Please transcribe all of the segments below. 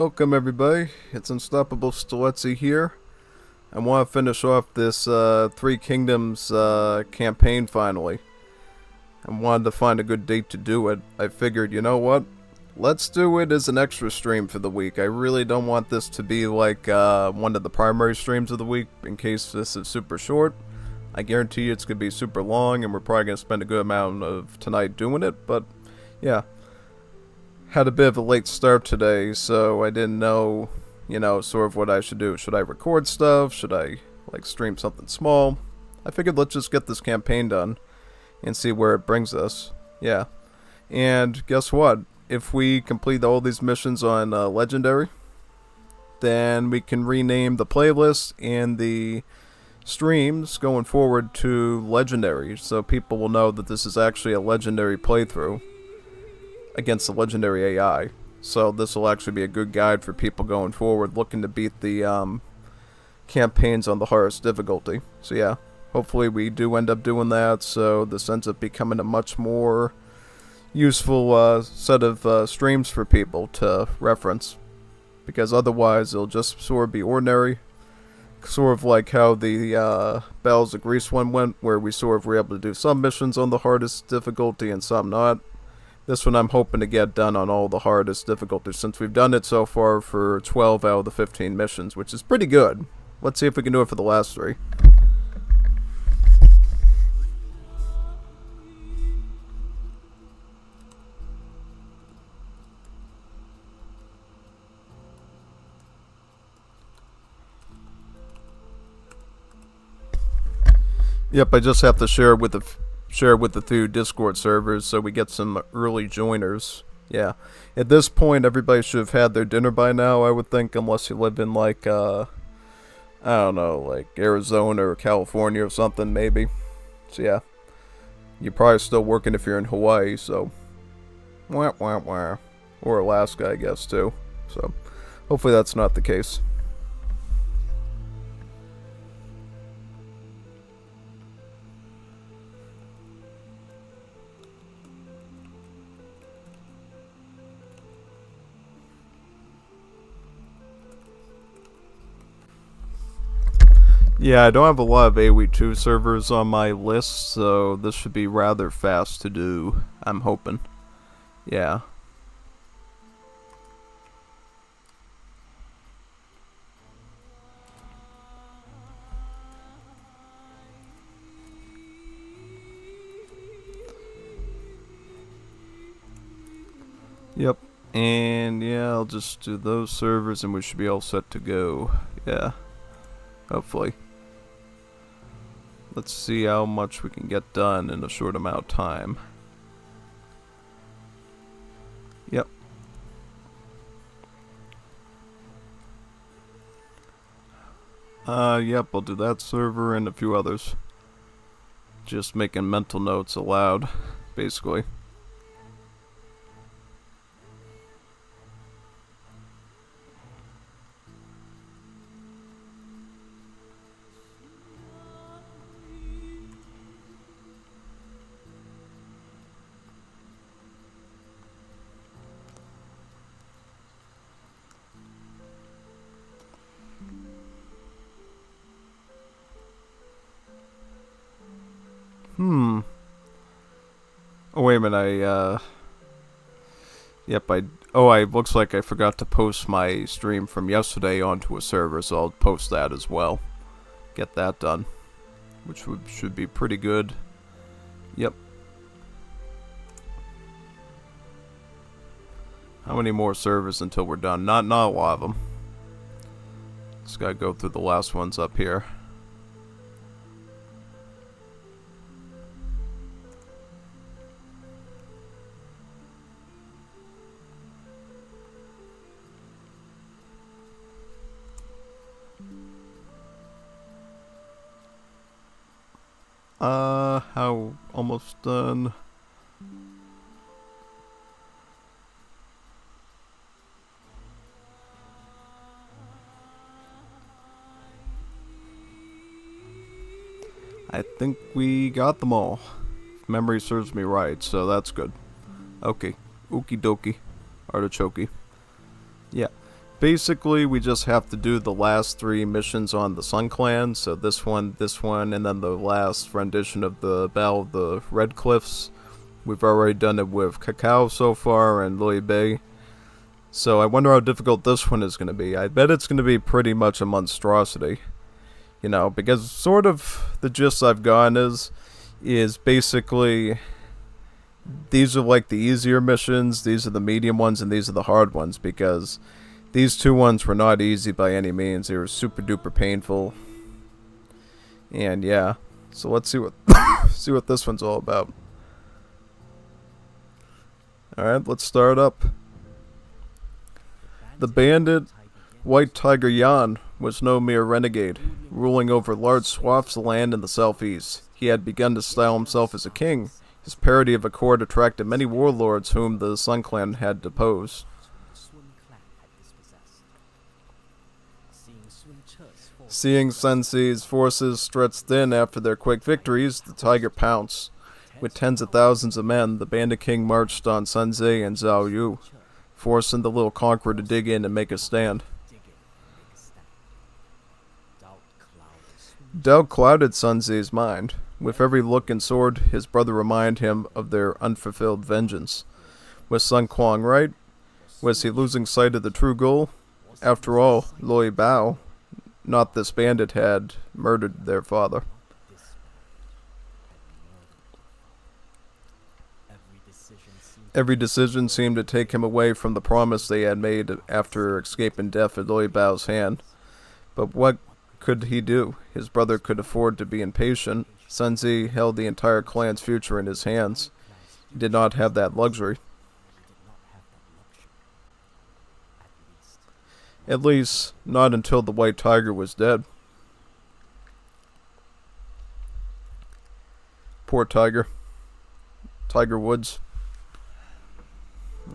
Welcome everybody, it's Unstoppable Stilezzi here. I want to finish off this Three Kingdoms campaign finally. I wanted to find a good date to do it. I figured, you know what? Let's do it as an extra stream for the week. I really don't want this to be like one of the primary streams of the week in case this is super short. I guarantee you it's going to be super long and we're probably going to spend a good amount of tonight doing it, but yeah. Had a bit of a late start today, so I didn't know, sort of what I should do. Should I record stuff? Should I, stream something small? I figured let's just get this campaign done and see where it brings us. Yeah. And guess what? If we complete all these missions on Legendary, then we can rename the playlist and the streams going forward to Legendary, so people will know that this is actually a Legendary playthrough against the legendary AI. So this will actually be a good guide for people going forward looking to beat the campaigns on the hardest difficulty. So yeah, hopefully we do end up doing that, so this ends up becoming a much more useful set of streams for people to reference. Because otherwise it'll just sort of be ordinary. Sort of like how the Battles of Greece one went, where we sort of were able to do some missions on the hardest difficulty and some not. This one I'm hoping to get done on all the hardest difficulties, since we've done it so far for 12 out of the 15 missions, which is pretty good. Let's see if we can do it for the last 3. Yep, I just have to share it with the 2 Discord servers so we get some early joiners. Yeah. At this point, everybody should have had their dinner by now, I would think, unless you live in, I don't know, like Arizona or California or something, maybe. So, yeah. You're probably still working if you're in Hawaii, so. Wah, wah, wah. Or Alaska, I guess, too. So, hopefully that's not the case. Yeah, I don't have a lot of AoE2 servers on my list, so this should be rather fast to do, I'm hoping. Yeah. Yep. And yeah, I'll just do those servers and we should be all set to go. Yeah. Hopefully. Let's see how much we can get done in a short amount of time. Yep. Yep, I'll do that server and a few others. Just making mental notes aloud, basically. Oh, wait a minute, Yep, looks like I forgot to post my stream from yesterday onto a server, so I'll post that as well. Get that done. Which should be pretty good. Yep. How many more servers until we're done? Not a lot of them. Just gotta go through the last ones up here. How almost done? I think we got them all. If memory serves me right, so that's good. Okay. Okie dokie. Artichoke. Yeah. basically we just have to do the last 3 missions on the Sun Clan. So this one, and then the last rendition of the Battle of the Red Cliffs. We've already done it with Cacao so far and Lily Bay. So I wonder how difficult this one is going to be. I bet it's going to be pretty much a monstrosity. You know, because sort of the gist I've gotten is basically these are like the easier missions, these are the medium ones, and these are the hard ones, because these 2 ones were not easy by any means. They were super duper painful. And yeah, so let's see what see what this one's all about. Alright, let's start up. The bandit White Tiger Yan was no mere renegade, ruling over large swaths of land in the southeast. He had begun to style himself as a king. His parody of a court attracted many warlords whom the Sun Clan had deposed. Seeing Sun Tzu's forces stretched thin after their quick victories, the tiger pounced. With tens of thousands of men, the bandit king marched on Sun Tzu and Zhao Yu, forcing the little conqueror to dig in and make a stand. Doubt clouded Sun Tzu's mind. With every look and sword, his brother reminded him of their unfulfilled vengeance. Was Sun Quan right? Was he losing sight of the true goal? After all, Loi Bao, not this bandit, had murdered their father. Every decision seemed to take him away from the promise they had made after escaping death at Loi Bao's hand. But what could he do? His brother could afford to be impatient. Sun Tzu held the entire clan's future in his hands. He did not have that luxury. At least, not until the White Tiger was dead. Poor Tiger. Tiger Woods.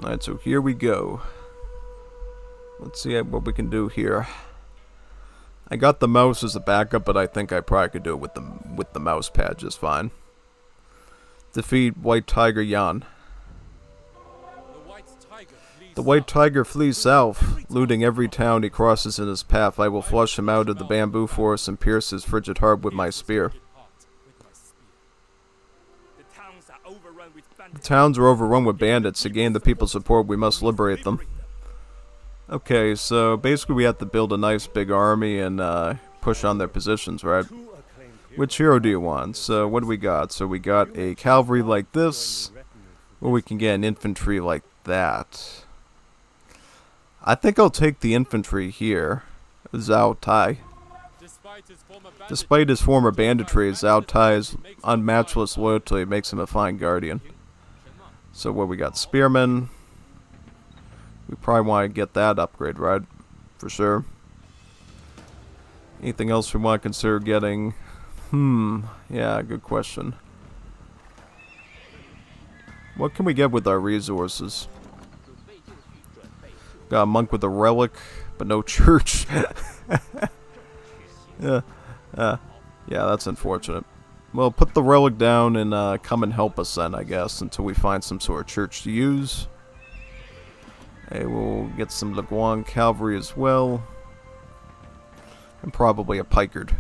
Alright, so here we go. Let's see what we can do here. I got the mouse as a backup, but I think I probably could do it with the mouse pad just fine. Defeat White Tiger Yan. The White Tiger flees south, looting every town he crosses in his path. I will flush him out of the bamboo forest and pierce his frigid heart with my spear. The towns are overrun with bandits. To gain the people's support, we must liberate them. Okay, so basically we have to build a nice big army and push on their positions, right? Which hero do you want? So what do we got? So we got a cavalry like this, or we can get an infantry like that. I think I'll take the infantry here. Zhao Tai. Despite his former banditry, Zhao Tai's unmatchless loyalty makes him a fine guardian. So what we got? Spearmen. We probably want to get that upgrade, right? For sure. Anything else we want to consider getting? Yeah, good question. What can we get with our resources? Got a monk with a relic, but no church. Yeah, that's unfortunate. Well, put the relic down and come and help us then, I guess, until we find some sort of church to use. Hey, we'll get some Laguan cavalry as well. And probably a Pikard.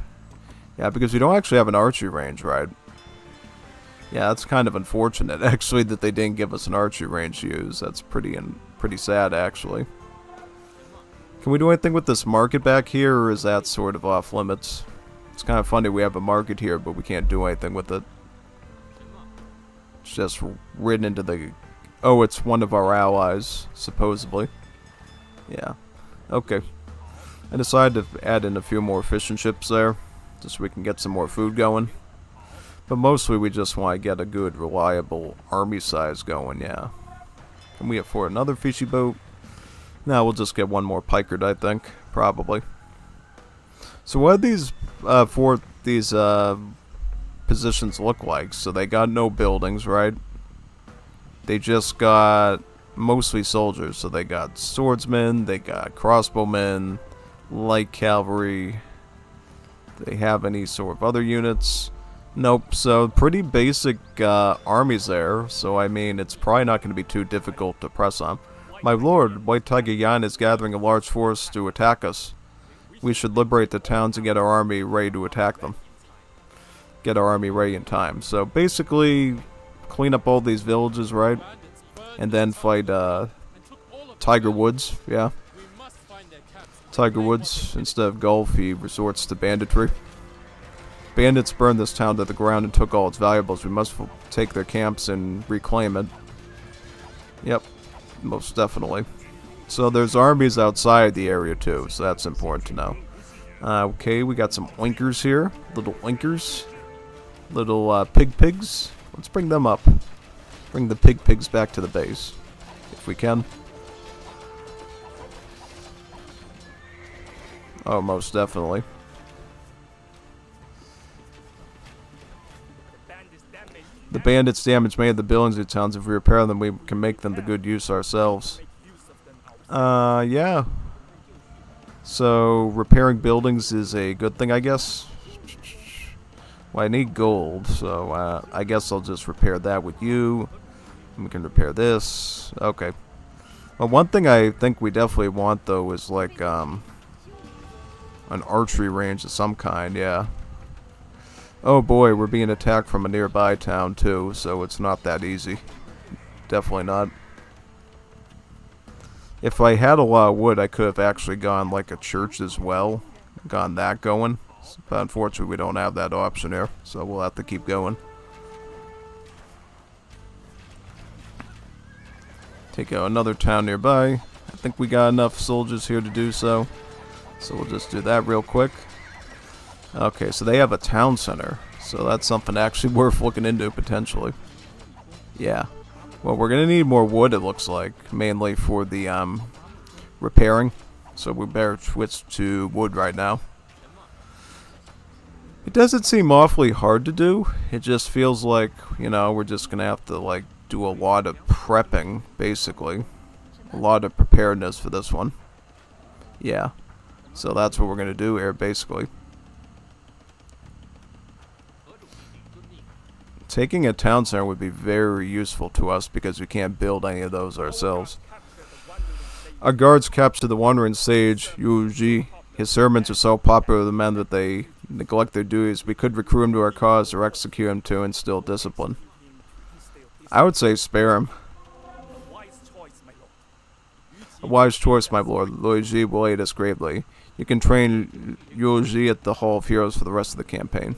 Yeah, because we don't actually have an archery range, right? Yeah, that's kind of unfortunate, actually, that they didn't give us an archery range to use. That's pretty sad, actually. Can we do anything with this market back here, or is that sort of off limits? It's kind of funny we have a market here, but we can't do anything with it. It's just ridden into the... Oh, it's one of our allies, supposedly. Yeah. Okay. I decided to add in a few more fishing ships there, just so we can get some more food going. But mostly we just want to get a good, reliable army size going, yeah. Can we afford another fishy boat? No, we'll just get one more Pikard, I think. Probably. So what do these positions look like? So they got no buildings, right? They just got mostly soldiers. So they got swordsmen, they got crossbowmen, light cavalry. Do they have any sort of other units? Nope. So pretty basic armies there. So I mean, it's probably not going to be too difficult to press on. My lord, White Tiger Yan is gathering a large force to attack us. We should liberate the towns and get our army ready to attack them. Get our army ready in time. So basically, clean up all these villages, right? And then fight Tiger Woods, yeah. Tiger Woods, instead of Gulf, he resorts to banditry. Bandits burned this town to the ground and took all its valuables. We must take their camps and reclaim it. Yep, most definitely. So there's armies outside the area too, so that's important to know. Okay, we got some oinkers here. Little oinkers. Little pigs. Let's bring them up. Bring the pigs back to the base. If we can. Oh, most definitely. The bandits damage many of the buildings of towns. If we repair them, we can make them to good use ourselves. Yeah. So, repairing buildings is a good thing, I guess. Well, I need gold, so I guess I'll just repair that with you. We can repair this. Okay. Well, one thing I think we definitely want, though, is like, an archery range of some kind, yeah. Oh boy, we're being attacked from a nearby town too, so it's not that easy. Definitely not. If I had a lot of wood, I could have actually gone like a church as well. Gotten that going. But unfortunately, we don't have that option here, so we'll have to keep going. Take out another town nearby. I think we got enough soldiers here to do so. So we'll just do that real quick. Okay, so they have a town center. So that's something actually worth looking into, potentially. Yeah. Well, we're going to need more wood, it looks like. Mainly for the, repairing. So we better switch to wood right now. It doesn't seem awfully hard to do. It just feels like, you know, we're just going to have to, like, do a lot of prepping, basically. A lot of preparedness for this one. Yeah. So that's what we're going to do here, basically. Taking a town center would be very useful to us because we can't build any of those ourselves. Our guards captured the wandering sage, Yu Ji. His servants are so popular with the men that they neglect their duties. We could recruit him to our cause or execute him to instill discipline. I would say spare him. A wise choice, my lord. Lord Ji will aid us greatly. You can train Yu Ji at the Hall of Heroes for the rest of the campaign.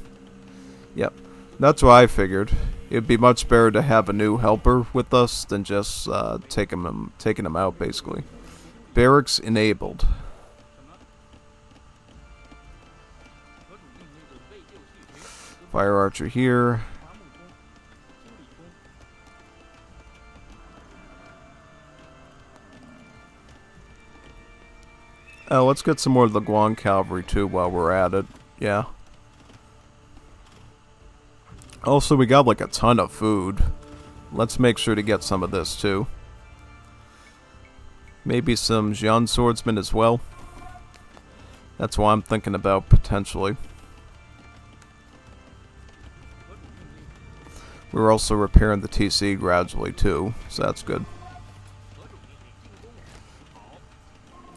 Yep. That's what I figured. It'd be much better to have a new helper with us than just taking him out, basically. Barracks enabled. Fire archer here. Let's get some more Laguan cavalry too while we're at it. Yeah. Also, we got like a ton of food. Let's make sure to get some of this too. Maybe some Xian swordsmen as well. That's what I'm thinking about potentially. We're also repairing the TC gradually too, so that's good.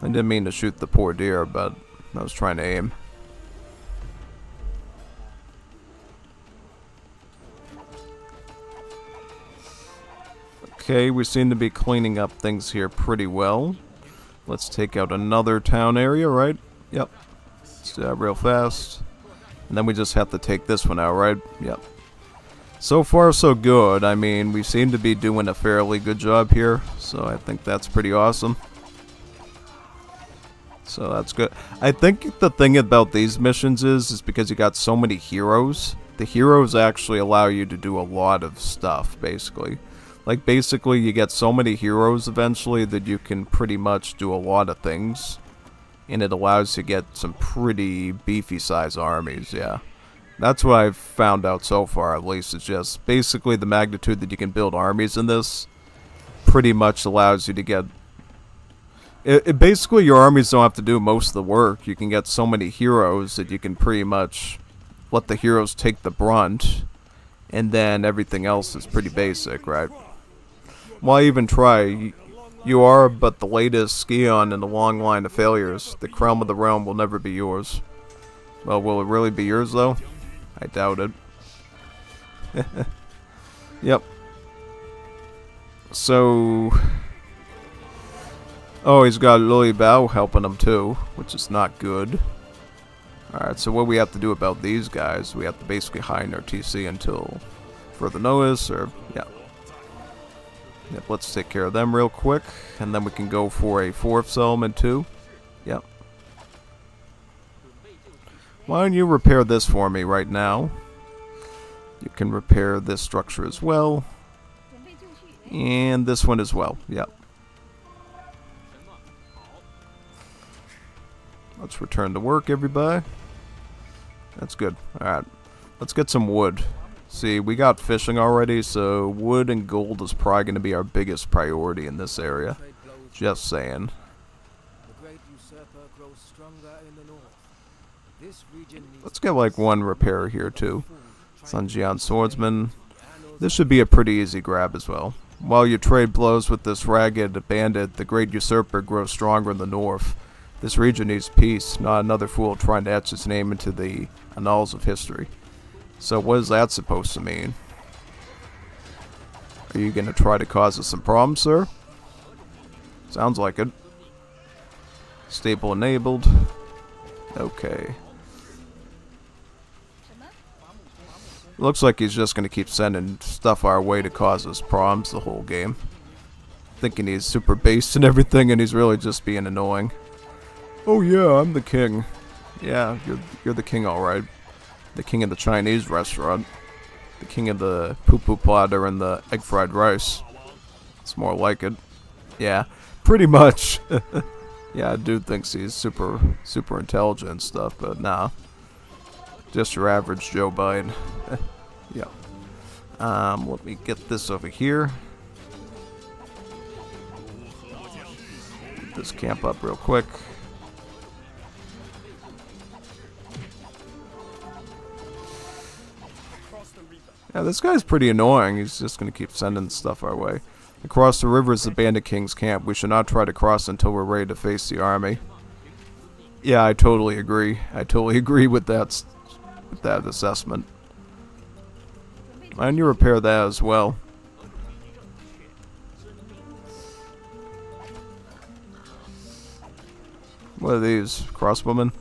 I didn't mean to shoot the poor deer, but I was trying to aim. Okay, we seem to be cleaning up things here pretty well. Let's take out another town area, right? Yep. Let's do that real fast. And then we just have to take this one out, right? Yep. So far, so good. I mean, we seem to be doing a fairly good job here. So I think that's pretty awesome. So that's good. I think the thing about these missions is because you got so many heroes. The heroes actually allow you to do a lot of stuff, basically. Like, basically, you get so many heroes eventually that you can pretty much do a lot of things. And it allows you to get some pretty beefy size armies, yeah. That's what I've found out so far, at least. It's just basically the magnitude that you can build armies in this pretty much allows you to get... Basically, your armies don't have to do most of the work. You can get so many heroes that you can pretty much let the heroes take the brunt. And then everything else is pretty basic, right? Why even try? You are but the latest scion in the long line of failures. The crown of the realm will never be yours. Well, will it really be yours, though? I doubt it. Yep. So... Oh, he's got Lily Bao helping him, too, which is not good. Alright, so what we have to do about these guys, we have to basically hide our TC until further notice, or... yeah. Yep, let's take care of them real quick, and then we can go for a 4th settlement too. Yep. Why don't you repair this for me right now? You can repair this structure as well. And this one as well, yep. Let's return to work, everybody. That's good. Alright, let's get some wood. See, we got fishing already, so wood and gold is probably going to be our biggest priority in this area. Just saying. Let's get like one repair here too. Sunjian Swordsman. This should be a pretty easy grab as well. While your trade blows with this ragged bandit, the great usurper grows stronger in the north. This region needs peace, not another fool trying to etch his name into the annals of history. So what is that supposed to mean? Are you going to try to cause us some problems, sir? Sounds like it. Staple enabled. Okay. Looks like he's just going to keep sending stuff our way to cause us problems the whole game. Thinking he's super based and everything, and he's really just being annoying. Oh yeah, I'm the king. Yeah, you're the king, alright. The king of the Chinese restaurant. The king of the poo-poo platter and the egg fried rice. It's more like it. Yeah, pretty much. Yeah, dude thinks he's super intelligent and stuff, but nah. Just your average Joe Biden. Yeah. Let me get this over here. Get this camp up real quick. Yeah, this guy's pretty annoying. He's just going to keep sending stuff our way. Across the river is the Bandit King's camp. We should not try to cross until we're ready to face the army. Yeah, I totally agree. I totally agree with that assessment. And you repair that as well. What are these? Crossbowmen?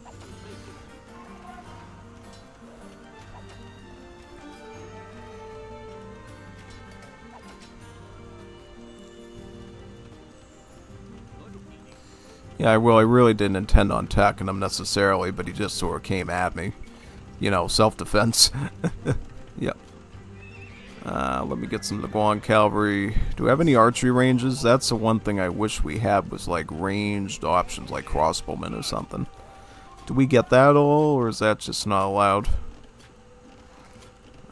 Yeah, well, I really didn't intend on attacking him necessarily, but he just sort of came at me. You know, self-defense. Yep. Let me get some Laguan cavalry. Do we have any archery ranges? That's the one thing I wish we had, was like ranged options, like crossbowmen or something. Do we get that all, or is that just not allowed?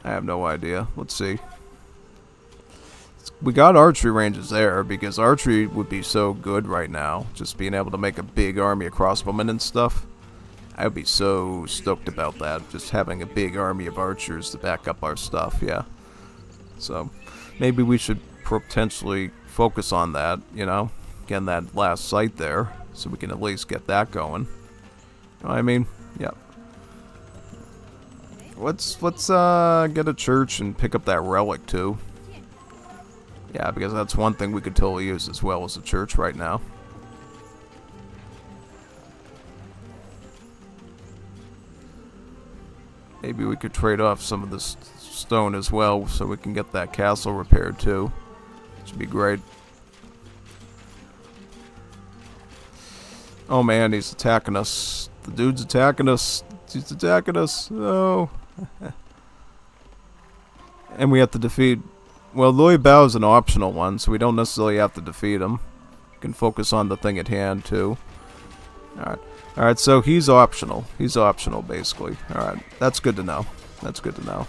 I have no idea. Let's see. We got archery ranges there, because archery would be so good right now. Just being able to make a big army of crossbowmen and stuff. I would be so stoked about that. Just having a big army of archers to back up our stuff, yeah. So, maybe we should potentially focus on that, you know? Getting that last site there, so we can at least get that going. You know what I mean? Yeah. Let's get a church and pick up that relic, too. Yeah, because that's one thing we could totally use as well as a church right now. Maybe we could trade off some of this stone as well so we can get that castle repaired too. Which would be great. Oh man, he's attacking us. The dude's attacking us. He's attacking us. No. And we have to defeat... Well, Lui Bao is an optional one, so we don't necessarily have to defeat him. We can focus on the thing at hand, too. Alright. Alright, so he's optional. He's optional, basically. Alright, that's good to know. That's good to know.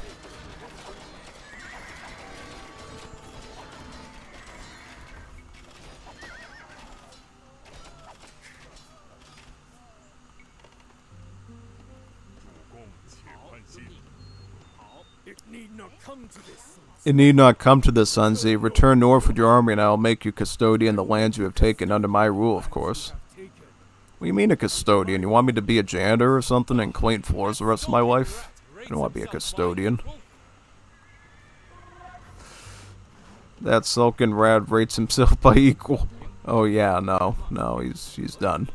It need not come to this, Sunzi. Return north with your army and I will make you custodian the lands you have taken under my rule, of course. What do you mean a custodian? You want me to be a janitor or something and clean floors the rest of my life? I don't want to be a custodian. That Sulkin Rad rates himself by equal. Oh yeah, no, he's done.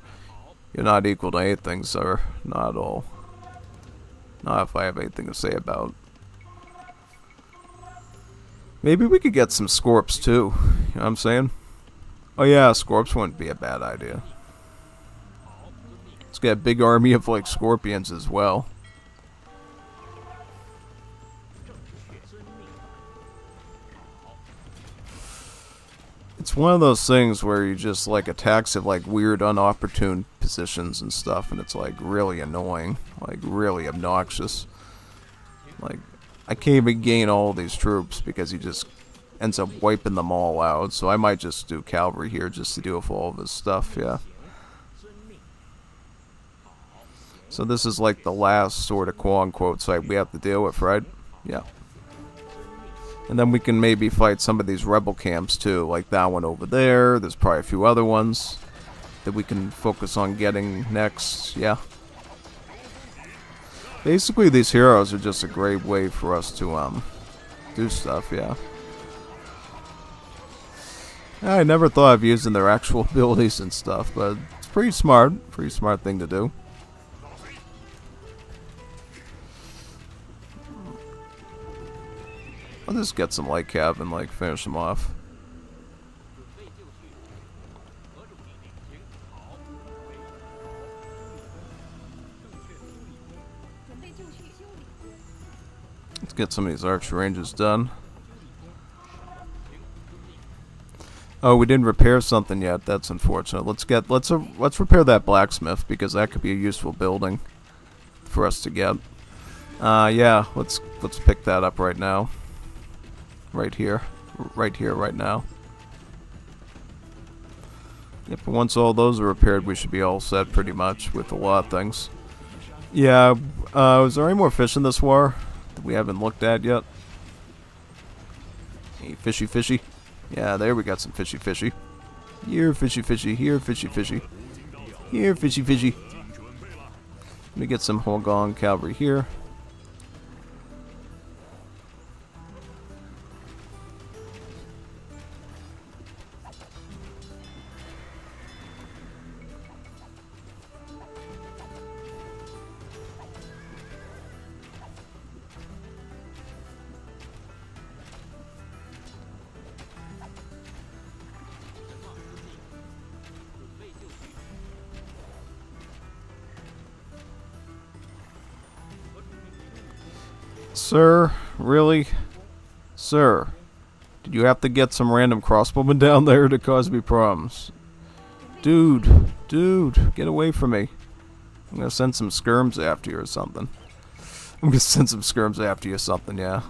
You're not equal to anything, sir. Not at all. Not if I have anything to say about. Maybe we could get some Scorps too. You know what I'm saying? Oh yeah, Scorps wouldn't be a bad idea. Let's get a big army of like Scorpions as well. It's one of those things where you just like attacks at like weird unopportune positions and stuff, and it's like really annoying, like really obnoxious. Like I can't even gain all these troops because he just ends up wiping them all out. So I might just do cavalry here just to deal with all of his stuff. Yeah. So this is like the last sort of quote-unquote site we have to deal with, right? Yeah. And then we can maybe fight some of these rebel camps too, like that one over there. There's probably a few other ones that we can focus on getting next. Yeah. Basically, these heroes are just a great way for us to do stuff. Yeah. I never thought of using their actual abilities and stuff, but it's pretty smart. Pretty smart thing to do. I'll just get some light cav and like finish them off. Let's get some of these archer ranges done. Oh, we didn't repair something yet. That's unfortunate. Let's repair that blacksmith because that could be a useful building for us to get. Yeah, let's pick that up right now. Right here, right now. Yep, but once all those are repaired, we should be all set pretty much with a lot of things. Yeah, is there any more fish in this war that we haven't looked at yet? Hey, fishy fishy. Yeah, there we got some fishy fishy. Here, fishy fishy. Here, fishy fishy. Here, fishy fishy. Let me get some Holgong cavalry here. Sir, really? Sir, did you have to get some random crossbowmen down there to cause me problems? Dude, get away from me. I'm gonna send some skirms after you or something. I'm gonna send some skirms after you or something, yeah.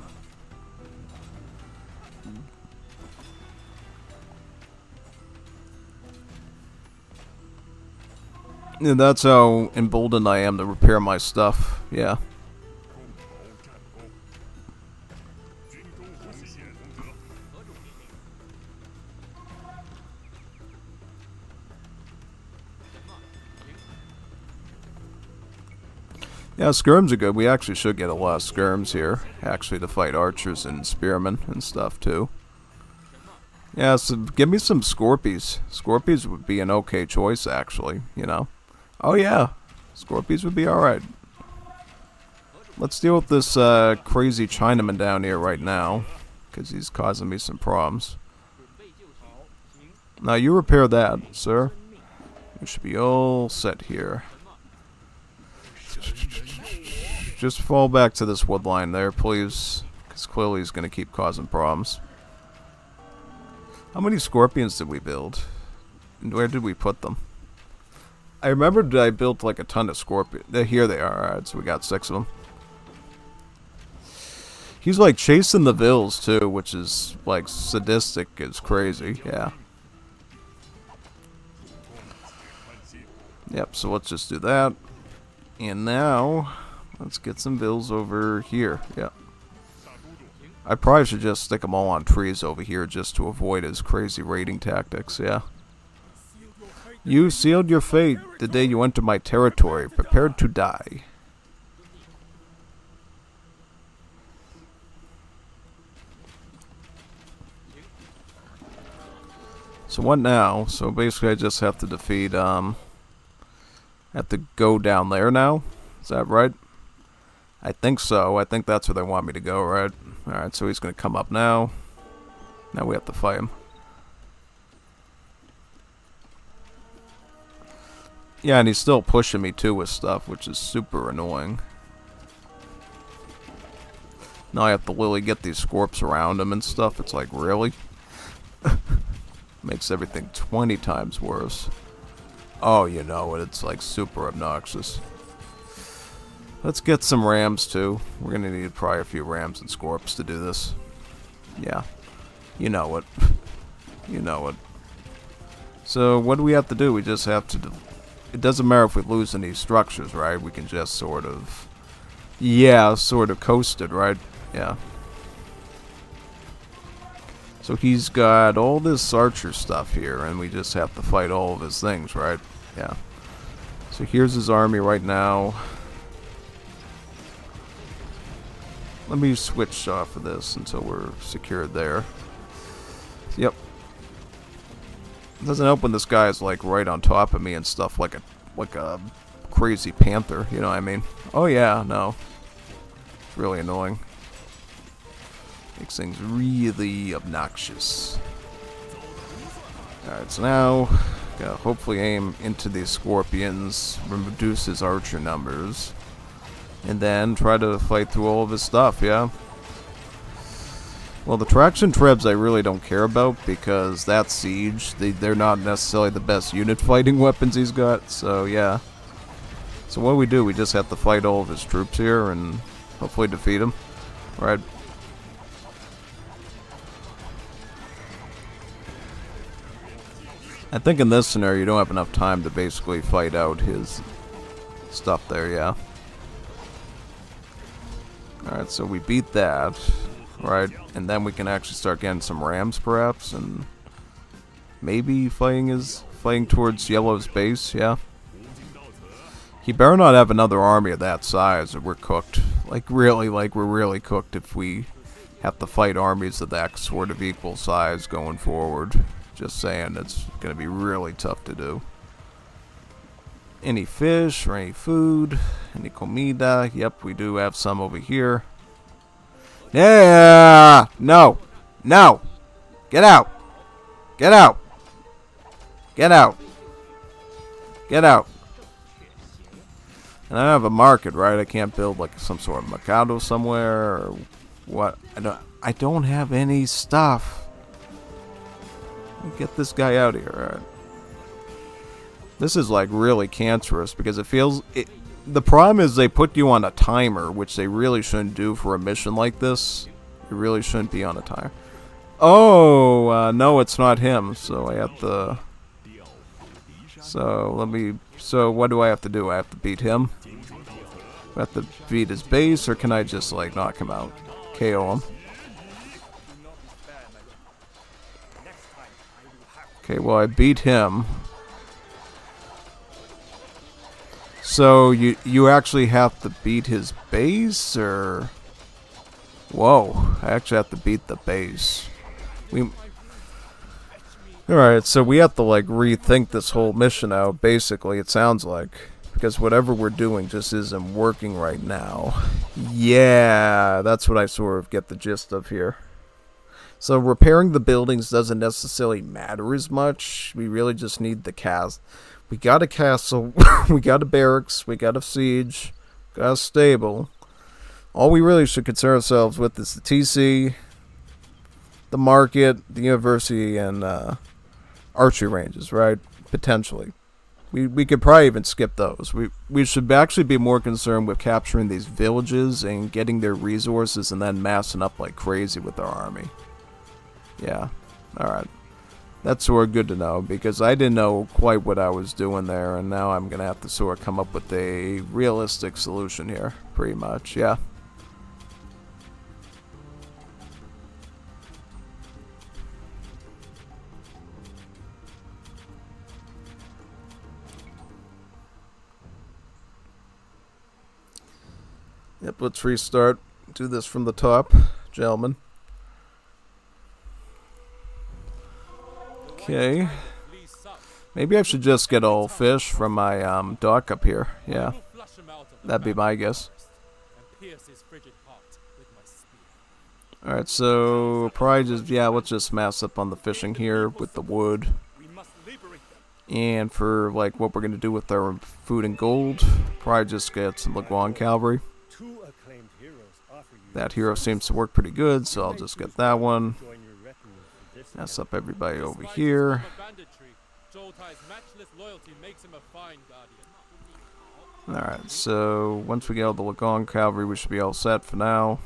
Yeah, that's how emboldened I am to repair my stuff, yeah. Yeah, skirms are good. We actually should get a lot of skirms here, actually, to fight archers and spearmen and stuff, too. Yeah, so give me some Scorpies. Scorpies would be an okay choice, actually, you know. Oh, yeah. Scorpies would be alright. Let's deal with this crazy Chinaman down here right now, because he's causing me some problems. Now, you repair that, sir. We should be all set here. Just fall back to this wood line there, please. Because clearly he's going to keep causing problems. How many scorpions did we build? And where did we put them? I remembered I built like a ton of scorpions. Here they are. Alright, so we got 6 of them. He's like chasing the vills too, which is like sadistic. It's crazy. Yeah. Yep, so let's just do that. And now, let's get some vills over here. Yep. I probably should just stick them all on trees over here just to avoid his crazy raiding tactics, yeah. You sealed your fate the day you entered my territory, prepared to die. So what now? So basically I just have to defeat, have to go down there now? Is that right? I think so. I think that's where they want me to go, right? Alright, so he's gonna come up now. Now we have to fight him. Yeah, and he's still pushing me too with stuff, which is super annoying. Now I have to literally get these scorps around him and stuff. It's like, really? Makes everything 20 times worse. Oh, you know it. It's like super obnoxious. Let's get some rams too. We're gonna need probably a few rams and scorps to do this. Yeah. You know it. You know it. So what do we have to do? We just have to... It doesn't matter if we lose any structures, right? We can just sort of... Yeah, sort of coast it, right? Yeah. So he's got all this archer stuff here, and we just have to fight all of his things, right? Yeah. So here's his army right now. Let me switch off of this until we're secured there. Yep. It doesn't help when this guy is like right on top of me and stuff, like a crazy panther, you know what I mean? Oh yeah, no. It's really annoying. Makes things really obnoxious. Alright, so now gotta hopefully aim into these scorpions, reduce his archer numbers, and then try to fight through all of his stuff, yeah? Well, the traction trebs I really don't care about because that's siege. They're not necessarily the best unit fighting weapons he's got, so yeah. So what we just have to fight all of his troops here and hopefully defeat him, right? I think in this scenario you don't have enough time to basically fight out his stuff there, yeah. Alright, so we beat that. Right, and then we can actually start getting some rams, perhaps, and maybe fighting towards Yellow's base. Yeah, he better not have another army of that size, or we're cooked. Like we're really cooked if we have to fight armies of that sort of equal size going forward. Just saying, it's gonna be really tough to do. Any fish or any food? Any comida? Yep, we do have some over here. Yeah! No! No! Get out! Get out! Get out! Get out! And I don't have a market, right? I can't build like some sort of mercado somewhere or what? I don't have any stuff. Get this guy out of here, alright. This is like really cancerous because it feels... The problem is they put you on a timer, which they really shouldn't do for a mission like this. You really shouldn't be on a timer. Oh, no, it's not him, so I have to... So what do I have to do? I have to beat him? I have to beat his base, or can I just, like, knock him out? KO him? Okay, well, I beat him. So you actually have to beat his base, or... Whoa, I actually have to beat the base. Alright, so we have to like rethink this whole mission out, basically, it sounds like. Because whatever we're doing just isn't working right now. Yeah, that's what I sort of get the gist of here. So repairing the buildings doesn't necessarily matter as much. We really just need the cast. We got a castle, we got a barracks, we got a siege, got a stable. All we really should concern ourselves with is the TC, the market, the university, and archery ranges, right? Potentially. We could probably even skip those. We should actually be more concerned with capturing these villages and getting their resources and then massing up like crazy with our army. Yeah, alright. That's sort of good to know, because I didn't know quite what I was doing there, and now I'm going to have to sort of come up with a realistic solution here, pretty much, yeah. Yep, let's restart. Do this from the top, gentlemen. Okay. Maybe I should just get all fish from my dock up here. Yeah. That'd be my guess. Alright, so probably just, yeah, let's just mass up on the fishing here with the wood. And for like what we're going to do with our food and gold, probably just get some Laguan cavalry. That hero seems to work pretty good, so I'll just get that one. Mess up everybody over here. Alright, so once we get all the Laguan cavalry, we should be all set for now.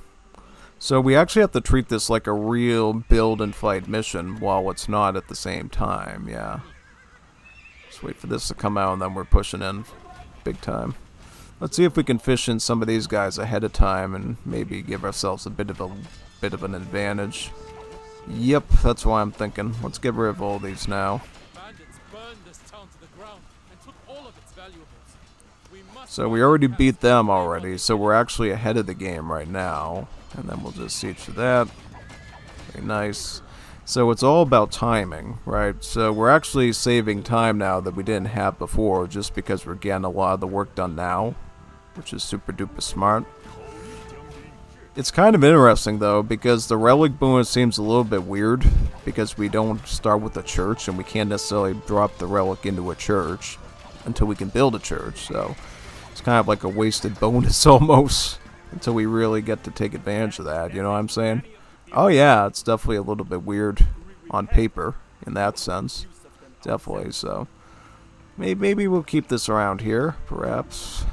So we actually have to treat this like a real build and fight mission while it's not at the same time, yeah. Just wait for this to come out and then we're pushing in big time. Let's see if we can fish in some of these guys ahead of time and maybe give ourselves a bit of an advantage. Yep, that's what I'm thinking. Let's get rid of all these now. So we already beat them already, so we're actually ahead of the game right now. And then we'll just siege to that. Very nice. So it's all about timing, right? So we're actually saving time now that we didn't have before just because we're getting a lot of the work done now, which is super duper smart. It's kind of interesting though because the relic boon seems a little bit weird because we don't start with a church and we can't necessarily drop the relic into a church until we can build a church. So it's kind of like a wasted bonus almost. Until we really get to take advantage of that, you know what I'm saying? Oh yeah, it's definitely a little bit weird on paper in that sense. Definitely, so. Maybe we'll keep this around here, perhaps.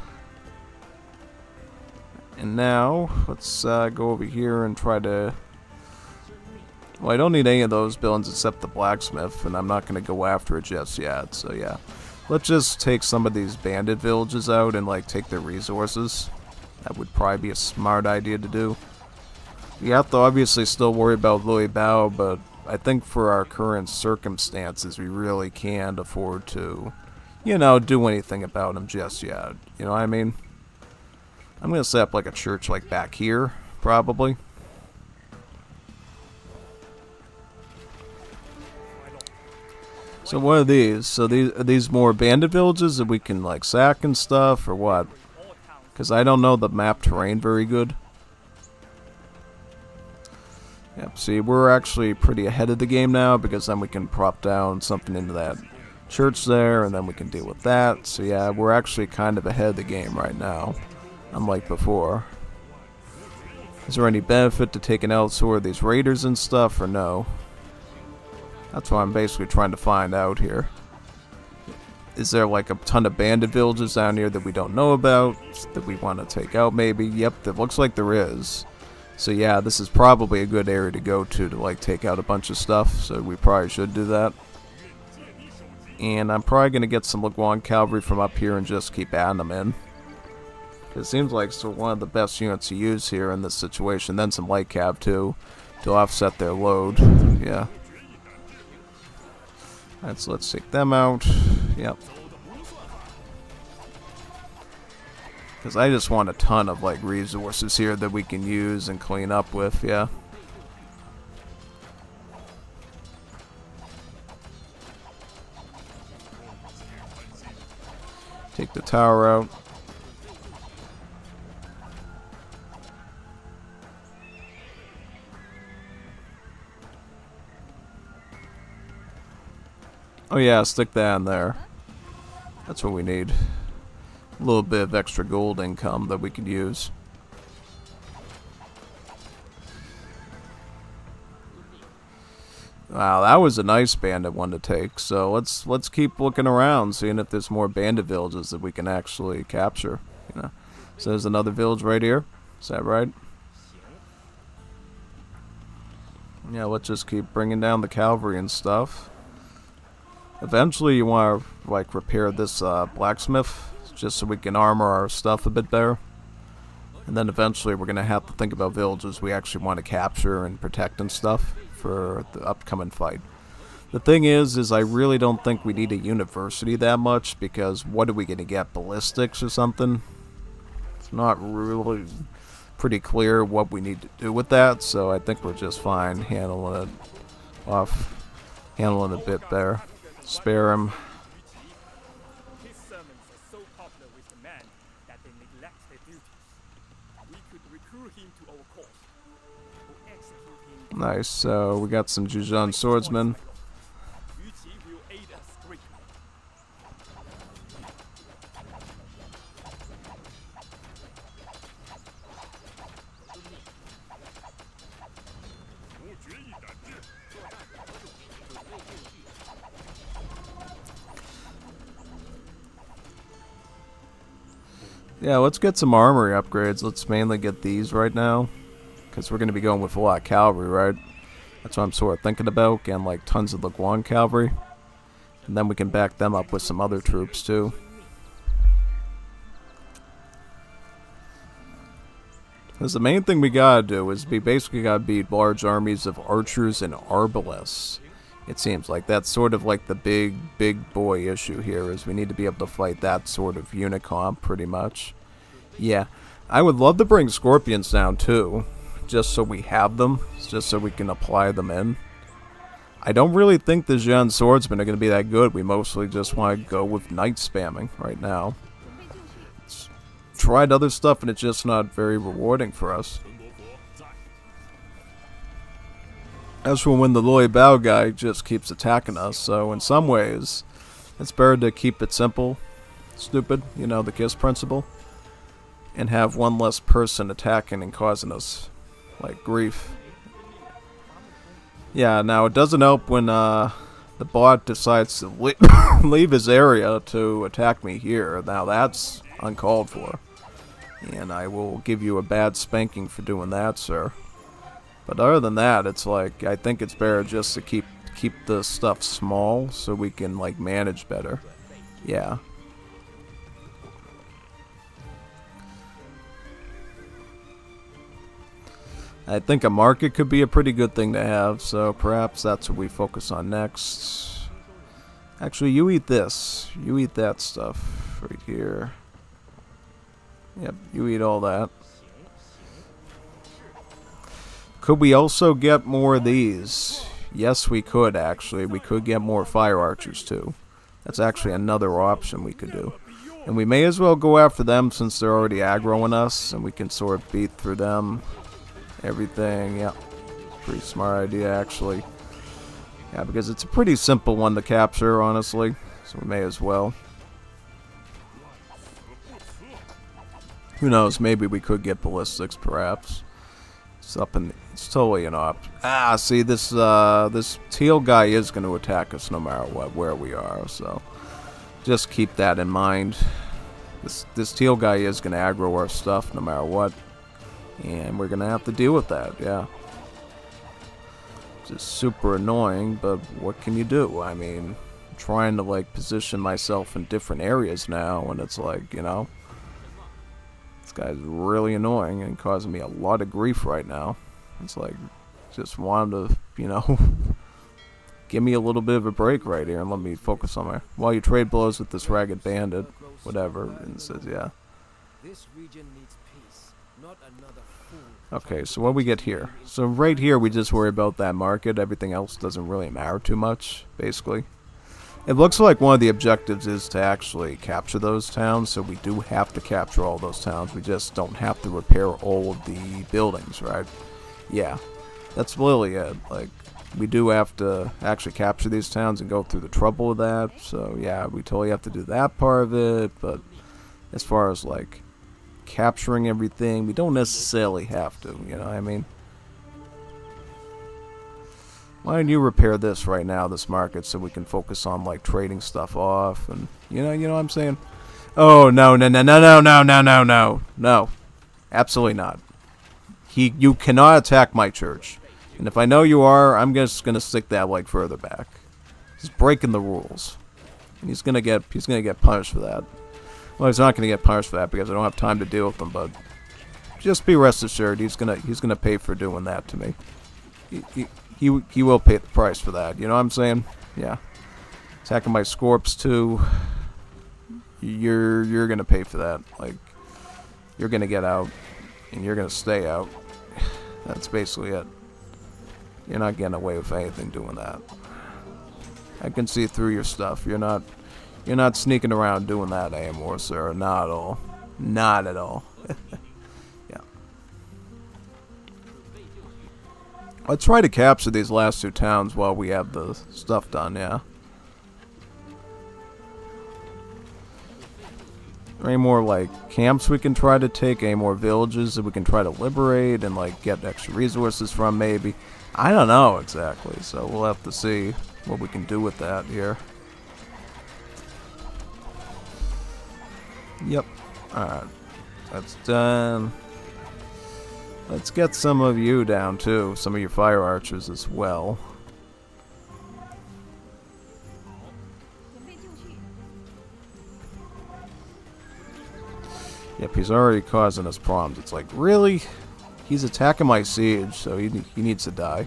And now, let's go over here and try to... Well, I don't need any of those buildings except the blacksmith, and I'm not going to go after it just yet, so yeah. Let's just take some of these bandit villages out and, like, take their resources. That would probably be a smart idea to do. We have to obviously still worry about Louis Bao, but I think for our current circumstances, we really can't afford to, you know, do anything about him just yet. You know what I mean? I'm going to set up like a church like back here, probably. So what are these? So are these more bandit villages that we can like sack and stuff, or what? Because I don't know the map terrain very good. Yep, see, we're actually pretty ahead of the game now, because then we can prop down something into that church there, and then we can deal with that. So yeah, we're actually kind of ahead of the game right now, unlike before. Is there any benefit to taking out sort of these raiders and stuff, or no? That's what I'm basically trying to find out here. Is there like a ton of bandit villages down here that we don't know about, that we want to take out maybe? Yep, it looks like there is. So yeah, this is probably a good area to go to like take out a bunch of stuff, so we probably should do that. And I'm probably going to get some Laguan cavalry from up here and just keep adding them in. It seems like it's one of the best units to use here in this situation. Then some light cav too, to offset their load. Yeah. Alright, so let's take them out. Yep. Because I just want a ton of like resources here that we can use and clean up with, yeah. Take the tower out. Oh yeah, stick that in there. That's what we need. A little bit of extra gold income that we could use. Wow, that was a nice bandit one to take. So let's keep looking around, seeing if there's more bandit villages that we can actually capture. You know, so there's another village right here. Is that right? Yeah, let's just keep bringing down the cavalry and stuff. Eventually, you want to like repair this blacksmith, just so we can armor our stuff a bit better. And then eventually, we're gonna have to think about villages we actually want to capture and protect and stuff for the upcoming fight. The thing is I really don't think we need a university that much, because what are we gonna get, ballistics or something? not really pretty clear what we need to do with that, so I think we're just fine handling it off, handling it a bit better. Spare him. His sermons are so popular with the men that they neglect their duties. We could recruit him to our cause, or execute him. Nice, so we got some Zhujian swordsmen. Yu Qi will aid us greatly. Yeah, let's get some armory upgrades. Let's mainly get these right now, because we're going to be going with a lot of cavalry, right? That's what I'm sort of thinking about, getting like tons of the Guan cavalry. And then we can back them up with some other troops too. Because the main thing we gotta do is we basically gotta beat large armies of archers and arbalists. It seems like that's sort of like the big boy issue here, is we need to be able to fight that sort of unicomp pretty much. Yeah, I would love to bring scorpions down too, just so we have them, just so we can apply them in. I don't really think the Zhujian swordsmen are going to be that good. We mostly just want to go with knight spamming right now. Tried other stuff and it's just not very rewarding for us. As for when the Loi Bao guy just keeps attacking us, so in some ways, it's better to keep it simple, stupid, you know, the KISS principle, and have one less person attacking and causing us, like, grief. Yeah, now it doesn't help when the bot decides to leave his area to attack me here. Now that's uncalled for, and I will give you a bad spanking for doing that, sir. But other than that, it's like, I think it's better just to keep the stuff small so we can, like, manage better. Yeah. I think a market could be a pretty good thing to have, so perhaps that's what we focus on next. Actually, you eat this. You eat that stuff right here. Yep, you eat all that. Could we also get more of these? Yes, we could, actually. We could get more fire archers, too. That's actually another option we could do. And we may as well go after them since they're already aggroing us, and we can sort of beat through them. Everything, yeah. Pretty smart idea, actually. Yeah, because it's a pretty simple one to capture, honestly. So we may as well. Who knows, maybe we could get ballistics, perhaps. It's totally an option. Ah, see, this teal guy is going to attack us no matter what, where we are, so just keep that in mind. This teal guy is going to aggro our stuff no matter what, and we're going to have to deal with that, yeah. Just super annoying, but what can you do? I mean, I'm trying to, like, position myself in different areas now, and it's like, you know, this guy's really annoying and causing me a lot of grief right now. It's like, just wanted to, you know, give me a little bit of a break right here and let me focus on my... While you trade blows with this ragged bandit, whatever, and it says, yeah. This region needs peace, not another fool. Okay, so what we get here? So right here, we just worry about that market. Everything else doesn't really matter too much, basically. It looks like one of the objectives is to actually capture those towns, so we do have to capture all those towns. We just don't have to repair all of the buildings, right? Yeah, that's really it. Like, we do have to actually capture these towns and go through the trouble of that. So, yeah, we totally have to do that part of it, but as far as, like, capturing everything, we don't necessarily have to, you know what I mean? Why don't you repair this right now, this market, so we can focus on, like, trading stuff off, and, you know what I'm saying? Oh, no, no, absolutely not. You cannot attack my church, and if I know you are, I'm just gonna stick that leg further back. He's breaking the rules, and he's gonna get punished for that. Well, he's not gonna get punished for that because I don't have time to deal with him, but just be rest assured, he's gonna pay for doing that to me. He will pay the price for that. You know what I'm saying? Yeah. Attacking my Scorps too. You're gonna pay for that. Like, you're gonna get out, and you're gonna stay out. That's basically it. You're not getting away with anything doing that. I can see through your stuff. You're not sneaking around doing that anymore, sir. Not at all. Not at all. Yeah. Let's try to capture these last 2 towns while we have the stuff done, yeah. Any more, like, camps we can try to take? Any more villages that we can try to liberate and, like, get extra resources from, maybe? I don't know exactly, so we'll have to see what we can do with that here. Yep. Alright. That's done. Let's get some of you down, too. Some of your fire archers as well. Yep, he's already causing us problems. It's like, really? He's attacking my siege, so he needs to die.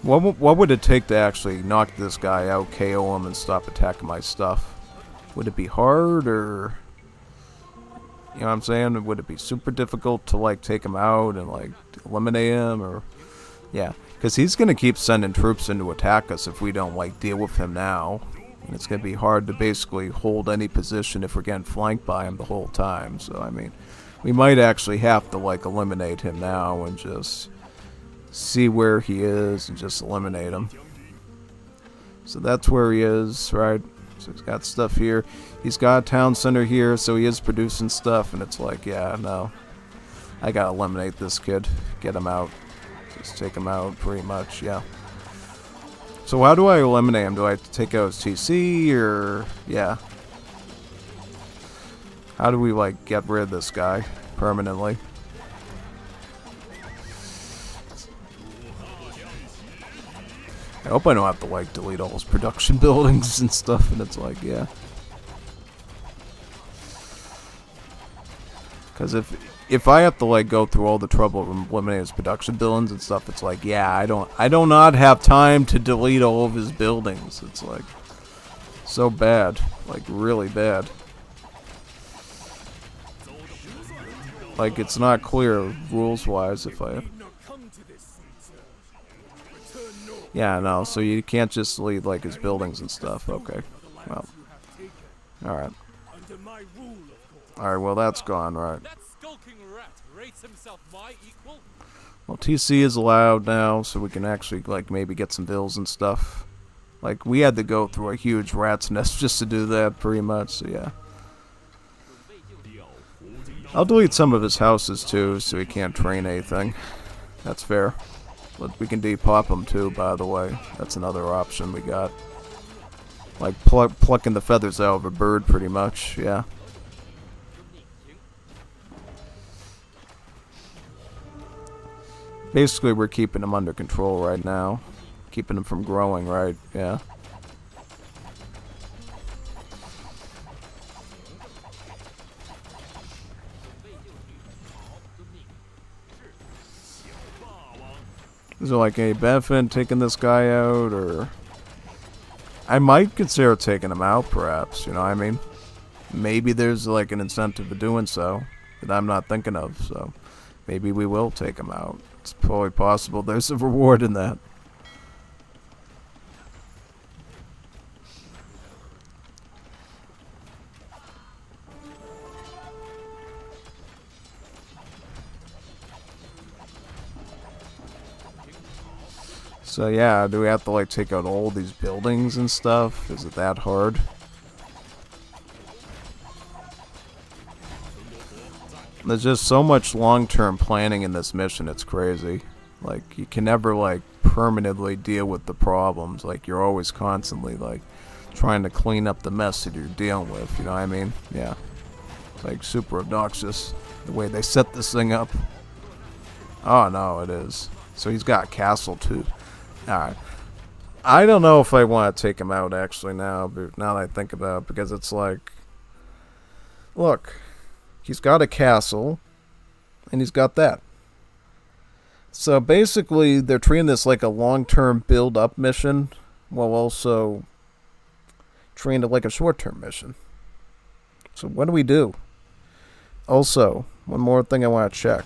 What would it take to actually knock this guy out, KO him, and stop attacking my stuff? Would it be hard, or... You know what I'm saying? Would it be super difficult to, like, take him out and, like, eliminate him, or... Yeah, because he's going to keep sending troops in to attack us if we don't, like, deal with him now. And it's going to be hard to basically hold any position if we're getting flanked by him the whole time. So, I mean, we might actually have to, like, eliminate him now and just see where he is and just eliminate him. So that's where he is, right? So he's got stuff here. He's got a town center here, so he is producing stuff. And it's like, yeah, no. I got to eliminate this kid. Get him out. Just take him out, pretty much, yeah. So how do I eliminate him? Do I have to take out his TC, or... Yeah. How do we, like, get rid of this guy permanently? I hope I don't have to, like, delete all his production buildings and stuff, and it's like, yeah. Because if I have to, like, go through all the trouble of eliminating his production buildings and stuff, it's like, yeah, I do not have time to delete all of his buildings. It's like so bad, like really bad. Like, it's not clear rules wise if I. Yeah, no. So you can't just delete, like, his buildings and stuff. Okay, well, all right. Alright, well, that's gone, right. Well, TC is allowed now, so we can actually, like, maybe get some bills and stuff. Like, we had to go through a huge rat's nest just to do that, pretty much, so yeah. I'll delete some of his houses, too, so he can't train anything. That's fair. But we can depop him, too, by the way. That's another option we got. Like, plucking the feathers out of a bird, pretty much, yeah. Basically, we're keeping him under control right now. Keeping him from growing, right? Yeah. Is there, like, any benefit in taking this guy out, or... I might consider taking him out, perhaps, you know what I mean? Maybe there's, like, an incentive of doing so that I'm not thinking of, so... Maybe we will take him out. It's probably possible there's a reward in that. So yeah, do we have to, like, take out all these buildings and stuff? Is it that hard? There's just so much long-term planning in this mission, it's crazy. Like, you can never, like, permanently deal with the problems. Like, you're always constantly, like, trying to clean up the mess that you're dealing with, you know what I mean? Yeah. It's, like, super obnoxious, the way they set this thing up. Oh, no, it is. So he's got a castle, too. Alright. I don't know if I want to take him out, actually, now that I think about it, because it's like... Look... He's got a castle, and he's got that. So basically, they're treating this like a long-term build-up mission, while also treating it like a short-term mission. So what do we do? Also, one more thing I want to check.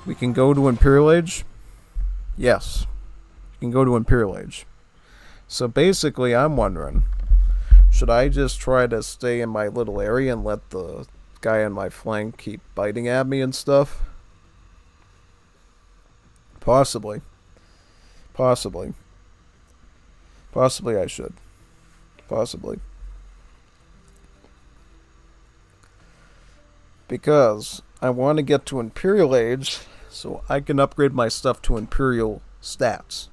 We can go to Imperial Age? Yes. We can go to Imperial Age. So basically, I'm wondering, should I just try to stay in my little area and let the guy on my flank keep biting at me and stuff? Possibly. Possibly. Possibly I should. Possibly. Because I want to get to Imperial Age so I can upgrade my stuff to Imperial stats.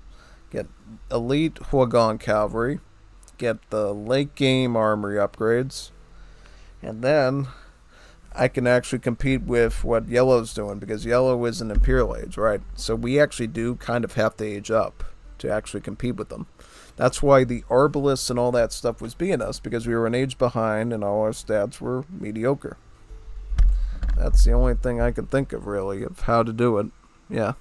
Get Elite Huagon Cavalry. Get the late game armory upgrades. And then I can actually compete with what Yellow's doing, because Yellow is an Imperial Age, right? So we actually do kind of have to age up to actually compete with them. That's why the Arbalists and all that stuff was beating us, because we were an age behind and all our stats were mediocre. That's the only thing I can think of, really, of how to do it. Yeah.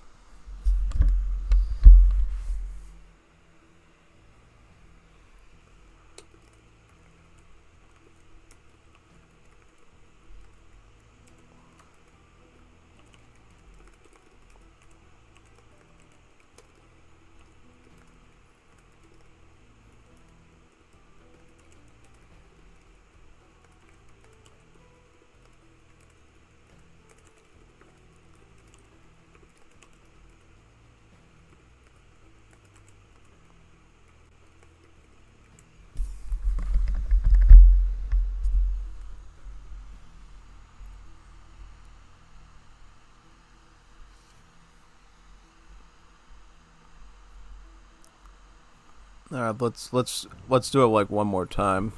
Alright, let's do it like one more time,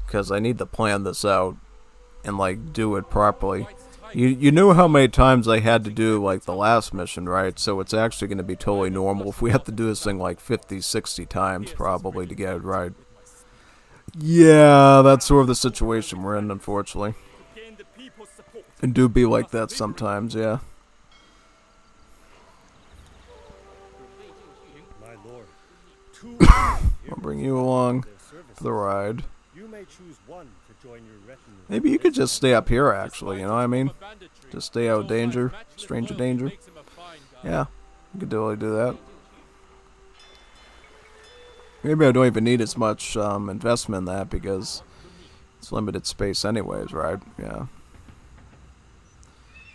because I need to plan this out and like do it properly. You knew how many times I had to do like the last mission, right? So it's actually going to be totally normal if we have to do this thing like 50, 60 times probably to get it right. Yeah, that's sort of the situation we're in, unfortunately. It do be like that sometimes, yeah. I'll bring you along for the ride. Maybe you could just stay up here, actually, you know what I mean? Just stay out of danger, stranger danger. Yeah, you could totally do that. Maybe I don't even need as much investment in that, because it's limited space anyways, right? Yeah.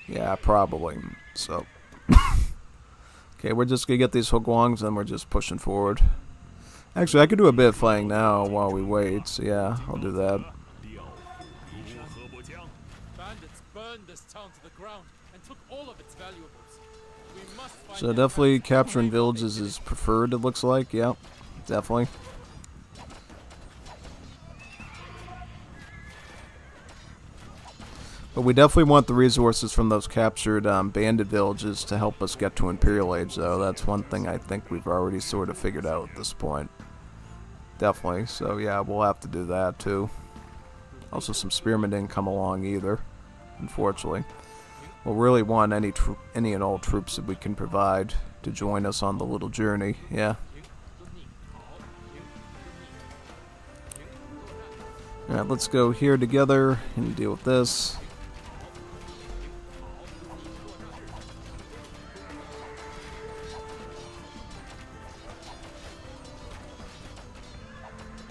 Yeah, probably. So. Okay, we're just gonna get these Huaguangs and we're just pushing forward. Actually, I could do a bit of fighting now while we wait, so yeah, I'll do that. Bandits burned this town to the ground and took all of its valuables. We must find So definitely capturing villages is preferred, it looks like, yeah, definitely. But we definitely want the resources from those captured bandit villages to help us get to Imperial Age, though. That's one thing I think we've already sort of figured out at this point. Definitely. So yeah, we'll have to do that too. Also, some spearmen didn't come along either, unfortunately. We'll really want any and all troops that we can provide to join us on the little journey. Yeah. Alright, let's go here together and deal with this.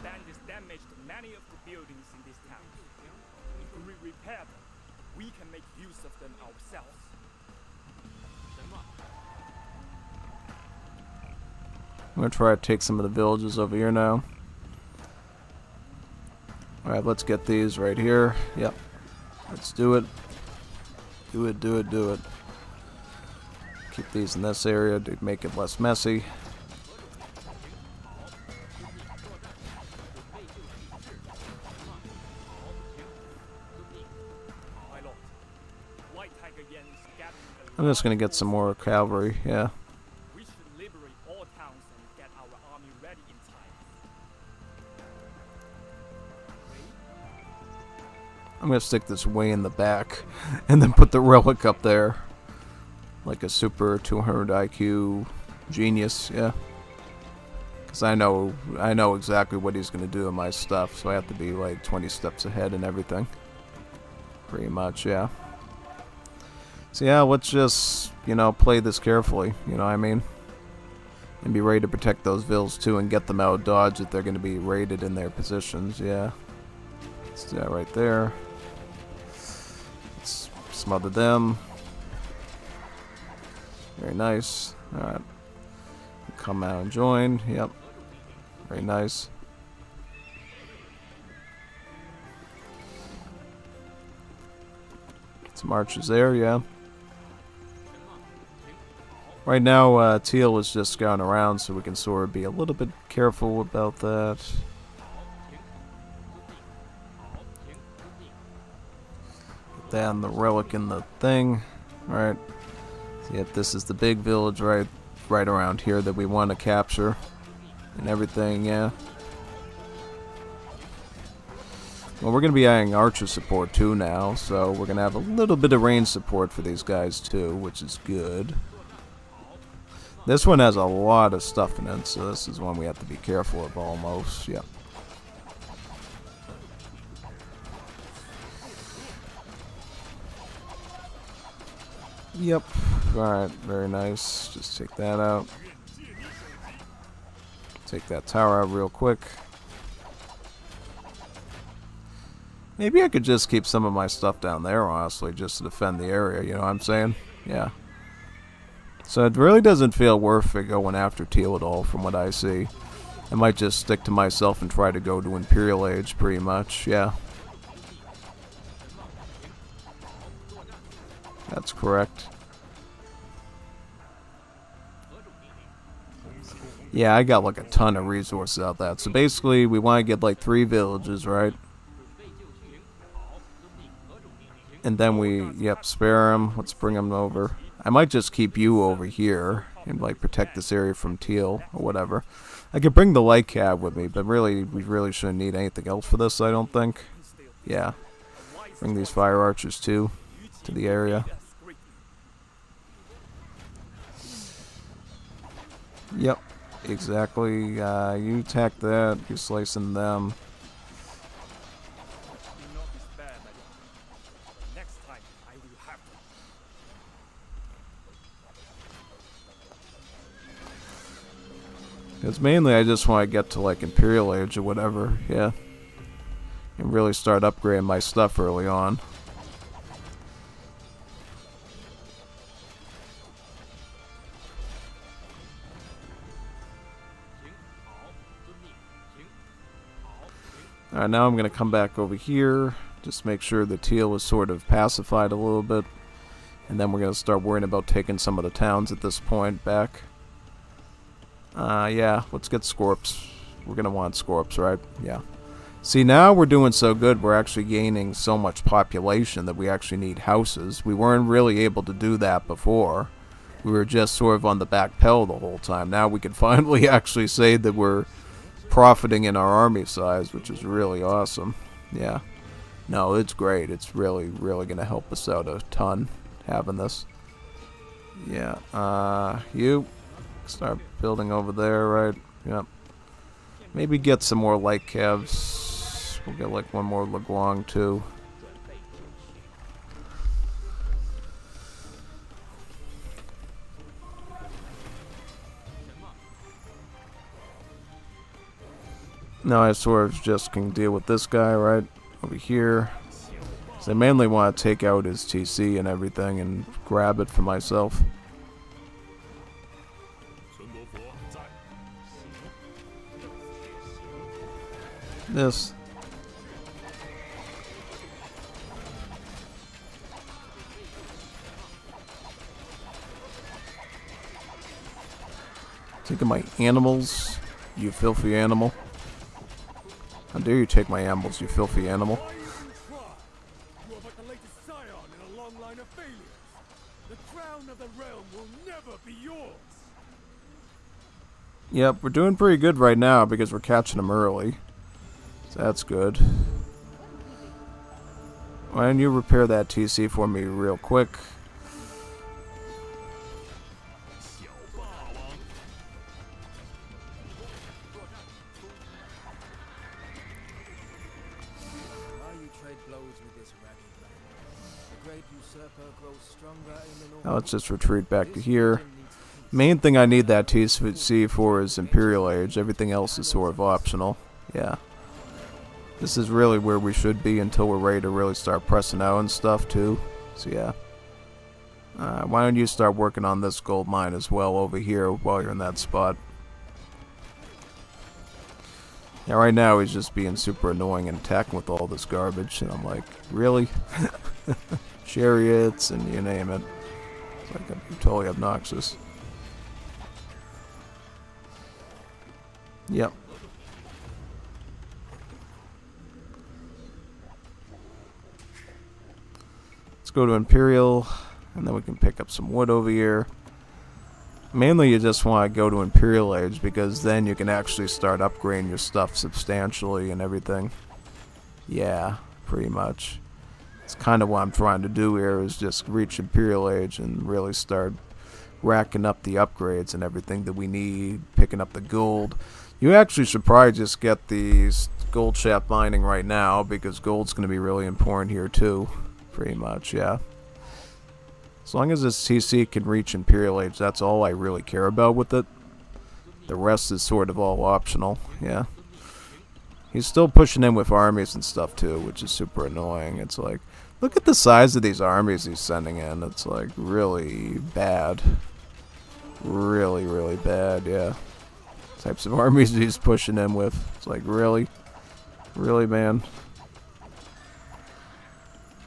Bandits damaged many of the buildings in this town. If we repair them, we can make use of them ourselves. I'm gonna try to take some of the villages over here now. Alright, let's get these right here. Yep. Let's do it. Do it, do it, do it. Keep these in this area to make it less messy. My lord, White Tiger Yan is gathering a I'm just gonna get some more cavalry, yeah. We should liberate all towns and get our army ready in time. I'm gonna stick this way in the back and then put the relic up there. Like a super 200 IQ genius, yeah. Because I know exactly what he's gonna do in my stuff, so I have to be like 20 steps ahead and everything. Pretty much, yeah. So yeah, let's just, you know, play this carefully, you know what I mean? And be ready to protect those vills too and get them out of dodge if they're going to be raided in their positions, yeah. Let's do that right there. Let's smother them. Very nice. Alright. Come out and join, yep. Very nice. Some archers there, yeah. Right now, Teal is just scouting around, so we can sort of be a little bit careful about that. Put that on the relic in the thing. Alright. So, yep, this is the big village right around here that we want to capture. And everything, yeah. Well, we're going to be adding archer support too now, so we're going to have a little bit of range support for these guys too, which is good. This one has a lot of stuff in it, so this is one we have to be careful of almost, yep. Yep, alright, very nice. Just take that out. Take that tower out real quick. Maybe I could just keep some of my stuff down there, honestly, just to defend the area, you know what I'm saying? Yeah. So it really doesn't feel worth it going after Teal at all, from what I see. I might just stick to myself and try to go to Imperial Age, pretty much, yeah. That's correct. Yeah, I got like a ton of resources out that. So basically, we want to get like 3 villages, right? And then we, yep, spare them. Let's bring them over. I might just keep you over here and like protect this area from Teal or whatever. I could bring the light cab with me, but really, we really shouldn't need anything else for this, I don't think. Yeah. Bring these fire archers too to the area. Yep, exactly. You attack that, you're slicing them. Because mainly I just want to get to like Imperial Age or whatever, yeah. And really start upgrading my stuff early on. Alright, now I'm going to come back over here. Just make sure the Teal is sort of pacified a little bit. And then we're going to start worrying about taking some of the towns at this point back. Yeah, let's get Scorps. We're going to want Scorps, right? Yeah. See, now we're doing so good, we're actually gaining so much population that we actually need houses. We weren't really able to do that before. We were just sort of on the back pedal the whole time. Now we can finally actually say that we're profiting in our army size, which is really awesome. Yeah. No, it's great. It's really, really going to help us out a ton having this. Yeah. You start building over there, right? Yep. Maybe get some more light calves. We'll get like one more Leguang too. Now I sort of just can deal with this guy right over here. So I mainly want to take out his TC and everything and grab it for myself. This. Taking my animals, you filthy animal. How dare you take my animals, you filthy animal. You are but the latest scion in a long line of failures. The crown of the realm will never be yours. Yep, we're doing pretty good right now because we're catching them early. So that's good. Why don't you repair that TC for me real quick? The great usurper grows stronger in the north. Now let's just retreat back to here. Main thing I need that TC for is Imperial Age. Everything else is sort of optional. Yeah. This is really where we should be until we're ready to really start pressing out and stuff too. So yeah. Why don't you start working on this gold mine as well over here while you're in that spot. Yeah, right now he's just being super annoying and attacking with all this garbage. And I'm like, really? Chariots and you name it. It's like totally obnoxious. Yep. Let's go to Imperial, and then we can pick up some wood over here. Mainly you just want to go to Imperial Age, because then you can actually start upgrading your stuff substantially and everything. Yeah, pretty much. It's kind of what I'm trying to do here, is just reach Imperial Age and really start racking up the upgrades and everything that we need, picking up the gold. You actually should probably just get the gold shaft mining right now, because gold's going to be really important here too. Pretty much, yeah. As long as this TC can reach Imperial Age, that's all I really care about with it. The rest is sort of all optional, yeah. He's still pushing in with armies and stuff too, which is super annoying. It's like, look at the size of these armies he's sending in. It's like really bad. Really, really bad, yeah. Types of armies he's pushing in with. It's like, really? Really, man?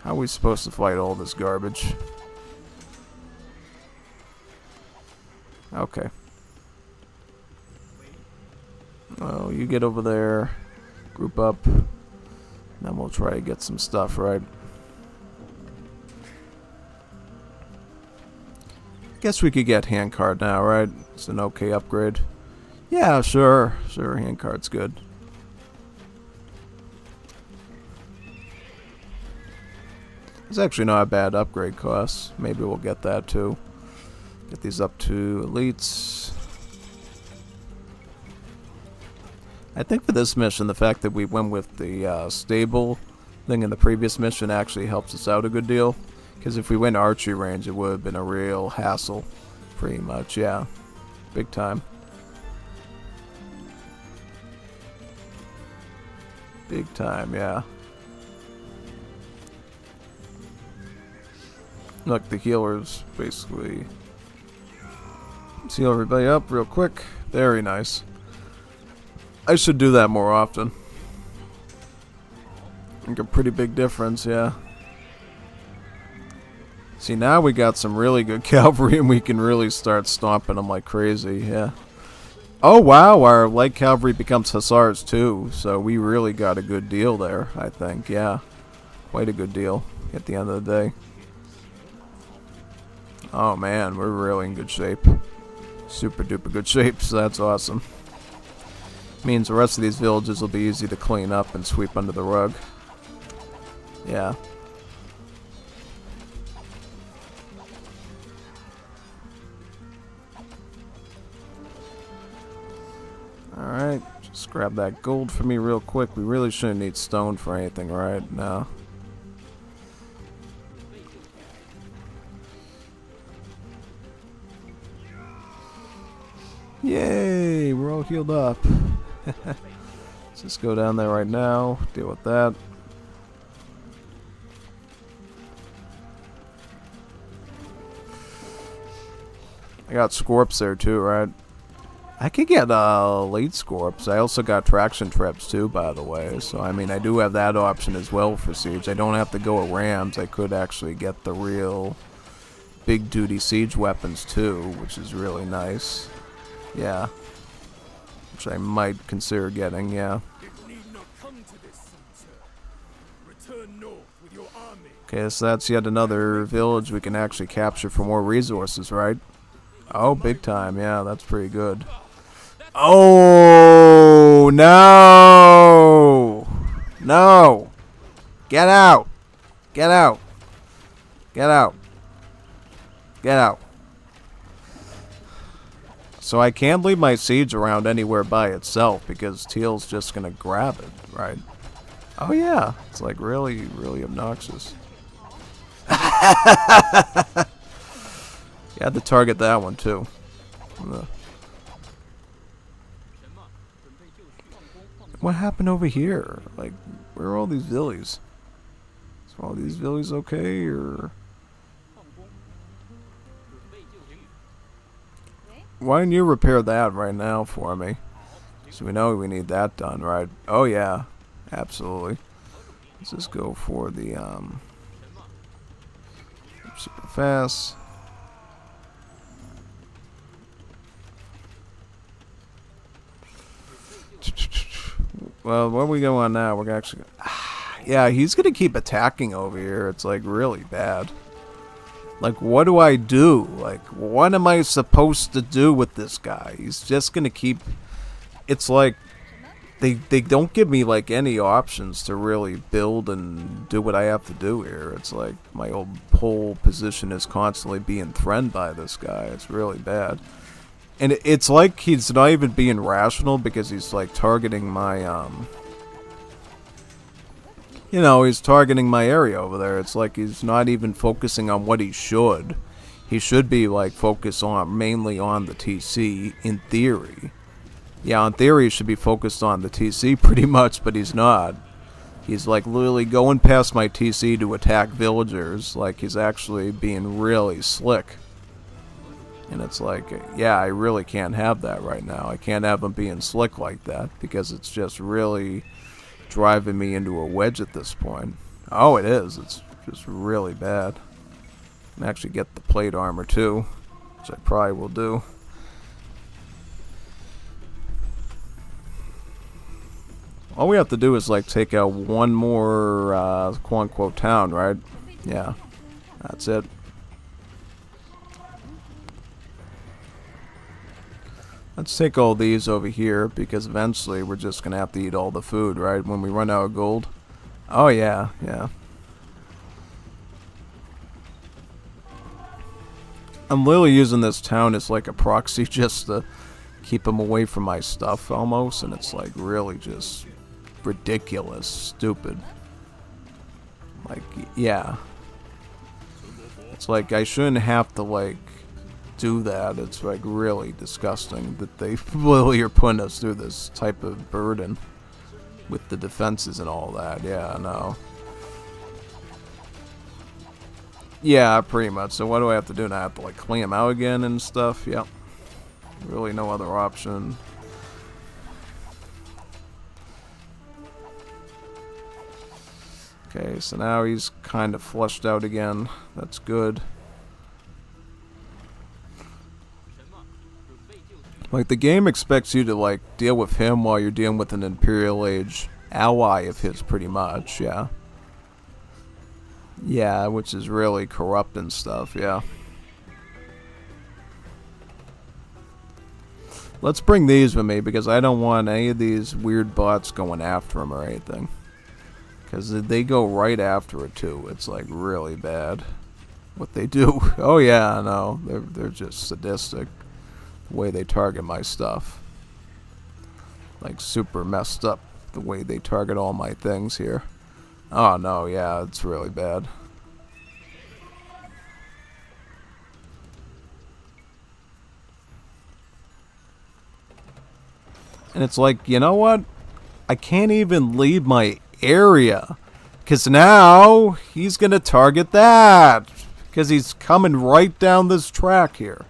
How are we supposed to fight all this garbage? Okay. Oh, you get over there. Group up. Then we'll try to get some stuff, right? Guess we could get handcard now, right? It's an okay upgrade. Yeah, sure. Sure, handcard's good. It's actually not a bad upgrade cost. Maybe we'll get that too. Get these up to elites. I think for this mission, the fact that we went with the stable thing in the previous mission actually helps us out a good deal. Because if we went archery range, it would have been a real hassle. Pretty much, yeah. Big time. Big time, yeah. Look, the healers basically... Let's heal everybody up real quick. Very nice. I should do that more often. Make a pretty big difference, yeah. See, now we got some really good cavalry and we can really start stomping them like crazy, yeah. Oh wow, our light cavalry becomes hussars too, so we really got a good deal there, I think, yeah. Quite a good deal at the end of the day. Oh man, we're really in good shape. Super duper good shape, so that's awesome. Means the rest of these villages will be easy to clean up and sweep under the rug. Yeah. Alright, just grab that gold for me real quick. We really shouldn't need stone for anything right now. Yay, we're all healed up. Let's just go down there right now, deal with that. I got Scorps there too, right? I could get late Scorps. I also got traction traps too, by the way. So, I mean, I do have that option as well for Siege. I don't have to go with Rams. I could actually get the real big duty Siege weapons too, which is really nice. Yeah. Which I might consider getting, yeah. It need not come to this, sir. Return north with your army. Okay, so that's yet another village we can actually capture for more resources, right? Oh, big time, yeah, that's pretty good. Oh, no! No! Get out! Get out! Get out! Get out! So I can't leave my siege around anywhere by itself because Teal's just gonna grab it, right? Oh yeah, it's like really, really obnoxious. You had to target that one too. What happened over here? Like, where are all these villas? Are all these villas okay, or... Why don't you repair that right now for me? So we know we need that done, right? Oh yeah, absolutely. Let's just go for the, super fast. Well, where we go on now? We're actually... Yeah, he's gonna keep attacking over here. It's like really bad. Like, what do I do? Like, what am I supposed to do with this guy? He's just gonna keep... It's like, they don't give me, like, any options to really build and do what I have to do here. It's like, my whole position is constantly being threatened by this guy. It's really bad. And it's like he's not even being rational because he's, like, targeting my, you know, he's targeting my area over there. It's like he's not even focusing on what he should. He should be, like, focused on mainly on the TC, in theory. Yeah, in theory he should be focused on the TC pretty much, but he's not. He's, like, literally going past my TC to attack villagers. Like, he's actually being really slick. And it's like, yeah, I really can't have that right now. I can't have him being slick like that, because it's just really... driving me into a wedge at this point. Oh, it is. It's just really bad. And actually get the plate armor too, which I probably will do. All we have to do is like take out one more quote-unquote town, right? Yeah, that's it. Let's take all these over here, because eventually we're just going to have to eat all the food, right? When we run out of gold. Oh, yeah, yeah. I'm literally using this town as like a proxy just to keep them away from my stuff, almost. And it's like really just ridiculous, stupid. Like, yeah. It's like I shouldn't have to, like... do that. It's like really disgusting that they literally are putting us through this type of burden with the defenses and all that. Yeah, no. Yeah, pretty much. So what do I have to do now? I have to like clean them out again and stuff? Yep. Really no other option. Okay, so now he's kind of flushed out again. That's good. Like, the game expects you to, like, deal with him while you're dealing with an Imperial Age ally of his, pretty much, yeah. Yeah, which is really corrupt and stuff, yeah. Let's bring these with me, because I don't want any of these weird bots going after him or anything. Because they go right after it, too. It's, like, really bad. What they do. Oh, yeah, I know. They're just sadistic. The way they target my stuff. Like, super messed up the way they target all my things here. Oh no, yeah, it's really bad. And it's like, you know what? I can't even leave my area, because now he's gonna target that, because he's coming right down this track here.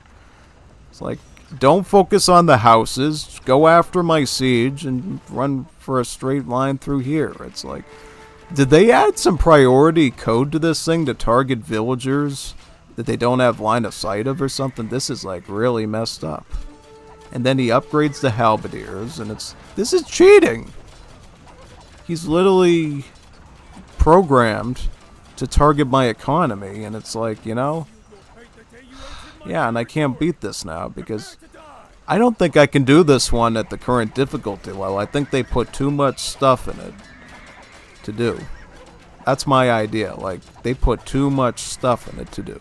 It's like, don't focus on the houses. Go after my siege and run for a straight line through here. It's like, did they add some priority code to this thing to target villagers that they don't have line of sight of or something? This is like really messed up. And then he upgrades the halberdiers, and this is cheating. He's literally programmed to target my economy, and it's like, you know, yeah, and I can't beat this now because I don't think I can do this one at the current difficulty level. I think they put too much stuff in it to do. That's my idea. Like, they put too much stuff in it to do.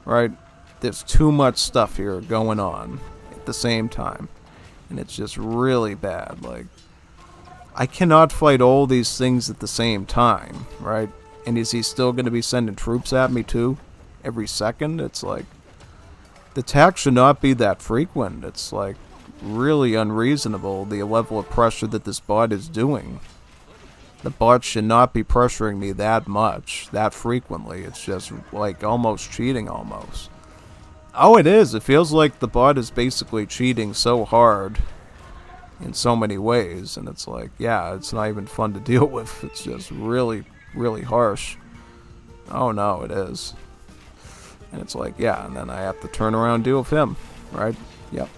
Right? There's too much stuff here going on at the same time. And it's just really bad. Like, I cannot fight all these things at the same time. Right? And is he still going to be sending troops at me too? Every second? It's like, the attacks should not be that frequent. It's like really unreasonable, the level of pressure that this bot is doing. The bot should not be pressuring me that much, that frequently. It's just like almost cheating almost. Oh, it is. It feels like the bot is basically cheating so hard in so many ways. And it's like, yeah, it's not even fun to deal with. It's just really, really harsh. Oh no, it is. And it's like, yeah, and then I have to turn around and deal with him, right? Yep.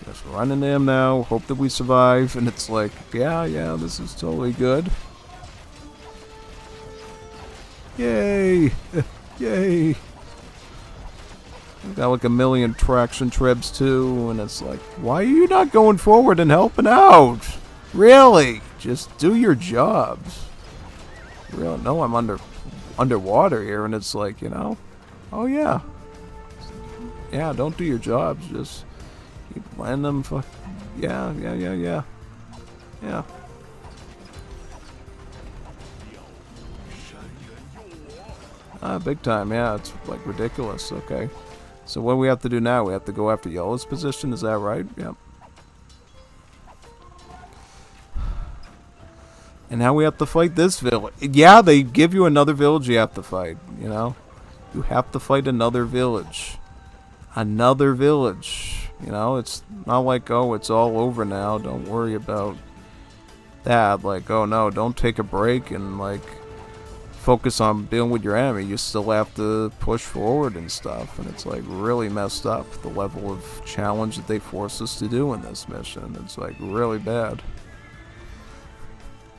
Just run into him now, hope that we survive, and it's like, yeah, this is totally good. Yay! Yay! Got like a million traction tribs too, and it's like, why are you not going forward and helping out? Really? Just do your jobs. Real? No, I'm underwater here, and it's like, you know, oh yeah, don't do your jobs. Just keep letting them. Yeah. Big time. Yeah, it's like ridiculous. Okay. So what do we have to do now? We have to go after Yellow's position, is that right? Yep. And now we have to fight this village. Yeah, they give you another village you have to fight, you know? You have to fight another village. Another village. You know, it's not like, oh, it's all over now, don't worry about that. Like, oh no, don't take a break and, like, focus on dealing with your enemy. You still have to push forward and stuff, and it's like really messed up, the level of challenge that they force us to do in this mission. It's like really bad.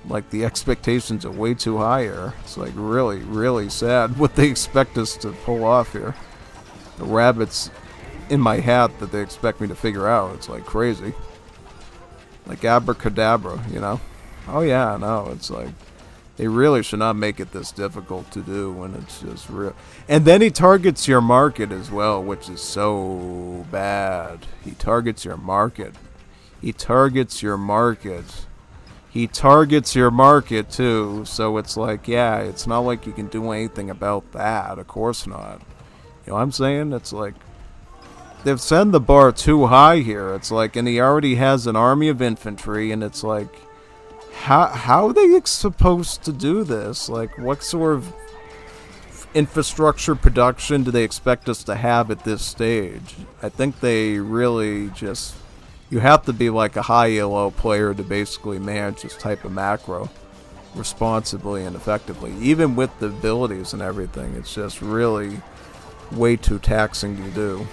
Like the expectations are way too high here. It's like really, really sad what they expect us to pull off here. The rabbits in my hat that they expect me to figure out. It's like crazy. Like abracadabra, you know? Oh yeah, no, it's like they really should not make it this difficult to do when it's just real. And then he targets your market as well, which is so bad. He targets your market. He targets your market. He targets your market too. So it's like, yeah, it's not like you can do anything about that. Of course not. You know what I'm saying? It's like they've set the bar too high here. It's like, and he already has an army of infantry, and it's like, how are they supposed to do this? Like, what sort of infrastructure production do they expect us to have at this stage? I think they really just, you have to be like a high ELO player to basically manage this type of macro responsibly and effectively. Even with the abilities and everything, it's just really way too taxing to do,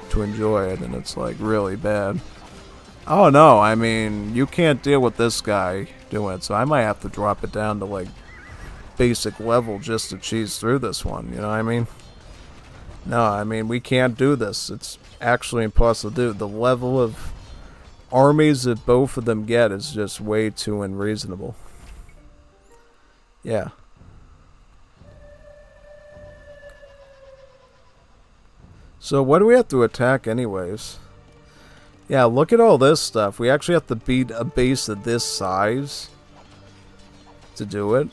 to enjoy it, and it's like really bad. Oh no, I mean, you can't deal with this guy doing it, so I might have to drop it down to like basic level just to cheese through this one, you know what I mean? No, I mean, we can't do this. It's actually impossible to do. The level of armies that both of them get is just way too unreasonable. Yeah. So what do we have to attack anyways? Yeah, look at all this stuff. We actually have to beat a base of this size to do it.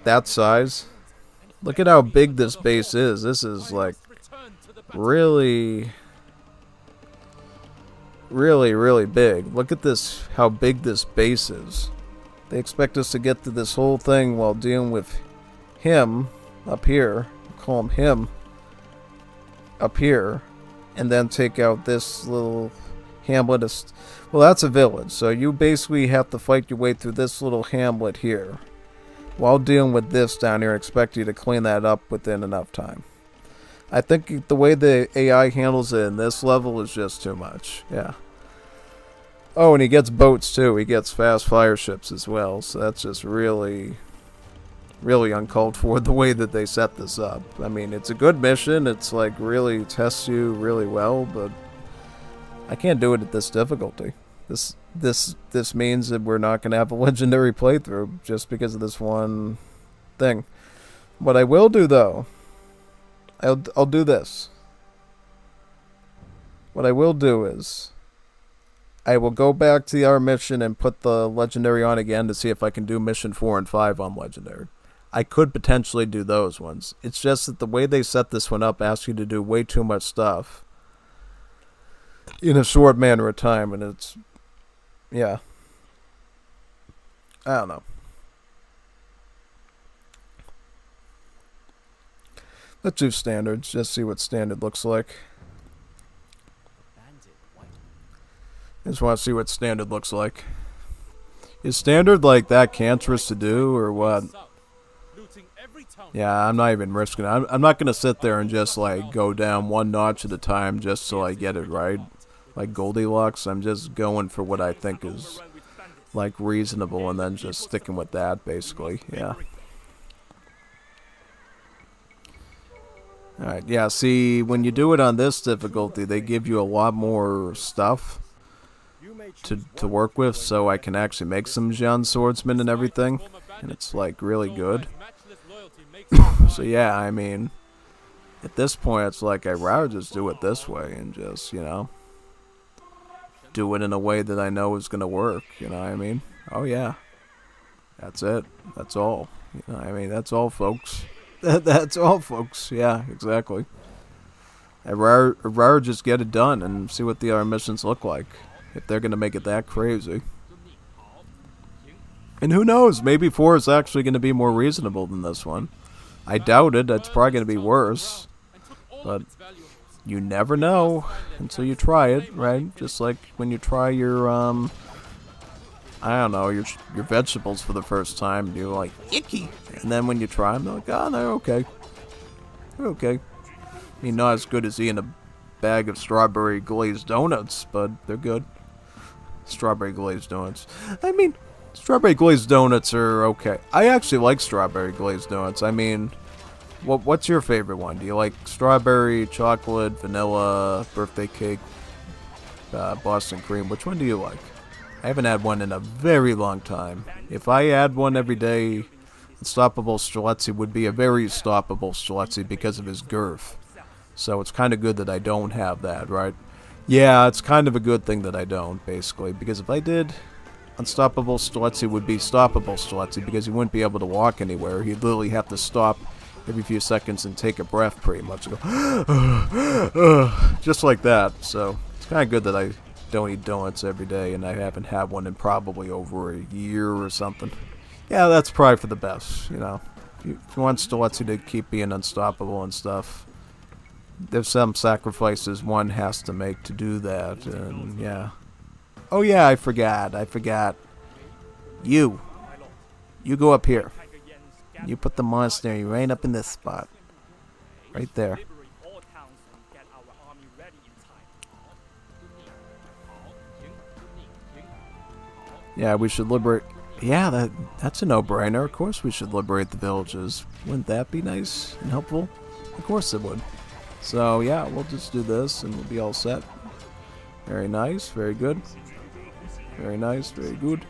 That size. Look at how big this base is. This is like really, really, really big. Look at this, how big this base is. They expect us to get to this whole thing while dealing with him up here. We'll call him him up here. And then take out this little hamlet. Well, that's a village. So you basically have to fight your way through this little hamlet here while dealing with this down here. Expect you to clean that up within enough time. I think the way the AI handles it in this level is just too much. Yeah. Oh, and he gets boats too. He gets fast fire ships as well. So that's just really, really uncalled for the way that they set this up. I mean, it's a good mission. It's like really tests you really well, but I can't do it at this difficulty. This means that we're not going to have a legendary playthrough just because of this one thing. What I will do though, I'll do this. What I will do is I will go back to our mission and put the legendary on again to see if I can do mission 4 and 5 on legendary. I could potentially do those ones. It's just that the way they set this one up asks you to do way too much stuff in a short manner of time, and it's, yeah. I don't know. Let's do standards, just see what standard looks like. I just want to see what standard looks like. Is standard like that cancerous to do, or what? Yeah, I'm not even risking it. I'm not going to sit there and just, like, go down one notch at a time just till I get it right. Like Goldilocks, I'm just going for what I think is, like, reasonable, and then just sticking with that, basically. Yeah. Alright, yeah, see, when you do it on this difficulty, they give you a lot more stuff to work with, so I can actually make some Xian swordsmen and everything, and it's, like, really good. So, yeah, I mean, at this point, it's like, I'd rather just do it this way, and just, you know, do it in a way that I know is going to work, you know what I mean? Oh, yeah. That's it. That's all. You know what I mean? That's all, folks. That's all, folks. Yeah, exactly. I'd rather just get it done and see what the other missions look like, if they're going to make it that crazy. And who knows, maybe 4 is actually going to be more reasonable than this one. I doubt it, it's probably going to be worse. But you never know until you try it, right? Just like when you try your, I don't know, your vegetables for the first time, you're like, icky. And then when you try them, they're like, oh, they're okay. They're okay. I mean, not as good as eating a bag of strawberry glazed donuts, but they're good. Strawberry glazed donuts. I mean, strawberry glazed donuts are okay. I actually like strawberry glazed donuts. I mean, what's your favorite one? Do you like strawberry, chocolate, vanilla, birthday cake, Boston cream? Which one do you like? I haven't had one in a very long time. If I had one every day, Unstoppable Streletsy would be a very stoppable Streletsy because of his girth. So it's kind of good that I don't have that, right? Yeah, it's kind of a good thing that I don't, basically. Because if I did, Unstoppable Streletsy would be stoppable Streletsy because he wouldn't be able to walk anywhere. He'd literally have to stop every few seconds and take a breath pretty much. Go, just like that. So it's kind of good that I don't eat donuts every day, and I haven't had one in probably over a year or something. Yeah, that's probably for the best, you know. If you want Streletsy to keep being unstoppable and stuff, there's some sacrifices one has to make to do that, and yeah. Oh yeah, I forgot. You go up here. You put the monastery right up in this spot. Right there. Yeah, we should liberate... Yeah, that's a no-brainer. Of course we should liberate the villages. Wouldn't that be nice and helpful? Of course it would. So, yeah, we'll just do this and we'll be all set. Very nice, very good. Very nice, very good.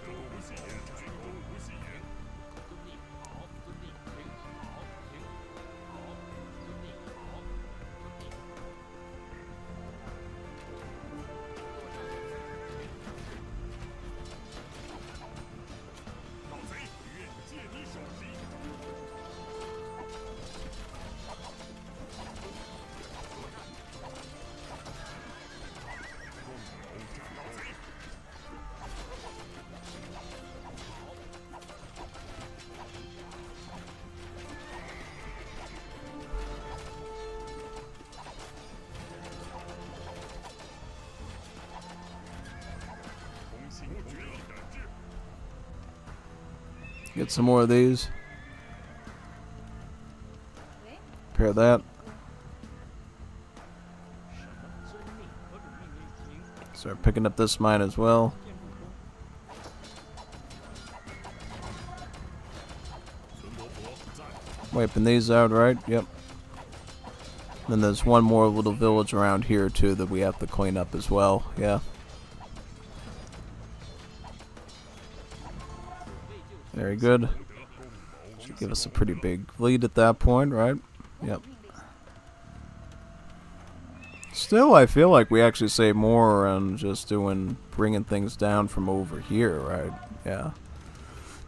Get some more of these. Repair that. Start picking up this mine as well. Wiping these out, right? Yep. Then there's one more little village around here too that we have to clean up as well. Yeah. Very good. Should give us a pretty big lead at that point, right? Yep. Still, I feel like we actually save more on just bringing things down from over here, right? Yeah.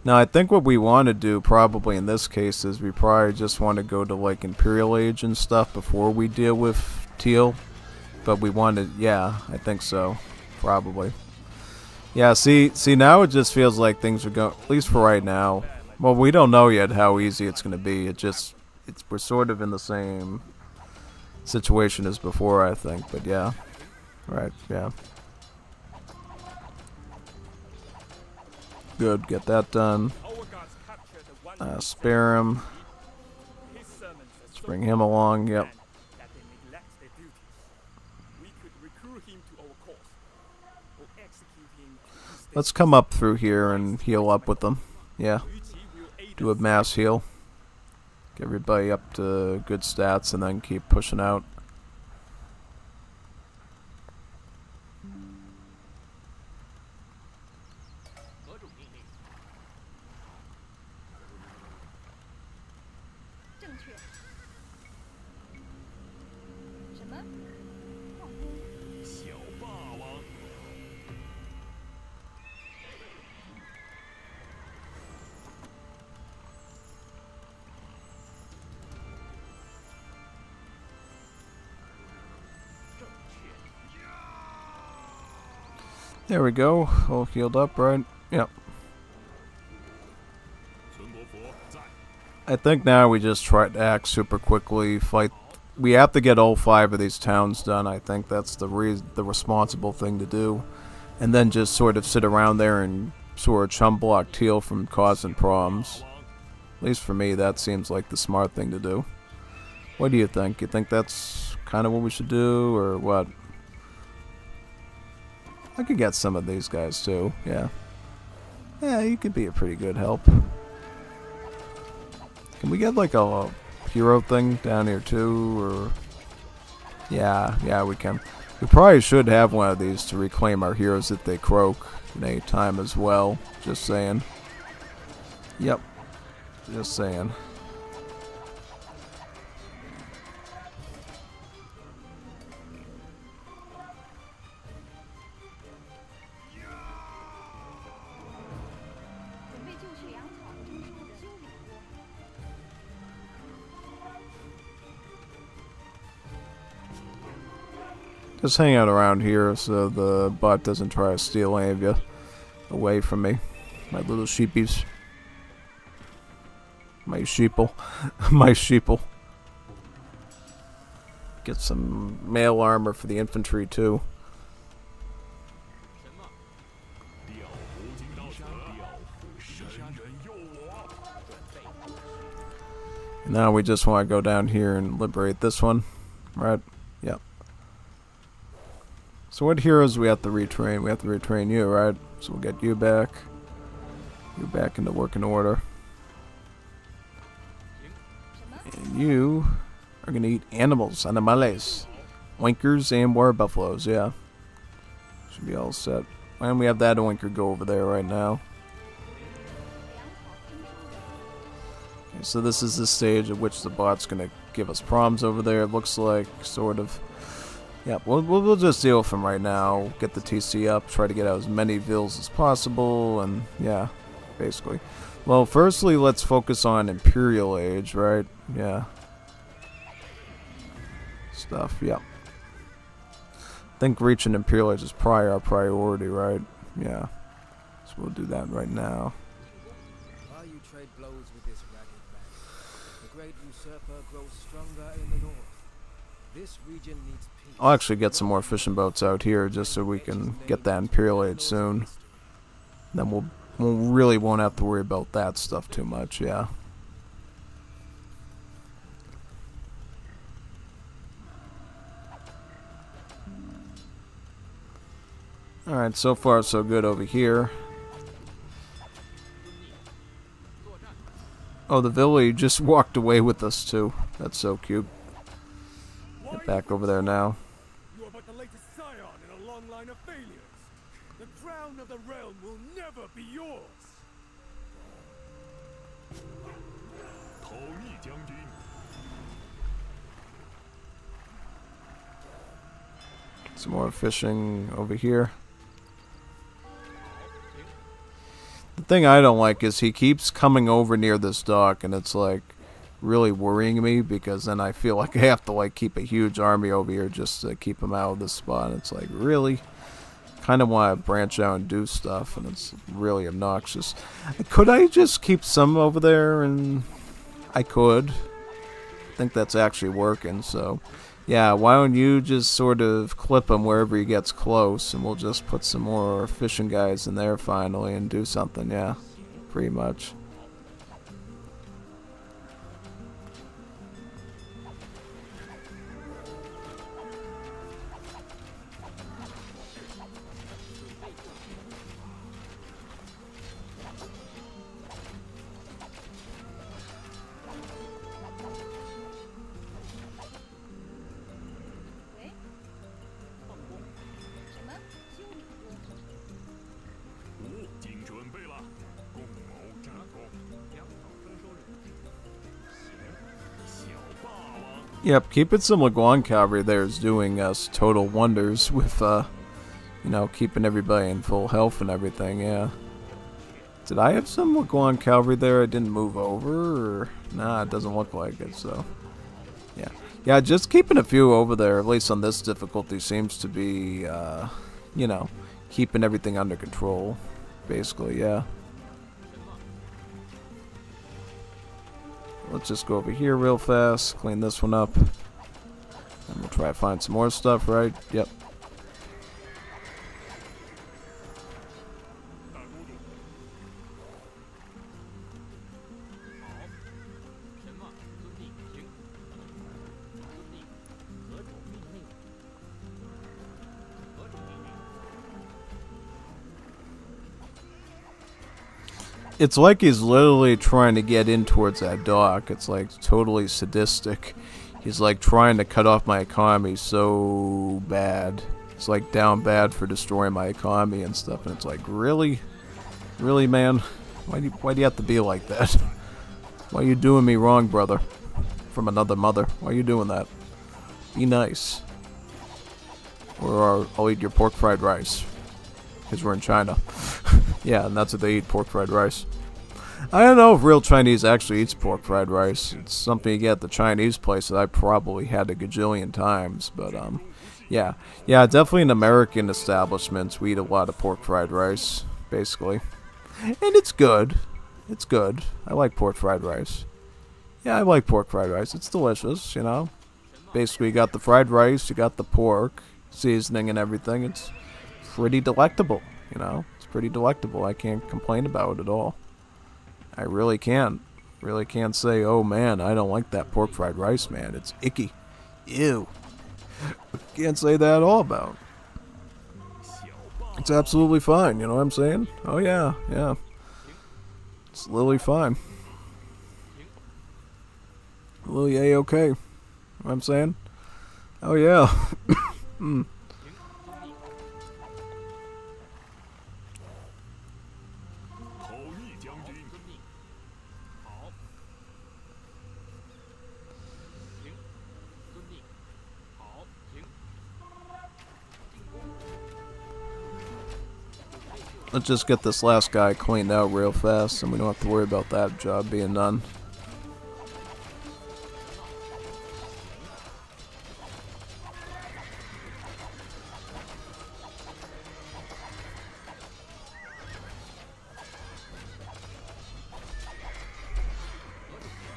Now, I think what we want to do probably in this case is we probably just want to go to like Imperial Age and stuff before we deal with Teal. But we want to, yeah, I think so. Probably. Yeah, see now it just feels like things are going, at least for right now. Well, we don't know yet how easy it's going to be. We're sort of in the same situation as before, I think. But yeah. Right, yeah. Good, get that done. Our gods captured the one Spare him. his sermons are Let's so bring him along, yep. man that they neglect their duties. We could recruit him to our cause, or execute him to his Let's come up through here and heal up with them. Yeah, Yuji will aid do a us. mass heal. Get everybody up to good stats and then keep pushing out. There we go. All healed up, right? Yep. I think now we just try to act super quickly, fight. We have to get all 5 of these towns done. I think that's the responsible thing to do. And then just sort of sit around there and sort of chum block Teal from causing problems. At least for me, that seems like the smart thing to do. What do you think? You think that's kind of what we should do, or what? I could get some of these guys too, yeah. Yeah, you could be a pretty good help. Can we get like a hero thing down here too, or... Yeah, we can. We probably should have one of these to reclaim our heroes if they croak in any time as well. Just saying. Yep. Just saying. Just hang out around here so the bot doesn't try to steal any of you away from me. My little sheepies. My sheeple. My sheeple. Get some mail armor for the infantry too. And now we just want to go down here and liberate this one. Right? Yep. So what heroes do we have to retrain? We have to retrain you, right? So we'll get you back. You're back into working order. And you are going to eat animals, animales. Oinkers and war buffaloes, yeah. Should be all set. And we have that oinker go over there right now. Okay, so this is the stage at which the bot's going to give us problems over there, it looks like, sort of. Yeah, we'll just deal with him right now. Get the TC up, try to get out as many vills as possible, and yeah, basically. Well, firstly, let's focus on Imperial Age, right? Yeah. Stuff, yeah. I think reaching Imperial Age is probably our priority, right? Yeah. So we'll do that right now. While you trade blows with this ragged man, the great usurper grows stronger in the north. This region needs peace. I'll actually get some more fishing boats out here just so we can get that Imperial Age soon. Then we'll really won't have to worry about that stuff too much, yeah. Alright, so far so good over here. Oh, the village just walked away with us too. That's so cute. Get back over there now. You are but the latest scion in a long line of failures. The crown of the realm will never be yours. Some more fishing over here. The thing I don't like is he keeps coming over near this dock, and it's like really worrying me, because then I feel like I have to like keep a huge army over here just to keep him out of this spot. It's like, really? Kind of want to branch out and do stuff, and it's really obnoxious. Could I just keep some over there? And I could. I think that's actually working, so yeah, why don't you just sort of clip him wherever he gets close, and we'll just put some more fishing guys in there finally and do something. Yeah, pretty much. Yep, keeping some Laguan cavalry there is doing us total wonders with, you know, keeping everybody in full health and everything, yeah. Did I have some Laguan cavalry there I didn't move over, or? Nah, it doesn't look like it, so. Yeah. Yeah, just keeping a few over there, at least on this difficulty, seems to be, you know, keeping everything under control, basically, yeah. Let's just go over here real fast, clean this one up, and we'll try to find some more stuff, right? Yep. It's like he's literally trying to get in towards that dock. It's like totally sadistic. He's like trying to cut off my economy so bad. It's like down bad for destroying my economy and stuff. And it's like, really? Really, man? Why do you have to be like that? Why are you doing me wrong, brother? From another mother. Why are you doing that? Be nice. Or I'll eat your pork fried rice. Because we're in China. Yeah, and that's what they eat, pork fried rice. I don't know if real Chinese actually eats pork fried rice. It's something you get at the Chinese place that I probably had a gajillion times. But, yeah. Yeah, definitely in American establishments, we eat a lot of pork fried rice, basically. And it's good. It's good. I like pork fried rice. Yeah, I like pork fried rice. It's delicious, you know. Basically, you got the fried rice, you got the pork, seasoning and everything. It's pretty delectable, you know. It's pretty delectable. I can't complain about it at all. I really can't. Really can't say, oh man, I don't like that pork fried rice, man. It's icky. Ew. Can't say that at all about it. It's absolutely fine, you know what I'm saying? Oh yeah, yeah. It's literally fine. Literally A-okay. You know what I'm saying? Oh yeah. Hmm. Let's just get this last guy cleaned out real fast, and we don't have to worry about that job being done.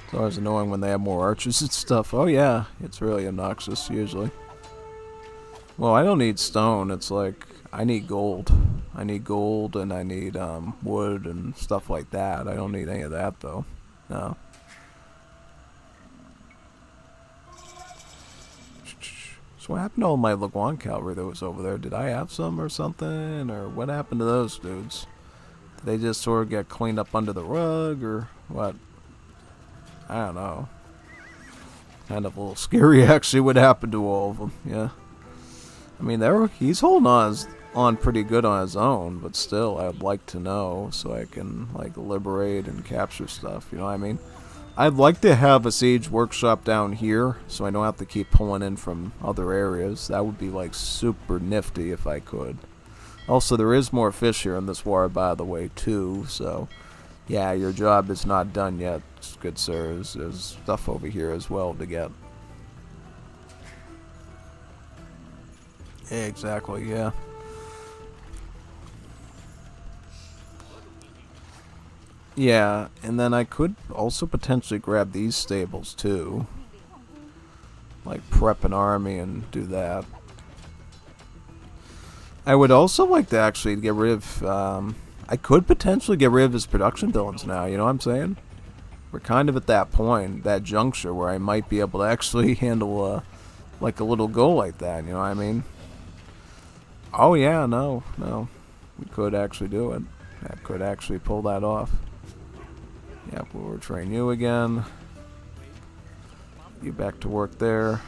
It's always annoying when they have more archers and stuff. Oh yeah, it's really obnoxious usually. Well, I don't need stone. It's like, I need gold. I need gold and I need wood and stuff like that. I don't need any of that though. No. So what happened to all my Laguan cavalry that was over there? Did I have some or something? Or what happened to those dudes? Did they just sort of get cleaned up under the rug or what? I don't know. Kind of a little scary actually what happened to all of them, yeah. I mean, he's holding on pretty good on his own, but still, I'd like to know so I can, like, liberate and capture stuff, you know what I mean? I'd like to have a siege workshop down here, so I don't have to keep pulling in from other areas. That would be, like, super nifty if I could. Also, there is more fish here in this water, by the way, too, so... Yeah, your job is not done yet, good sirs. There's stuff over here as well to get. Exactly, yeah. Yeah, and then I could also potentially grab these stables, too. Like, prep an army and do that. I would also like to actually get rid of... I could potentially get rid of his production buildings now, you know what I'm saying? We're kind of at that point, that juncture, where I might be able to actually handle like a little goal like that, you know what I mean? Oh yeah, no. We could actually do it. I could actually pull that off. Yep, we'll retrain you again. You back to work there.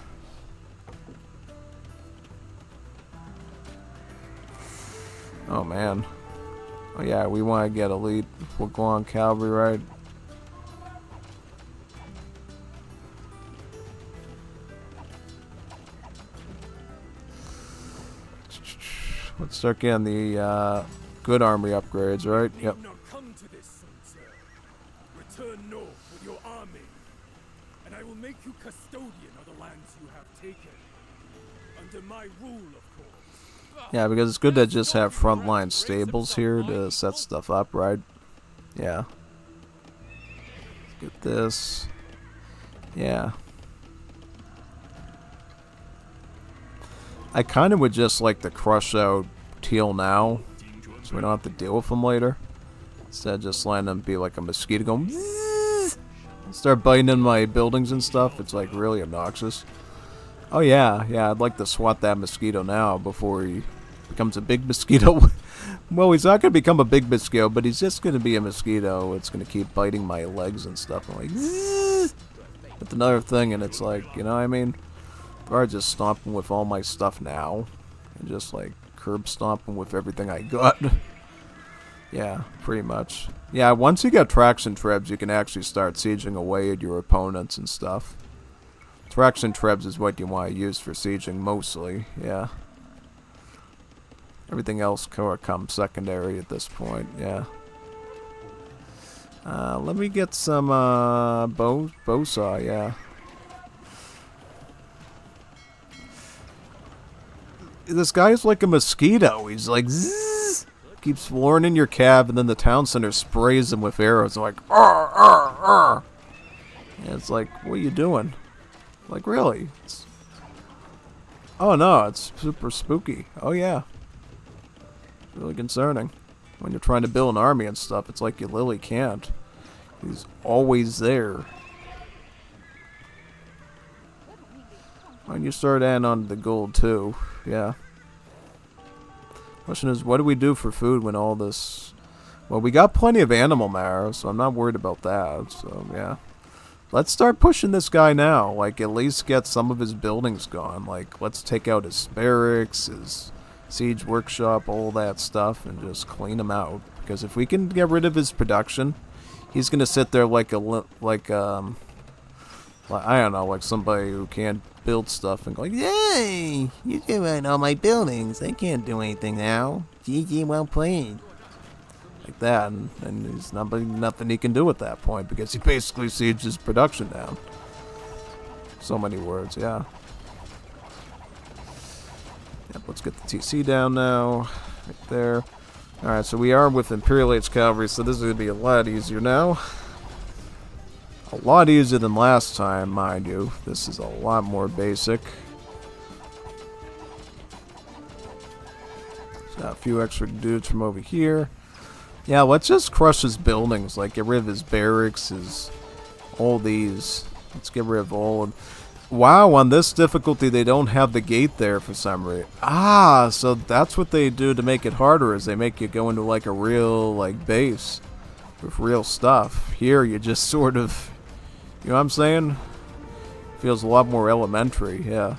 Oh man. Oh yeah, we want to get elite. We'll go on cavalry, right? Let's start getting the good army upgrades, right? Yep. You not come to this, son, sir. Return north with your army, and I will make you custodian of the lands you have taken. Under my rule, of course. Yeah, because it's good to just have frontline stables here to set stuff up, right? Yeah. Let's get this. Yeah. I kind of would just like to crush out Teal now, so we don't have to deal with them later. Instead of just letting them be like a mosquito going bzzz, and start biting in my buildings and stuff. It's like really obnoxious. Oh yeah, I'd like to swat that mosquito now before he becomes a big mosquito. Well, he's not going to become a big mosquito, but he's just going to be a mosquito. It's going to keep biting my legs and stuff. I'm like, zzz. That's another thing, and it's like, you know what I mean? Or just stomping with all my stuff now, and just like curb stomping with everything I got. Yeah, pretty much. Yeah, once you get traction trebs, you can actually start sieging away at your opponents and stuff. Traction trebs is what you want to use for sieging mostly, yeah. Everything else comes secondary at this point, yeah. Let me get some bow saw, yeah. This guy's like a mosquito. He's like, zzz, keeps warning your cab, and then the town center sprays him with arrows. Like, arr, arr, arr. And it's like, what are you doing? Like, really? Oh no, it's super spooky. Oh yeah. It's really concerning. When you're trying to build an army and stuff, it's like you literally can't. He's always there. And you start adding on the gold too. Yeah. Question is, what do we do for food when all this... Well, we got plenty of animal marrow, so I'm not worried about that. So, yeah. Let's start pushing this guy now. Like, at least get some of his buildings gone. Like, let's take out his barracks, his siege workshop, all that stuff, and just clean him out. Because if we can get rid of his production, he's going to sit there like I don't know, like somebody who can't build stuff and go like, yay, you doing all my buildings. I can't do anything now. GG, well played. Like that, and there's nothing he can do at that point because he basically sieged his production down. So many words, yeah. Yep, let's get the TC down now. Right there. Alright, so we are with Imperial Age Cavalry, so this is going to be a lot easier now. A lot easier than last time, mind you. This is a lot more basic. Got a few extra dudes from over here. Yeah, let's just crush his buildings. Like, get rid of his barracks, all these. Let's get rid of all of... Wow, on this difficulty, they don't have the gate there for some reason. Ah, so that's what they do to make it harder, is they make you go into, like, a real, like, base with real stuff. Here, you just sort of... You know what I'm saying? Feels a lot more elementary, yeah.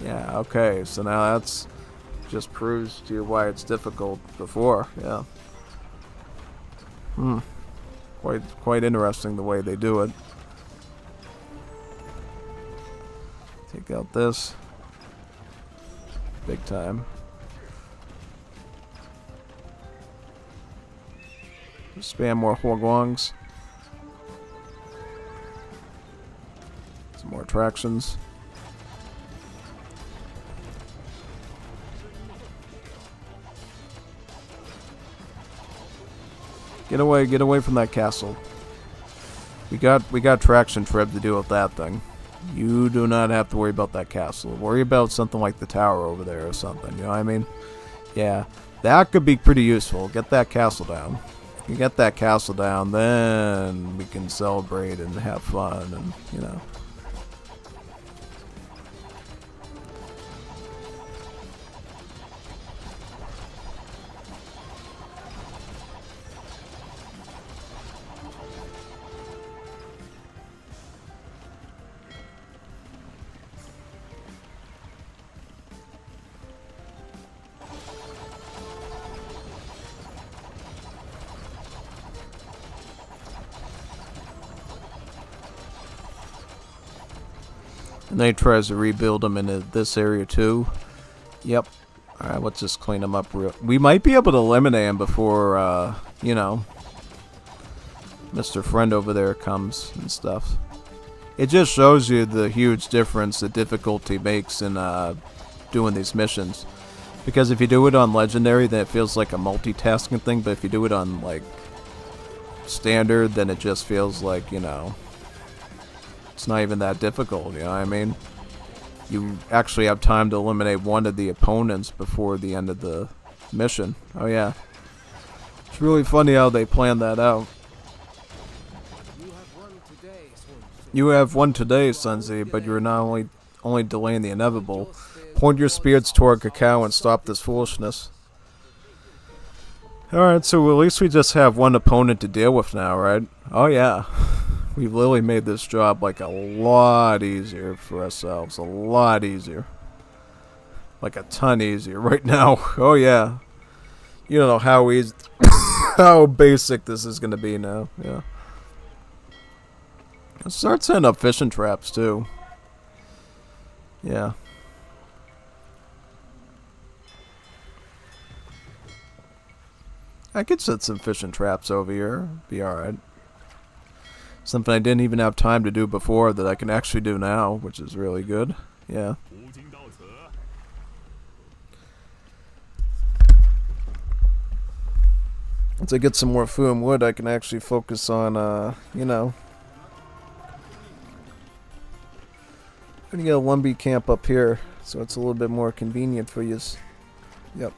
Yeah, okay, so now that's just proves to you why it's difficult before, yeah. Quite interesting the way they do it. Take out this. Big time. Spam more Huoguangs. Some more attractions. Get away from that castle. We got traction trip to deal with that thing. You do not have to worry about that castle. Worry about something like the tower over there or something, you know what I mean? Yeah, that could be pretty useful. Get that castle down. If you get that castle down, then we can celebrate and have fun and, you know. And then he tries to rebuild them in this area too. Yep. Alright, let's just clean them up real... We might be able to eliminate him before, you know, Mr. Friend over there comes and stuff. It just shows you the huge difference the difficulty makes in doing these missions. Because if you do it on Legendary, then it feels like a multitasking thing. But if you do it on, like, Standard, then it just feels like, you know... It's not even that difficult, you know what I mean? You actually have time to eliminate one of the opponents before the end of the mission. Oh yeah. It's really funny how they planned that out. You have won today, Sunzi, but you're not only delaying the inevitable. Point your spirits toward Cacao and stop this foolishness. Alright, so at least we just have one opponent to deal with now, right? Oh yeah. We've literally made this job like a lot easier for ourselves. A lot easier. Like a ton easier right now. Oh yeah. You don't know how easy, how basic this is going to be now. Yeah. Let's start setting up fishing traps too. Yeah. I could set some fishing traps over here. Be alright. Something I didn't even have time to do before that I can actually do now, which is really good. Yeah. Once I get some more food and wood, I can actually focus on, you know. I'm gonna get a Lumbee camp up here, so it's a little bit more convenient for you. Yep.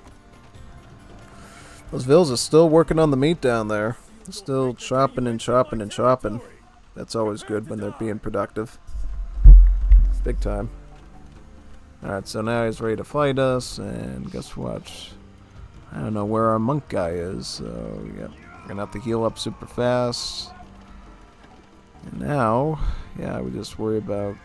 Those Vills are still working on the meat down there. They're still chopping and chopping and chopping. That's always good when they're being productive. Big time. Alright, so now he's ready to fight us, and guess what? I don't know where our monk guy is, so yep, we're gonna have to heal up super fast. And now, yeah, we just worry about...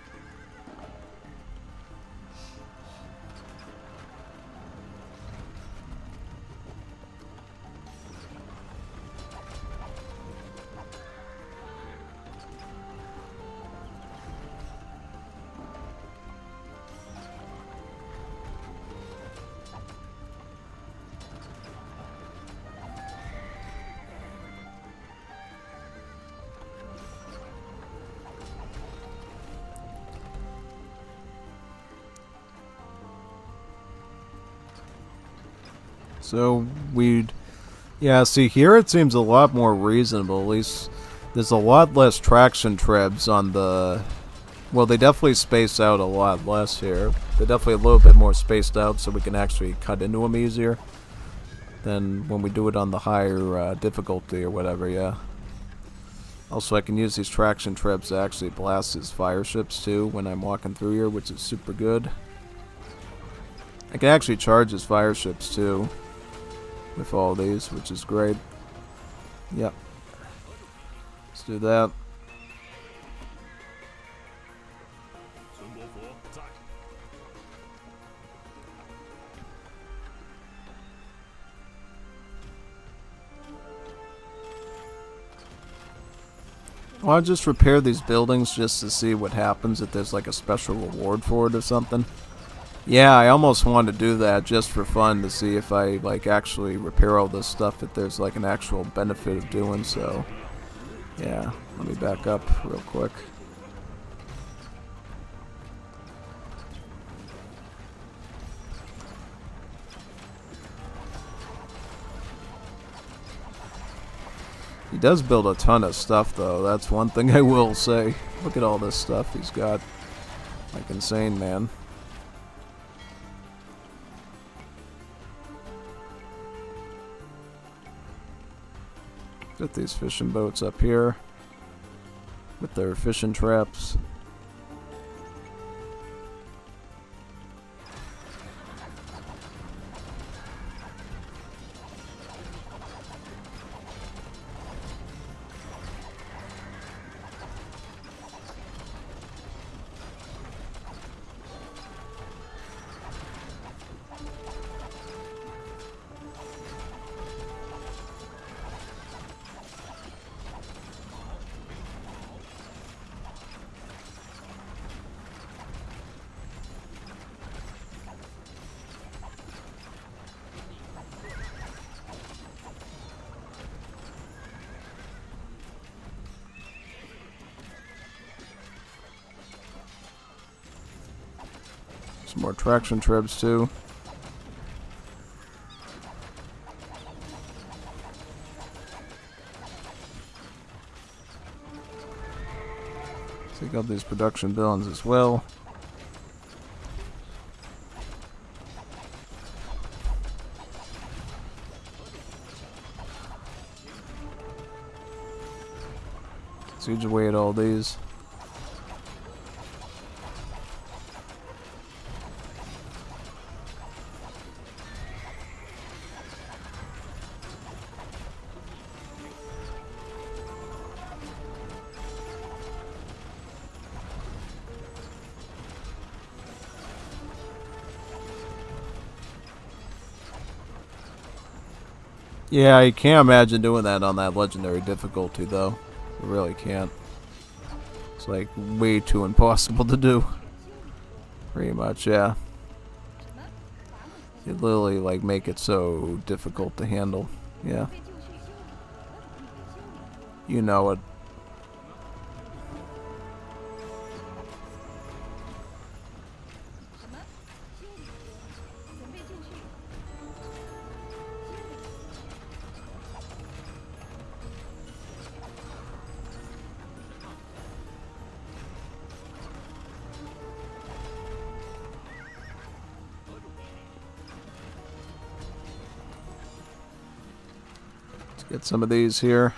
So yeah, see here it seems a lot more reasonable. At least there's a lot less traction trebs on the... Well, they definitely space out a lot less here. They're definitely a little bit more spaced out, so we can actually cut into them easier than when we do it on the higher difficulty or whatever, yeah. Also, I can use these traction trebs to actually blast his fire ships too when I'm walking through here, which is super good. I can actually charge his fire ships too with all these, which is great. Yep. Let's do that. I'll just repair these buildings just to see what happens if there's like a special reward for it or something. Yeah, I almost want to do that just for fun to see if I like actually repair all this stuff, if there's like an actual benefit of doing so. Yeah, let me back up real quick. He does build a ton of stuff though, that's one thing I will say. Look at all this stuff he's got. Like insane, man. Got these fishing boats up here with their fishing traps. Some more traction trips too. Take out these production buildings as well. Siege away at all these. Yeah, you can't imagine doing that on that legendary difficulty, though. You really can't. It's like way too impossible to do. Pretty much, yeah. You literally like make it so difficult to handle. Yeah. You know it. Get some of these here.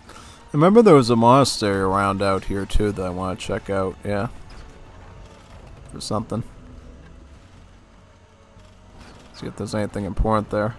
I remember there was a monastery around out here too that I want to check out, yeah. Or something. See if there's anything important there.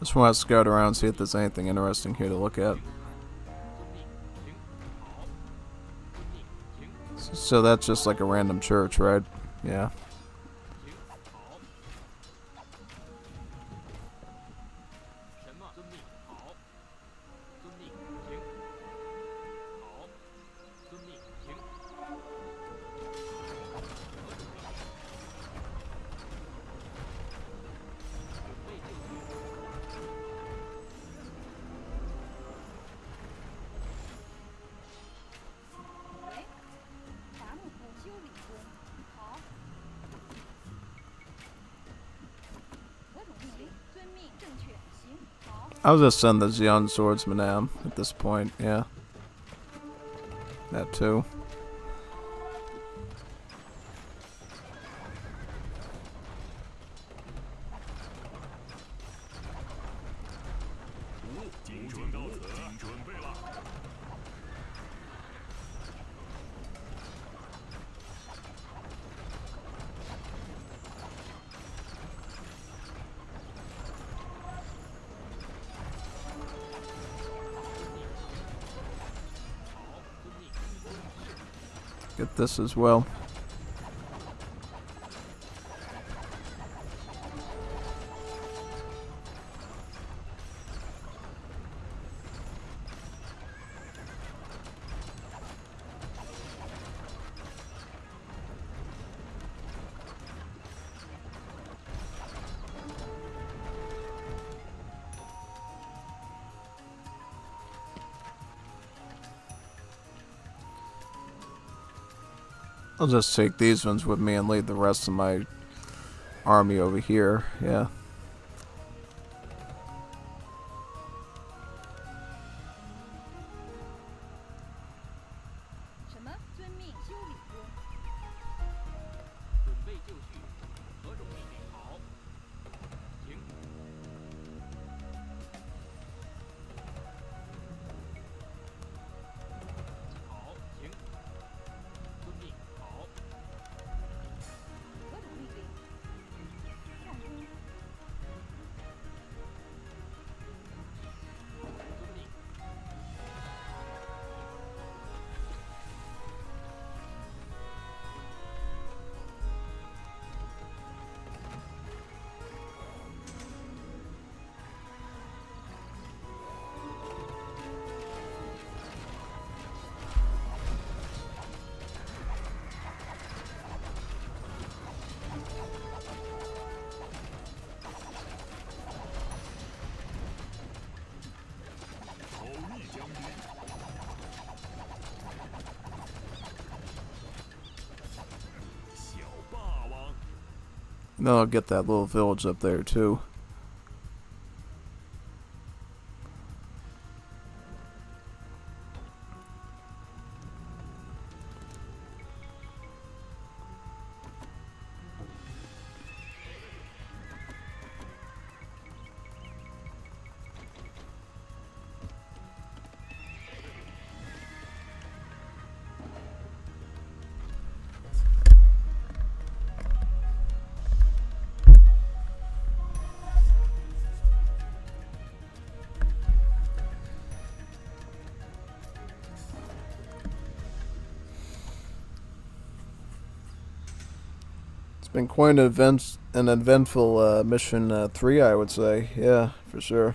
Just want to scout around, see if there's anything interesting here to look at. So that's just like a random church, right? Yeah. I'll just send the Xian swordsman out at this point, yeah. That too. Get this as well. I'll just take these ones with me and leave the rest of my army over here, yeah. And then I'll get that little village up there too. Been quite an eventful mission 3, I would say. Yeah, for sure.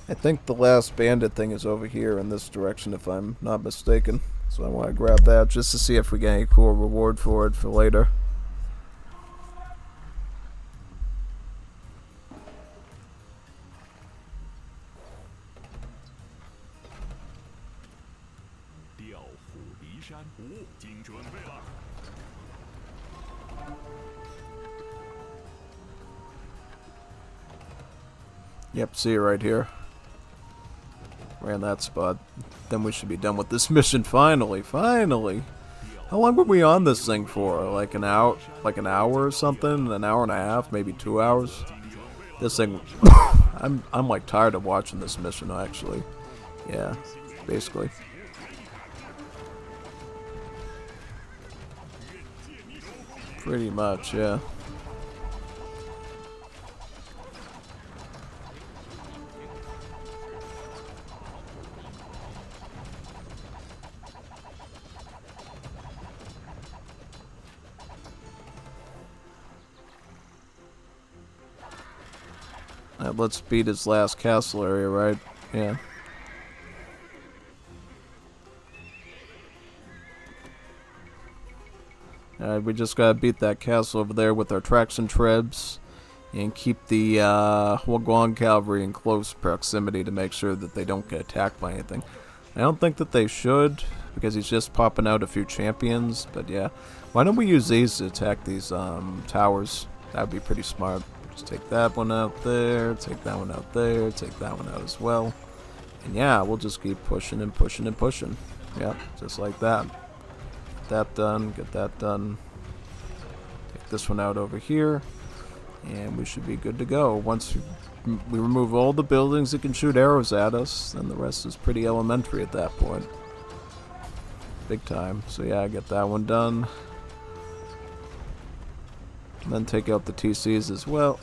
I think the last bandit thing is over here in this direction, if I'm not mistaken. So I want to grab that just to see if we get any cool reward for it for later. Yep, see it right here. Ran that spot. Then we should be done with this mission finally. Finally! How long were we on this thing for? Like an hour or something? An hour and a half? Maybe 2 hours? This thing... I'm like tired of watching this mission actually. Yeah, basically. Pretty much, yeah. Let's beat his last castle area, right? Yeah. Alright, we just gotta beat that castle over there with our traction trebs. And keep the Huaguang cavalry in close proximity to make sure that they don't get attacked by anything. I don't think that they should, because he's just popping out a few champions, but yeah. Why don't we use these to attack these towers? That would be pretty smart. Just take that one out there, take that one out there, take that one out as well. And yeah, we'll just keep pushing and pushing and pushing. Yep, just like that. Get that done, get that done. Take this one out over here. And we should be good to go. Once we remove all the buildings that can shoot arrows at us, then the rest is pretty elementary at that point. Big time. So yeah, get that one done. And then take out the TCs as well.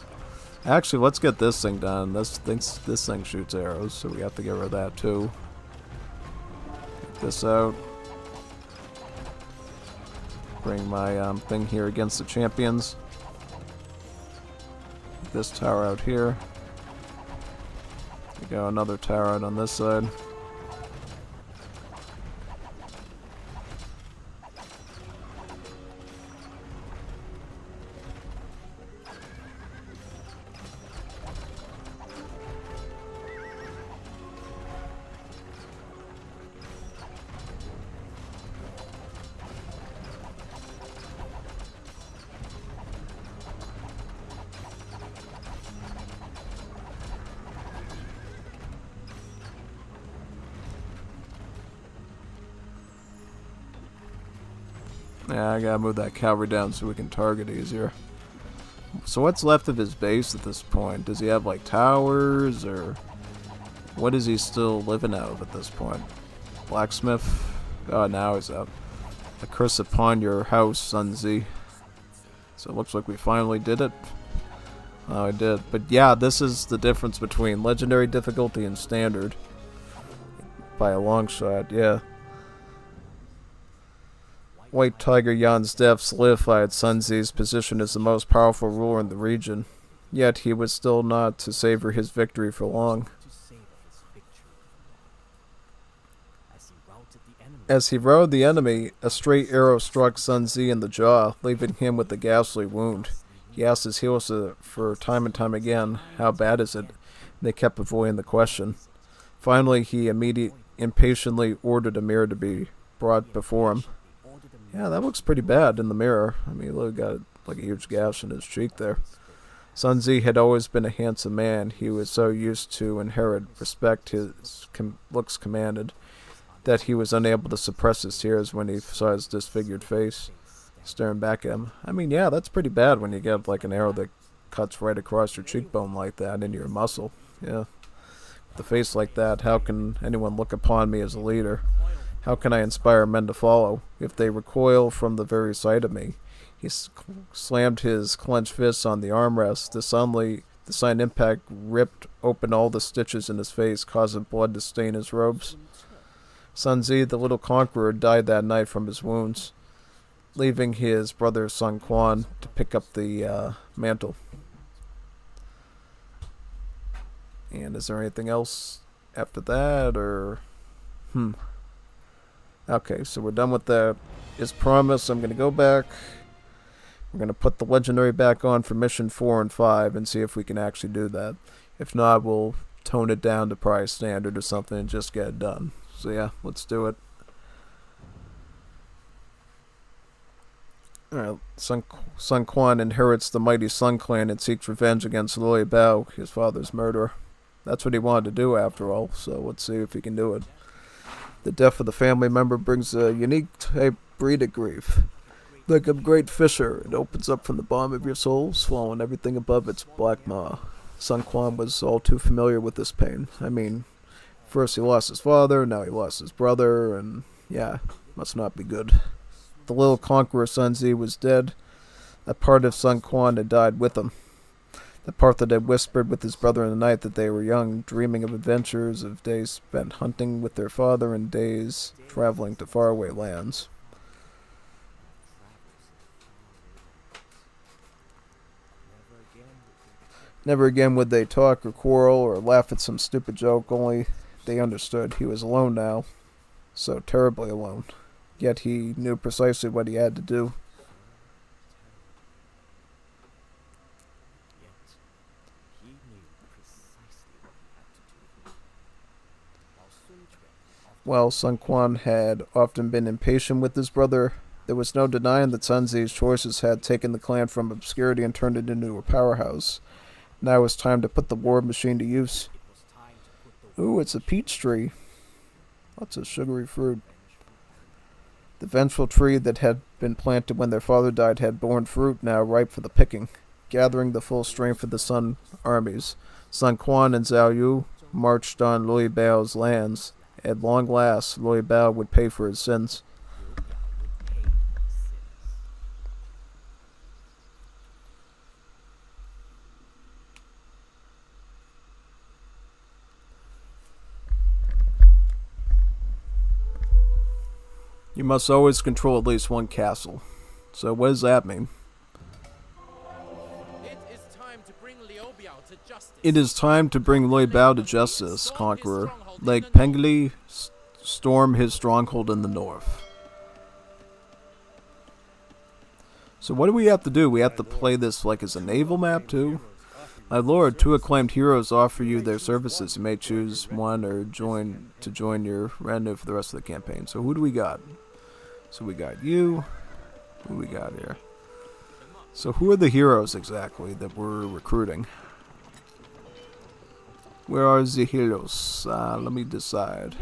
Actually, let's get this thing done. This thing shoots arrows, so we have to get rid of that too. Get this out. Bring my thing here against the champions. This tower out here. We got another tower out on this side. Yeah, I gotta move that cavalry down so we can target easier. So what's left of his base at this point? Does he have like towers, or what is he still living out of at this point? Blacksmith? Oh, now he's up. A curse upon your house, Sun Tzu. So it looks like we finally did it. Oh, I did. But yeah, this is the difference between legendary difficulty and standard. By a long shot, yeah. White Tiger Yan's death solidified Sun Tzu's position as the most powerful ruler in the region. Yet he was still not to savor his victory for long. As he routed the enemy, a straight arrow struck Sun Tzu in the jaw, leaving him with a ghastly wound. He asked his healers for time and time again, "How bad is it?" They kept avoiding the question. Finally, he impatiently ordered a mirror to be brought before him. Yeah, that looks pretty bad in the mirror. I mean, look, got like a huge gash in his cheek there. Sun Tzu had always been a handsome man. He was so used to inherit respect his looks commanded that he was unable to suppress his tears when he saw his disfigured face staring back at him. I mean, yeah, that's pretty bad when you get like an arrow that cuts right across your cheekbone like that into your muscle. Yeah. With a face like that, how can anyone look upon me as a leader? How can I inspire men to follow if they recoil from the very sight of me? He slammed his clenched fists on the armrest. The sudden impact ripped open all the stitches in his face, causing blood to stain his robes. Sun Tzu, the little conqueror, died that night from his wounds, leaving his brother Sun Quan to pick up the mantle. And is there anything else after that, or... Okay, so we're done with that. As promised, I'm going to go back. We're going to put the legendary back on for mission 4 and 5 and see if we can actually do that. If not, we'll tone it down to probably standard or something and just get it done. So yeah, let's do it. Alright, Sun Quan inherits the mighty Sun Clan and seeks revenge against Lily Bao, his father's murderer. That's what he wanted to do after all, so let's see if he can do it. The death of the family member brings a unique type breed of grief. Like a great fissure, it opens up from the bottom of your soul, swallowing everything above its black maw. Sun Quan was all too familiar with this pain. I mean, first he lost his father, now he lost his brother, and yeah, must not be good. The little conqueror Sun Tzu was dead. That part of Sun Quan had died with him. The part that had whispered with his brother in the night that they were young, dreaming of adventures, of days spent hunting with their father and days traveling to faraway lands. Never again would they talk or quarrel or laugh at some stupid joke, only they understood he was alone now. So terribly alone. Yet he knew precisely what he had to do. Yet he knew precisely what he had to do. While Sun Quan While Sun Quan had often been impatient with his brother, there was no denying that Sun Tzu's choices had taken the clan from obscurity and turned it into a powerhouse. Now it was time to put the war machine to use. it was time to put the Ooh, it's a peach tree. Lots of sugary fruit. The vengeful tree that had been planted when their father died had borne fruit now ripe for the picking, gathering the full strength of the Sun armies. Sun Quan and Zhao Yu marched on Lui Bao's lands. At long last, Lui Bao would pay for his sins. would pay for his sins. You must always control at least one castle. So what does that mean? It is time to bring Liu Biao to justice. It is time to bring Lui Bao to justice, Conqueror. Lake Pengli, storm his stronghold in the north. So what do we have to do? We have to play this like as a naval map too? My lord, two acclaimed heroes offer you their services. You may choose one or join your retinue for the rest of the campaign. So who do we got? So we got you. Who we got here? So who are the heroes exactly that we're recruiting? Where are the heroes? Let me decide.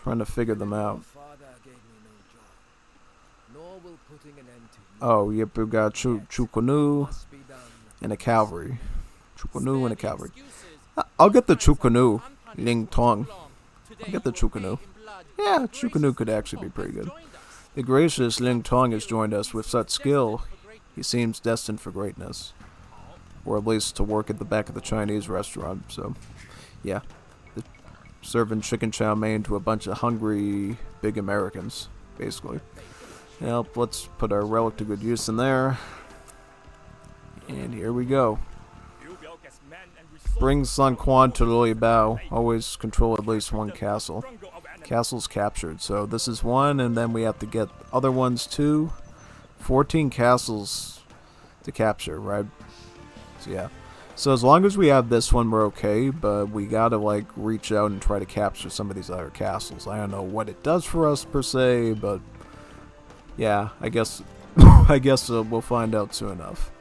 Trying to figure them out. Father gave me no joy, nor will putting an end to Oh, yep, we've got Chukunu must be done. and a cavalry. Chukunu and a cavalry. I'll get the Chukunu, Ling Tong. I'll get the Chukunu. Yeah, Chukunu could actually be pretty good. The gracious Ling Tong has joined us with such skill. He seems destined for greatness. Or at least to work at the back of the Chinese restaurant, so yeah. Serving chicken chow mein to a bunch of hungry big Americans, basically. Yep, let's put our relic to good use in there. And here we go. Liu Biao gets men and resources. Bring Sun Quan to Lui Bao. Always control at least one castle. Stronger our enemy. Castle's captured. So this is one, and then we have to get other ones too. 14 castles to capture, right? So yeah. So as long as we have this one, we're okay, but we gotta like reach out and try to capture some of these other castles. I don't know what it does for us per se, but yeah, I guess I guess we'll find out soon enough.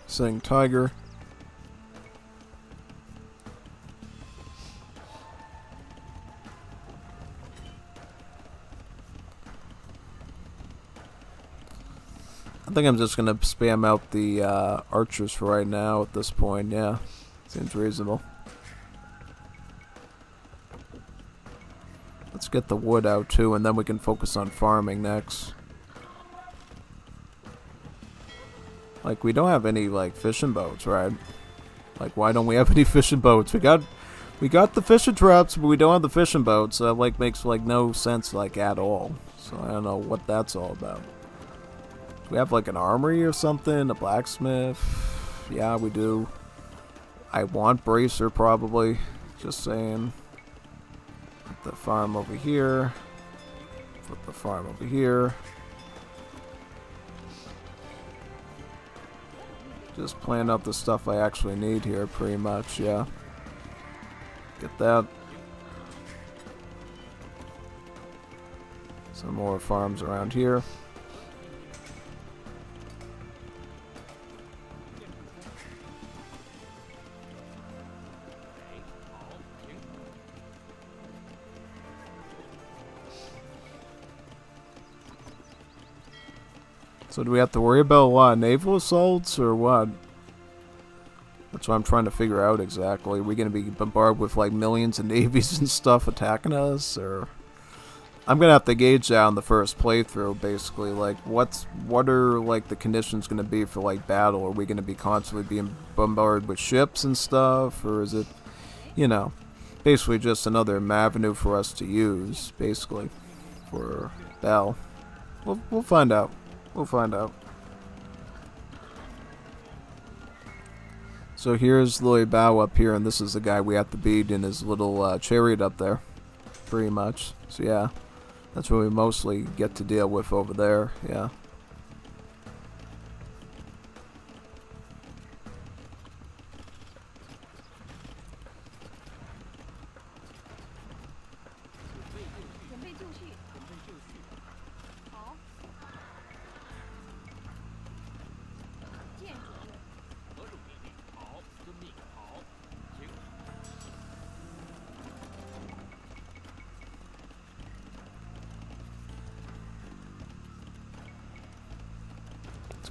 Sing Tiger. I think I'm just gonna spam out the archers for right now at this point, yeah. Seems reasonable. Let's get the wood out too, and then we can focus on farming next. Like, we don't have any, like, fishing boats, right? Like, why don't we have any fishing boats? We got the fishing traps, but we don't have the fishing boats, so that, like, makes, like, no sense, like, at all. So I don't know what that's all about. Do we have, like, an armory or something? A blacksmith? Yeah, we do. I want bracer, probably. Just saying. Put the farm over here. Put the farm over here. Just plan out the stuff I actually need here, pretty much, yeah. Get that. Some more farms around here. So do we have to worry about a lot of naval assaults, or what? That's what I'm trying to figure out exactly. Are we going to be bombarded with like millions of navies and stuff attacking us, or... I'm going to have to gauge that on the first playthrough, basically. Like, what are like the conditions going to be for like battle? Are we going to be constantly being bombarded with ships and stuff, or is it, you know, basically just another avenue for us to use, basically. for Bell? We'll find out. We'll find out. So here's Lily Bao up here, and this is the guy we have to beat in his little chariot up there, pretty much. So yeah, that's what we mostly get to deal with over there. Yeah.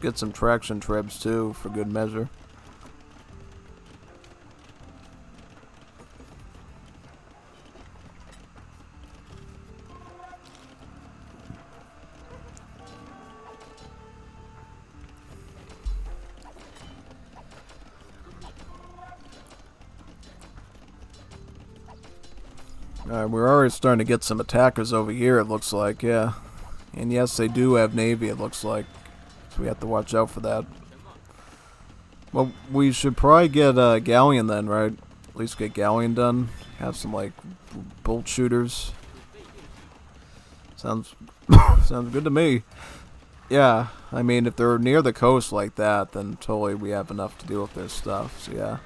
Let's get some traction trebs too, for good measure. Alright, we're already starting to get some attackers over here, it looks like, yeah. And yes, they do have navy, it looks like. So we have to watch out for that. Well, we should probably get Galleon then, right? At least get Galleon done. Have some, like, bolt shooters. Sounds sounds good to me. Yeah, I mean, if they're near the coast like that, then totally we have enough to deal with their stuff, so yeah.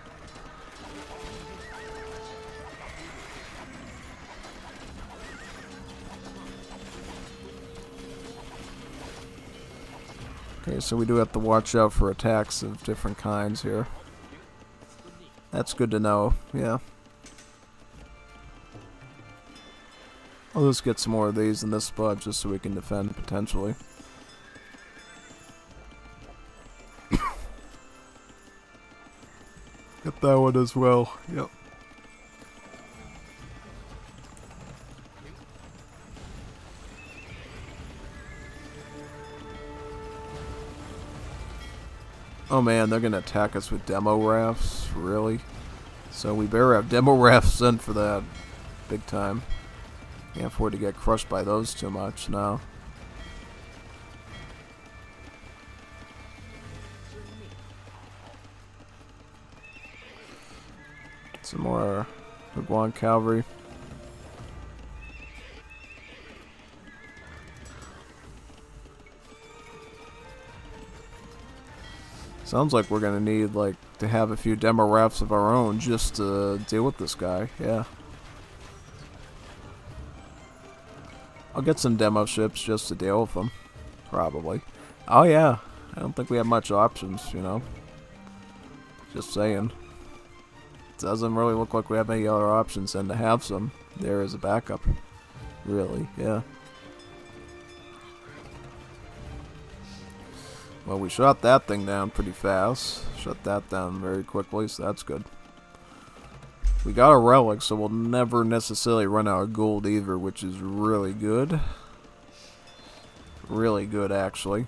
Okay, so we do have to watch out for attacks of different kinds here. That's good to know, yeah. I'll just get some more of these in this spot just so we can defend potentially. Get that one as well, yep. Oh man, they're gonna attack us with demo rafts? Really? So we better have demo rafts sent for that. Big time. Can't afford to get crushed by those too much now. Some more Huguan cavalry. Sounds like we're gonna need, like, to have a few demo rafts of our own just to deal with this guy, yeah. I'll get some demo ships just to deal with them, probably. Oh yeah, I don't think we have much options, you know. Just saying. Doesn't really look like we have any other options than to have some there as a backup. Really, yeah. Well, we shot that thing down pretty fast. Shut that down very quickly, so that's good. We got a relic, so we'll never necessarily run out of gold either, which is really good. Really good, actually.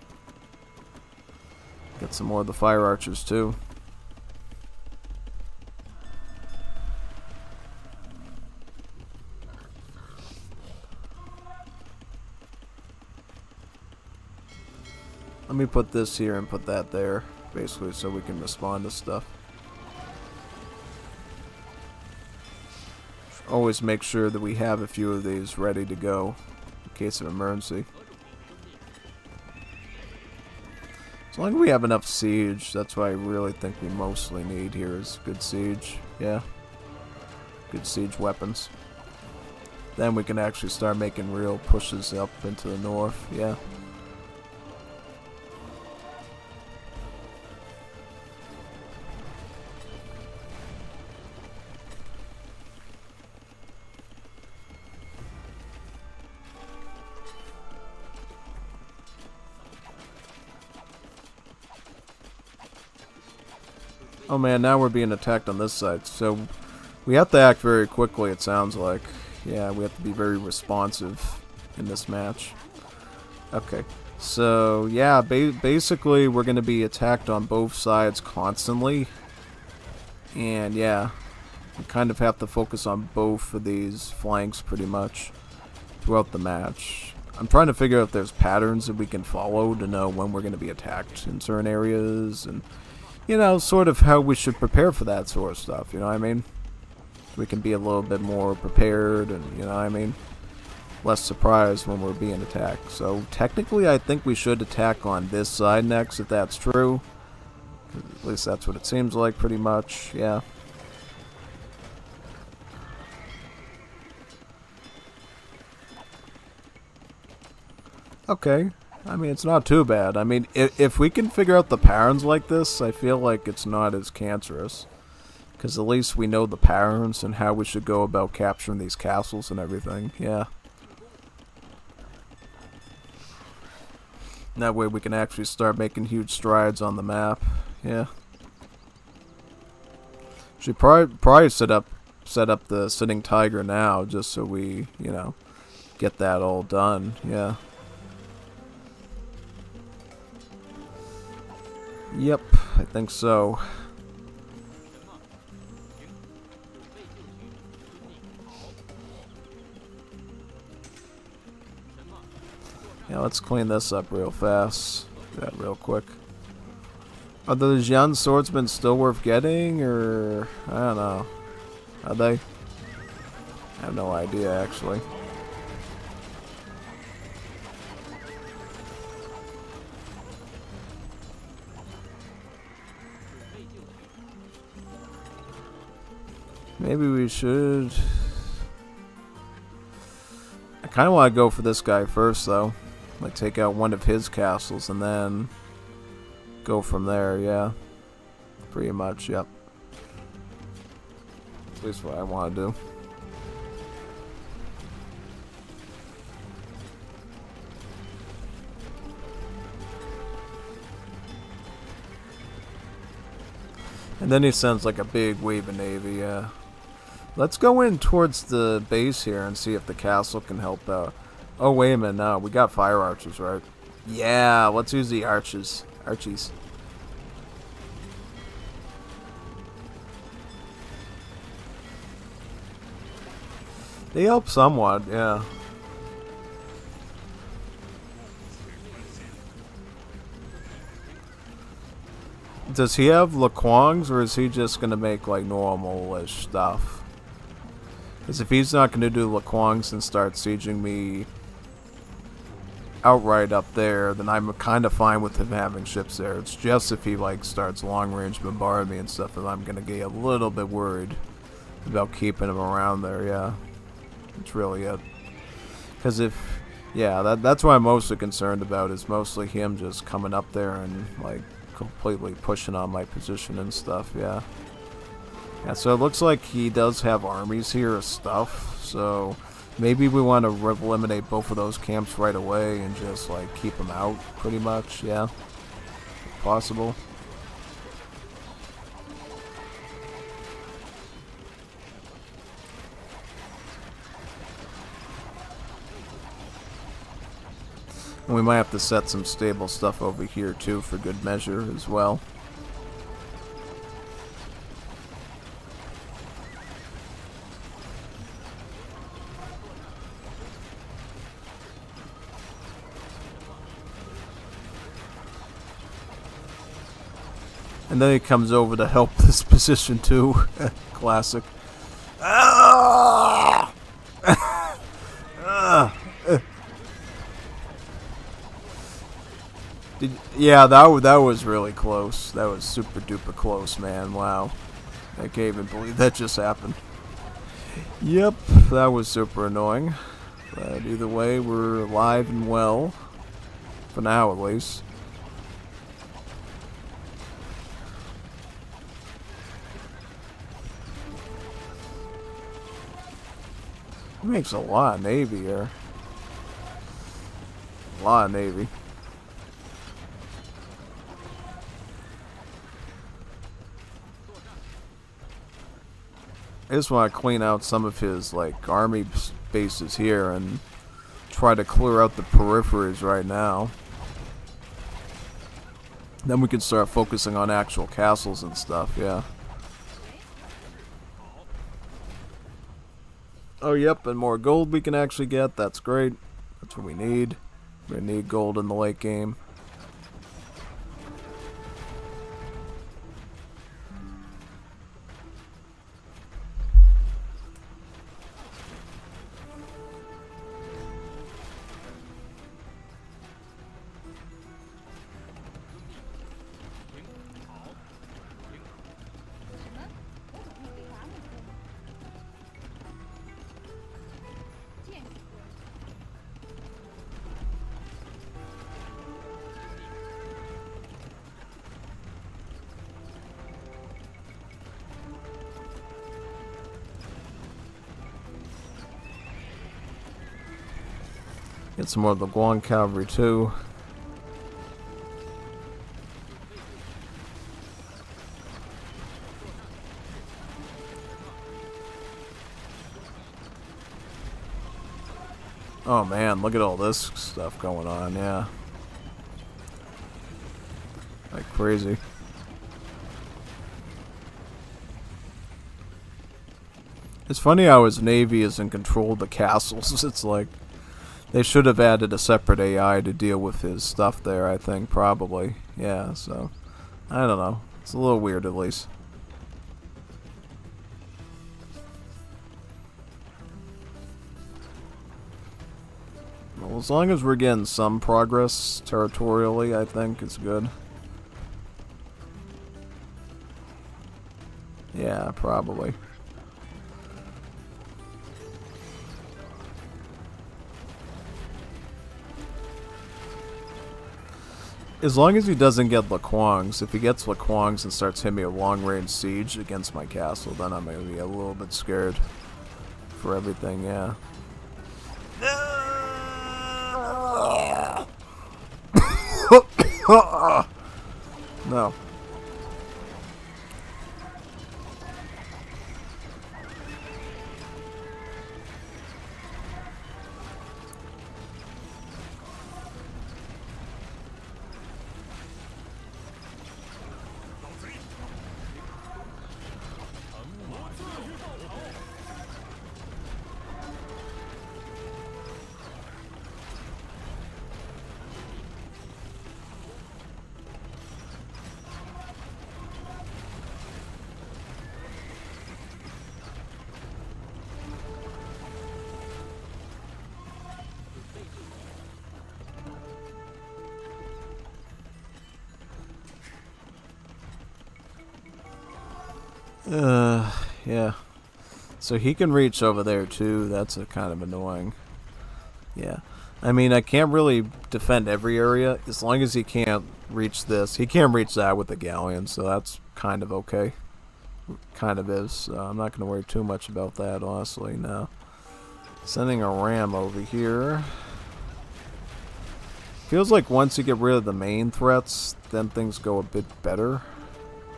Get some more of the fire archers, too. Let me put this here and put that there, basically, so we can respond to stuff. Always make sure that we have a few of these ready to go in case of emergency. As long as we have enough siege, that's what I really think we mostly need here is good siege. Yeah. Good siege weapons. Then we can actually start making real pushes up into the north. Yeah. Oh man, now we're being attacked on this side, so we have to act very quickly, it sounds like. Yeah, we have to be very responsive in this match. Okay, so yeah, basically we're going to be attacked on both sides constantly. And yeah, we kind of have to focus on both of these flanks pretty much throughout the match. I'm trying to figure out if there's patterns that we can follow to know when we're going to be attacked in certain areas, and, you know, sort of how we should prepare for that sort of stuff, you know what I mean? We can be a little bit more prepared and, you know what I mean, less surprised when we're being attacked. So technically I think we should attack on this side next, if that's true. At least that's what it seems like, pretty much, yeah. Okay, I mean, it's not too bad. I mean, if we can figure out the patterns like this, I feel like it's not as cancerous. Because at least we know the patterns and how we should go about capturing these castles and everything, yeah. That way we can actually start making huge strides on the map, yeah. Should probably set up the Sitting Tiger now, just so we, you know, get that all done, yeah. Yep, I think so. Yeah, let's clean this up real fast. Do that real quick. Are the Jian swordsmen still worth getting, or I don't know. Are they? I have no idea, actually. Maybe we should. I kind of want to go for this guy first, though. Like, take out one of his castles and then go from there, yeah. Pretty much, yep. At least what I want to do. And then he sends like a big wave of navy, yeah. Let's go in towards the base here and see if the castle can help out. Oh, wait a minute, no, we got fire archers, right? Yeah, let's use the archies. They help somewhat, yeah. Does he have Laquangs, or is he just going to make like normal-ish stuff? Because if he's not going to do Laquangs and start sieging me outright up there, then I'm kind of fine with him having ships there. It's just if he like starts long-range bombarding me and stuff that I'm going to get a little bit worried about keeping him around there, yeah. That's really it. Because if, yeah, that's what I'm mostly concerned about, is mostly him just coming up there and like completely pushing on my position and stuff, yeah. Yeah, so it looks like he does have armies here of stuff, so maybe we want to eliminate both of those camps right away and just like keep them out, pretty much, yeah. If possible. And we might have to set some stable stuff over here too for good measure as well. And then he comes over to help this position too. Classic. Ah! Yeah, that was really close. That was super duper close, man. Wow. I can't even believe that just happened. Yep, that was super annoying. But either way, we're alive and well. For now, at least. He makes a lot of navy here. A lot of navy. I just want to clean out some of his like army bases here and try to clear out the peripheries right now. Then we can start focusing on actual castles and stuff, yeah. Oh, yep, and more gold we can actually get. That's great. That's what we need. We need gold in the late game. Get some more of the Guan cavalry too. Oh man, look at all this stuff going on, yeah. Like crazy. It's funny how his navy is in control of the castles. It's like they should have added a separate AI to deal with his stuff there, I think, probably. Yeah, so I don't know. It's a little weird at least. Well, as long as we're getting some progress territorially, I think it's good. Yeah, probably. As long as he doesn't get Laquangs. If he gets Laquangs and starts hitting me a long-range siege against my castle, then I'm going to be a little bit scared for everything, yeah. No. Yeah. So he can reach over there too. That's a kind of annoying. Yeah. I mean, I can't really defend every area as long as he can't reach this. He can't reach that with the galleon, so that's kind of okay. Kind of is. So I'm not going to worry too much about that, honestly, no. Sending a ram over here. Feels like once you get rid of the main threats, then things go a bit better.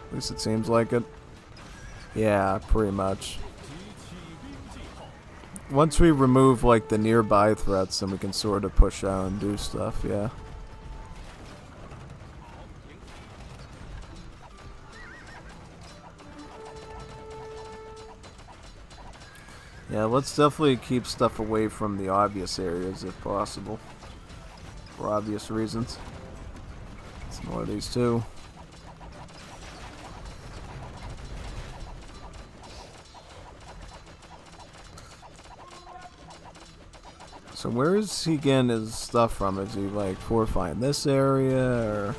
At least it seems like it. Yeah, pretty much. Once we remove like the nearby threats, then we can sort of push out and do stuff, yeah. Yeah, let's definitely keep stuff away from the obvious areas if possible. For obvious reasons. Some more of these too. So where is he getting his stuff from? Is he like fortifying this area or?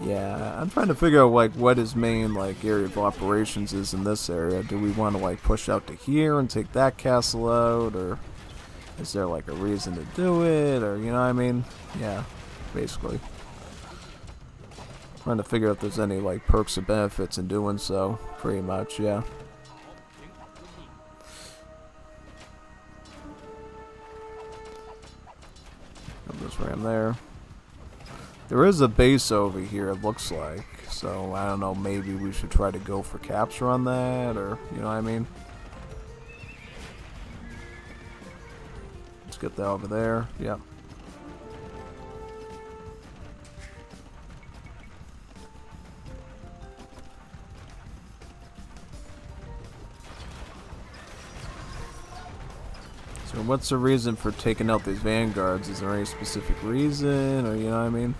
Yeah, I'm trying to figure out like what his main like area of operations is in this area. Do we want to like push out to here and take that castle out, or is there like a reason to do it, or you know what I mean? Yeah, basically. Trying to figure out if there's any like perks or benefits in doing so, pretty much, yeah. This ram there. There is a base over here, it looks like. So, I don't know, maybe we should try to go for capture on that, or, you know what I mean? Let's get that over there, yep. So what's the reason for taking out these vanguards? Is there any specific reason, or you know what I mean?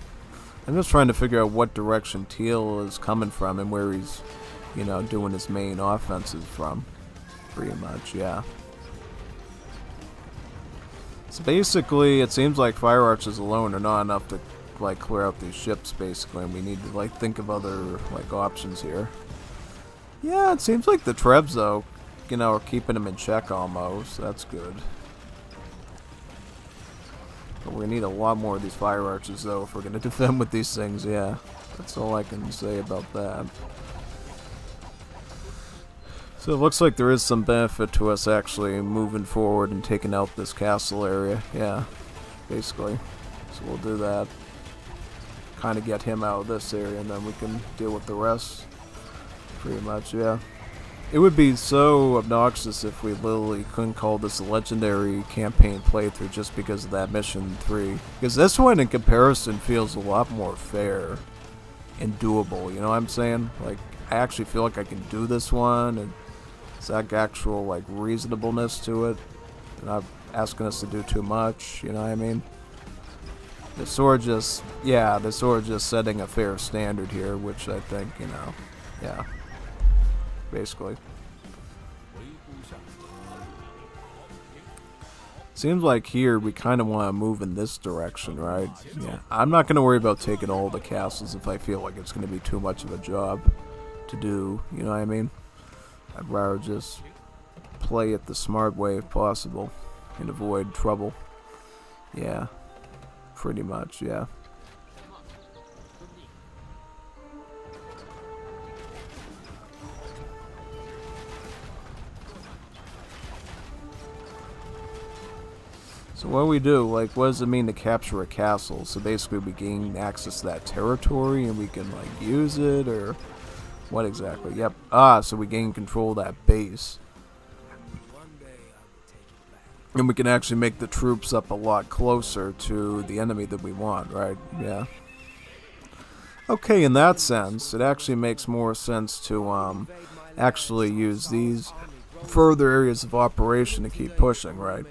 I'm just trying to figure out what direction Teal is coming from and where he's, you know, doing his main offenses from. Pretty much, yeah. So basically, it seems like fire archers alone are not enough to like clear out these ships, basically, and we need to like think of other like options here. Yeah, it seems like the Trebs though, you know, are keeping them in check almost. That's good. But we need a lot more of these fire archers though if we're gonna defend with these things. Yeah, that's all I can say about that. So it looks like there is some benefit to us actually moving forward and taking out this castle area. Yeah, basically. So we'll do that. Kind of get him out of this area and then we can deal with the rest. Pretty much, yeah. It would be so obnoxious if we literally couldn't call this a legendary campaign playthrough just because of that mission 3. Because this one in comparison feels a lot more fair and doable, you know what I'm saying? Like, I actually feel like I can do this one and it's like actual like reasonableness to it. And I'm asking us to do too much, you know what I mean? The sword just, yeah, the sword just setting a fair standard here, which I think, you know, yeah. Basically. Seems like here we kind of want to move in this direction, right? Yeah. I'm not going to worry about taking all the castles if I feel like it's going to be too much of a job to do, you know what I mean? I'd rather just play it the smart way if possible and avoid trouble. Yeah. Pretty much, yeah. So what do we do? Like, what does it mean to capture a castle? So basically we gain access to that territory and we can, like, use it, or what exactly? Yep. Ah, so we gain control of that base. And we can actually make the troops up a lot closer to the enemy that we want, right? Yeah. Okay, in that sense, it actually makes more sense to, actually use these further areas of operation to keep pushing, right?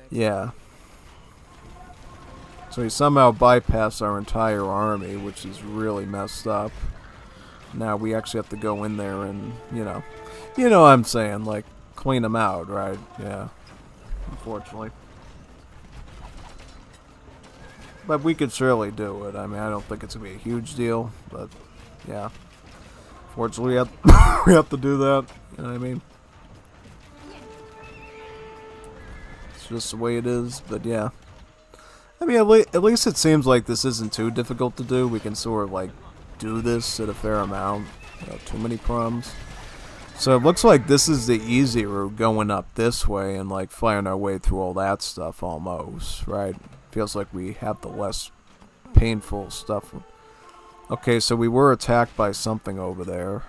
Yeah. So he somehow bypassed our entire army, which is really messed up. Now we actually have to go in there and, you know what I'm saying, like, clean them out, right? Yeah. Unfortunately. But we could surely do it. I mean, I don't think it's going to be a huge deal, but, yeah. Fortunately, we have to do that, you know what I mean? Just the way it is, but yeah. I mean, at least it seems like this isn't too difficult to do. We can sort of like do this at a fair amount without too many problems. So it looks like this is the easy route, going up this way and like firing our way through all that stuff almost, right? Feels like we have the less painful stuff. Okay, so we were attacked by something over there.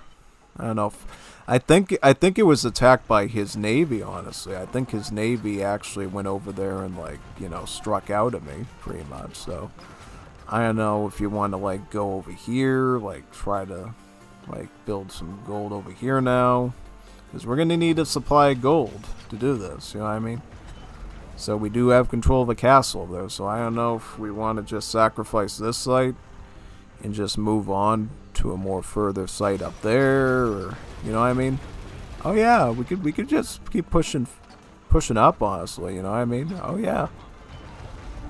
I don't know if... I think it was attacked by his navy, honestly. I think his navy actually went over there and, like, you know, struck out at me, pretty much. So, I don't know if you want to, like, go over here, like, try to, like, build some gold over here now. Because we're going to need a supply of gold to do this, you know what I mean? So, we do have control of the castle, though. So, I don't know if we want to just sacrifice this site and just move on to a more further site up there, or you know what I mean? Oh yeah, we could just keep pushing up, honestly, you know what I mean? Oh yeah.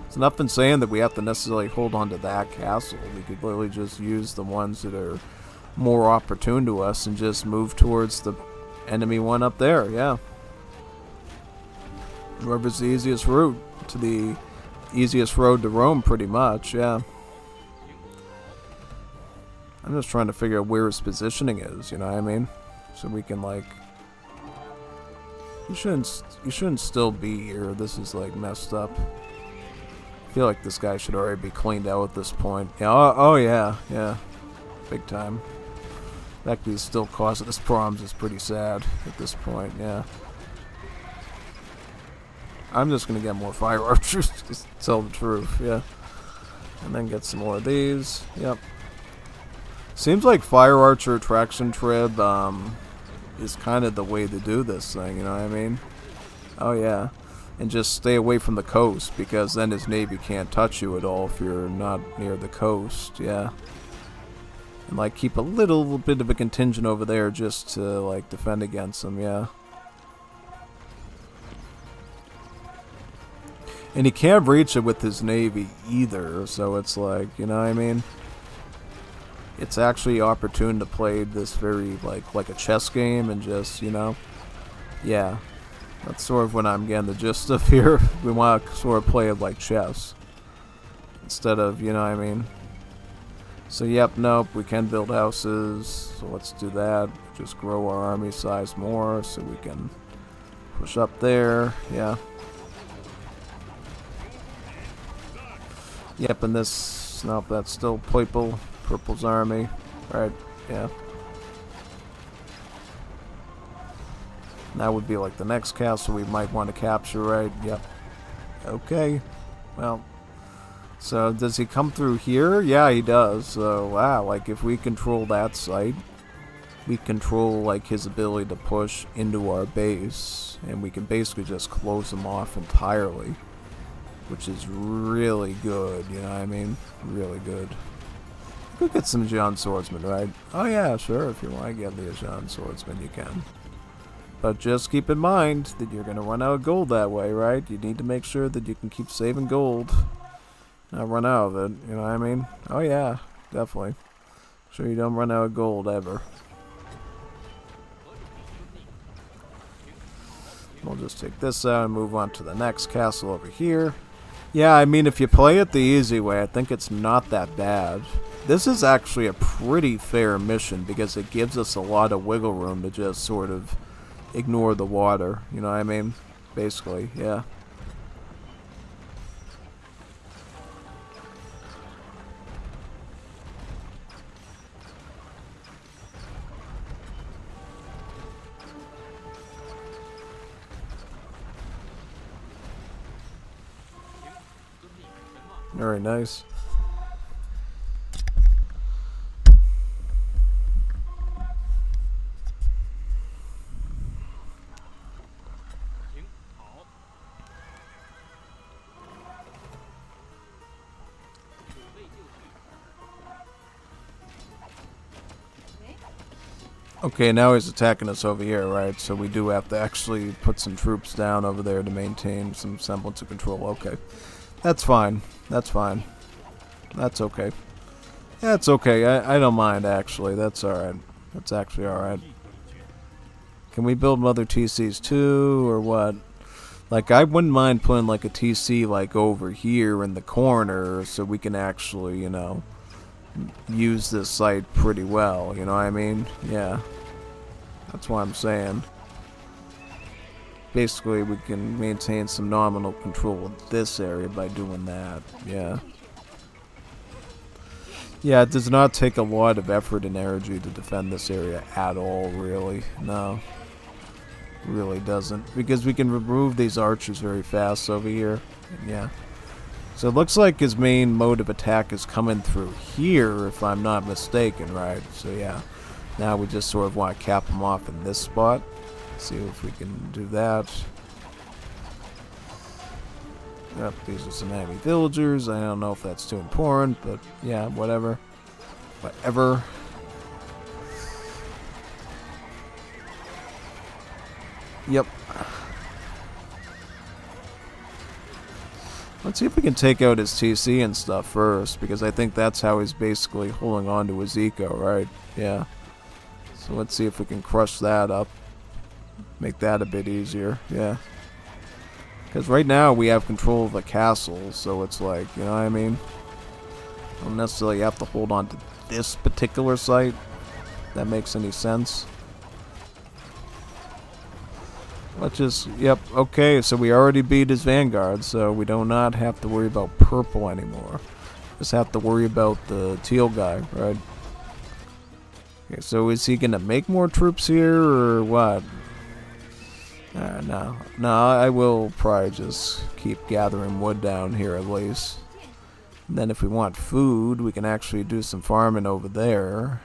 There's nothing saying that we have to necessarily hold on to that castle. We could literally just use the ones that are more opportune to us and just move towards the enemy one up there, yeah. Whoever's the easiest route to the easiest road to Rome, pretty much, yeah. I'm just trying to figure out where his positioning is, you know what I mean? So we can, like... You shouldn't still be here. This is, like, messed up. I feel like this guy should already be cleaned out at this point. Yeah, oh yeah, yeah. Big time. The fact that he's still causing us problems is pretty sad at this point, yeah. I'm just gonna get more fire archers, just to tell the truth, yeah. And then get some more of these, yep. Seems like Fire Archer Traction Trib is kind of the way to do this thing, you know what I mean? Oh yeah. and just stay away from the coast, because then his navy can't touch you at all if you're not near the coast. Yeah. And like keep a little bit of a contingent over there just to like defend against them. Yeah. And he can't reach it with his navy either, so it's like, you know what I mean? It's actually opportune to play this very, like a chess game and just, you know? Yeah. That's sort of what I'm getting the gist of here. We want to sort of play it like chess. Instead of, you know what I mean? So, yep, nope, we can build houses. So let's do that. Just grow our army size more so we can push up there. Yeah. Yep, and this, nope, that's still Purple's army. Right, yeah. That would be like the next castle we might want to capture, right? Yep. Okay. Well, so does he come through here? Yeah, he does. So, wow, like if we control that site, we control like his ability to push into our base, and we can basically just close him off entirely. Which is really good, you know what I mean? Really good. Go get some John Swordsman, right? Oh yeah, sure, if you want to get the John Swordsman, you can. But just keep in mind that you're going to run out of gold that way, right? You need to make sure that you can keep saving gold. Not run out of it, you know what I mean? Oh yeah, definitely. Make sure you don't run out of gold ever. We'll just take this out and move on to the next castle over here. Yeah, I mean, if you play it the easy way, I think it's not that bad. This is actually a pretty fair mission because it gives us a lot of wiggle room to just sort of ignore the water. You know what I mean? Basically, yeah. Very nice. Okay, now he's attacking us over here, right? So we do have to actually put some troops down over there to maintain some semblance of control. Okay. That's fine. That's fine. That's okay. That's okay. I don't mind, actually. That's alright. That's actually alright. Can we build Mother TCs too, or what? Like, I wouldn't mind putting, like, a TC, like, over here in the corner so we can actually, you know, use this site pretty well. You know what I mean? Yeah. That's what I'm saying. Basically, we can maintain some nominal control of this area by doing that. Yeah. Yeah, it does not take a lot of effort and energy to defend this area at all, really. No. It really doesn't. Because we can remove these archers very fast over here. Yeah. So it looks like his main mode of attack is coming through here, if I'm not mistaken, right? So yeah. Now we just sort of want to cap him off in this spot. See if we can do that. Yep, these are some enemy villagers. I don't know if that's too important, but yeah, whatever. Whatever. Yep. Let's see if we can take out his TC and stuff first, because I think that's how he's basically holding on to his eco, right? Yeah. So let's see if we can crush that up. Make that a bit easier, yeah. Because right now we have control of the castle, so it's like, you know what I mean? Don't necessarily have to hold on to this particular site. If that makes any sense. Let's just, yep, okay, so we already beat his vanguard, so we do not have to worry about purple anymore. Just have to worry about the teal guy, right? Okay, so is he gonna make more troops here, or what? No, I will probably just keep gathering wood down here at least. And then if we want food, we can actually do some farming over there.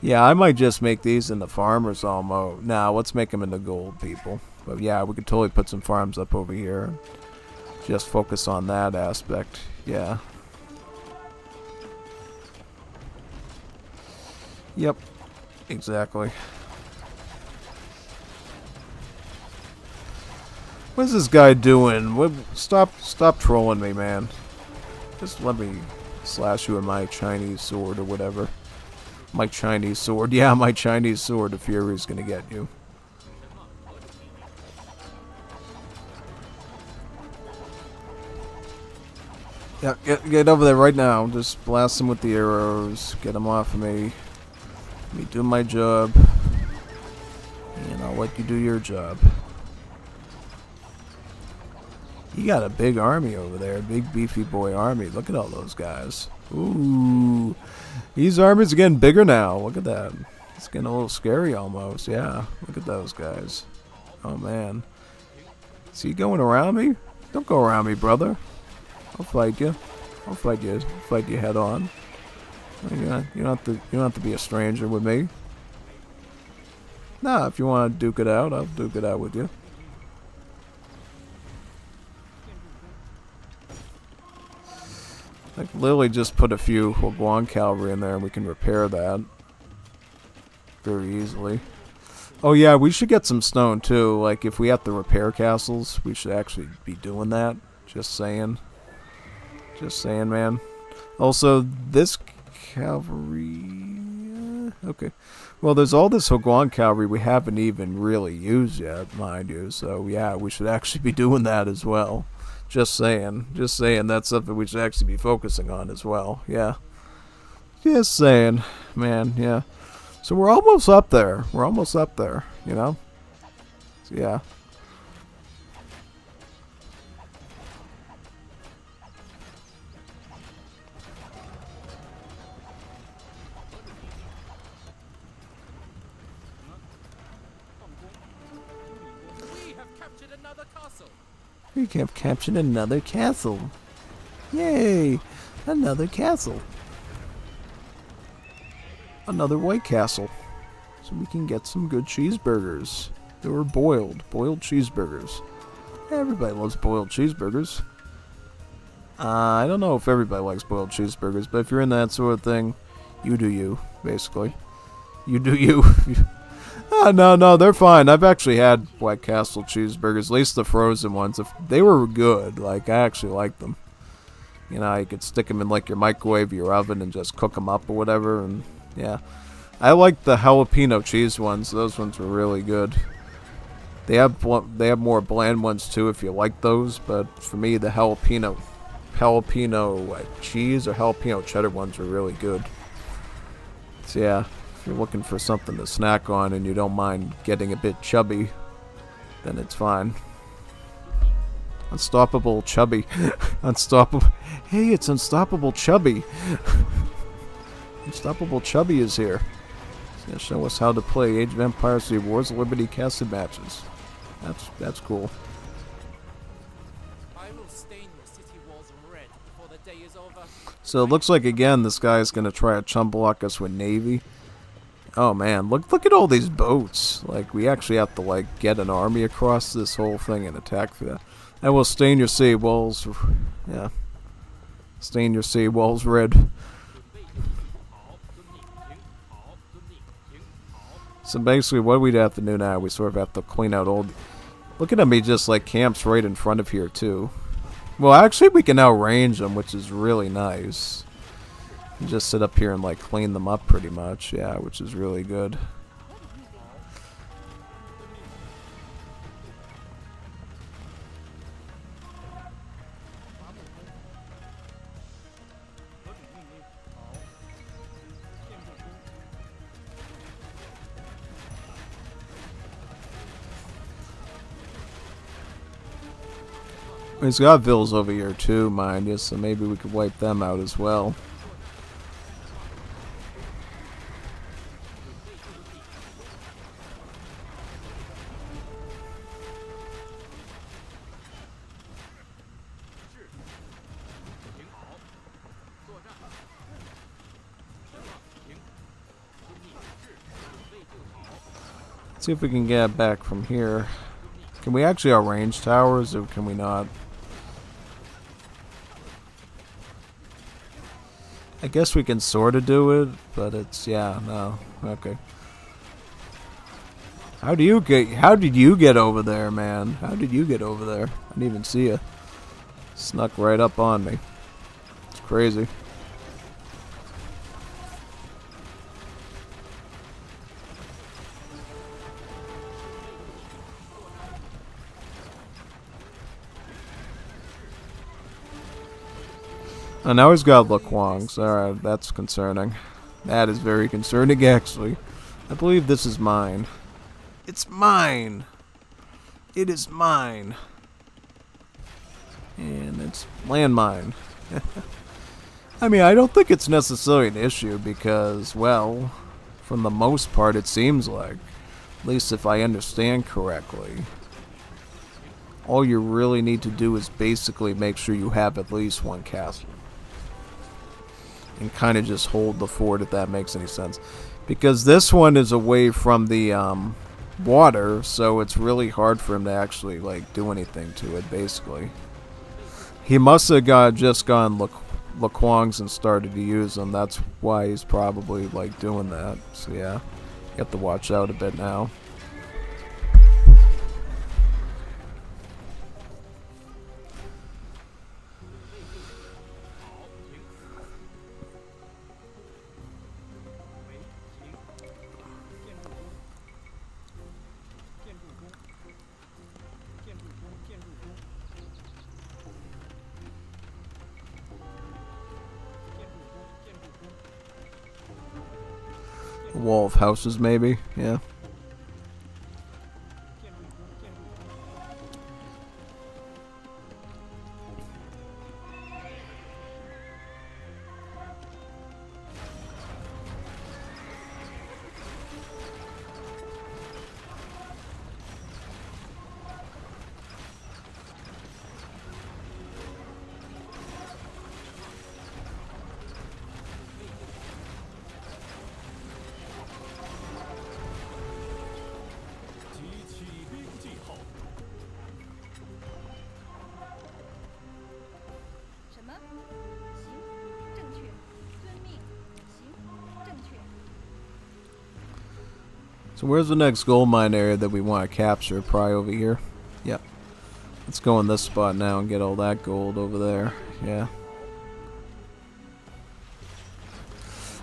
Yeah, I might just make these into farmers almost. Nah, let's make them into gold people. But yeah, we could totally put some farms up over here. Just focus on that aspect. Yeah. Yep. Exactly. What's this guy doing? Stop trolling me, man. Just let me slash you with my Chinese sword or whatever. My Chinese sword. Yeah, my Chinese sword. The Fury's gonna get you. Yeah, get over there right now. Just blast him with the arrows. Get him off of me. Let me do my job. And I'll let you do your job. You got a big army over there. Big beefy boy army. Look at all those guys. Ooh. These armies are getting bigger now. Look at that. It's getting a little scary almost. Yeah. Look at those guys. Oh man. Is he going around me? Don't go around me, brother. I'll fight you. I'll fight you. I'll fight you head on. You don't have to be a stranger with me. Nah, if you want to duke it out, I'll duke it out with you. Like literally just put a few Huoguang cavalry in there and we can repair that very easily. Oh yeah, we should get some stone too. Like if we have to repair castles, we should actually be doing that. Just saying. Just saying, man. Also, this cavalry... okay. Well, there's all this Huoguang cavalry we haven't even really used yet, mind you. So, yeah, we should actually be doing that as well. Just saying. Just saying that's something we should actually be focusing on as well. Yeah. Just saying. Man, yeah. So, we're almost up there. We're almost up there, you know? So, yeah. We have captured another castle. Yay! Another castle. Another White Castle. So we can get some good cheeseburgers. They were boiled. Boiled cheeseburgers. Everybody loves boiled cheeseburgers. I don't know if everybody likes boiled cheeseburgers, but if you're in that sort of thing, you do you, basically. You do you. Oh, no, they're fine. I've actually had White Castle cheeseburgers, at least the frozen ones. If they were good. Like, I actually liked them. You know, you could stick them in, like, your microwave, your oven, and just cook them up or whatever, and, yeah. I like the jalapeno cheese ones. Those ones were really good. They have more bland ones, too, if you like those, but for me, the jalapeno cheese or jalapeno cheddar ones were really good. So, yeah. If you're looking for something to snack on and you don't mind getting a bit chubby, then it's fine. Unstoppable Chubby. Unstoppable. Hey, it's Unstoppable Chubby. Unstoppable Chubby is here. He's going to show us how to play Age of Empires, The Wars of Liberty casted matches. That's cool. I will stain your city walls red before the day is over. So it looks like, again, this guy is going to try to chum block us with Navy. Oh man, look at all these boats. Like, we actually have to, like, get an army across this whole thing and attack for that. And we'll stain your sea walls. Yeah. Stain your sea walls red. So basically what we'd have to do now, we sort of have to clean out old... Look at him, he just, like, camps right in front of here, too. Well, actually we can now range them, which is really nice. Just sit up here and like clean them up pretty much, yeah, which is really good. He's got villas over here too, mind you, so maybe we could wipe them out as well. See if we can get back from here. Can we actually arrange towers, or can we not? I guess we can sort of do it, but it's, yeah, no. Okay. How did you get over there, man? How did you get over there? I didn't even see you. Snuck right up on me. It's crazy. Oh, now he's got Laquangs. Alright, that's concerning. That is very concerning, actually. I believe this is mine. It's mine! It is mine. And it's landmine. I mean, I don't think it's necessarily an issue because, well, from the most part it seems like, at least if I understand correctly, all you really need to do is basically make sure you have at least one castle. And kind of just hold the fort, if that makes any sense. Because this one is away from the water, so it's really hard for him to actually like do anything to it, basically. He must have just gone Laquangs and started to use them. That's why he's probably like doing that. So yeah, you have to watch out a bit now. A wall of houses, maybe. Yeah. So where's the next gold mine area that we want to capture? Probably over here. Yep. Let's go in this spot now and get all that gold over there. Yeah.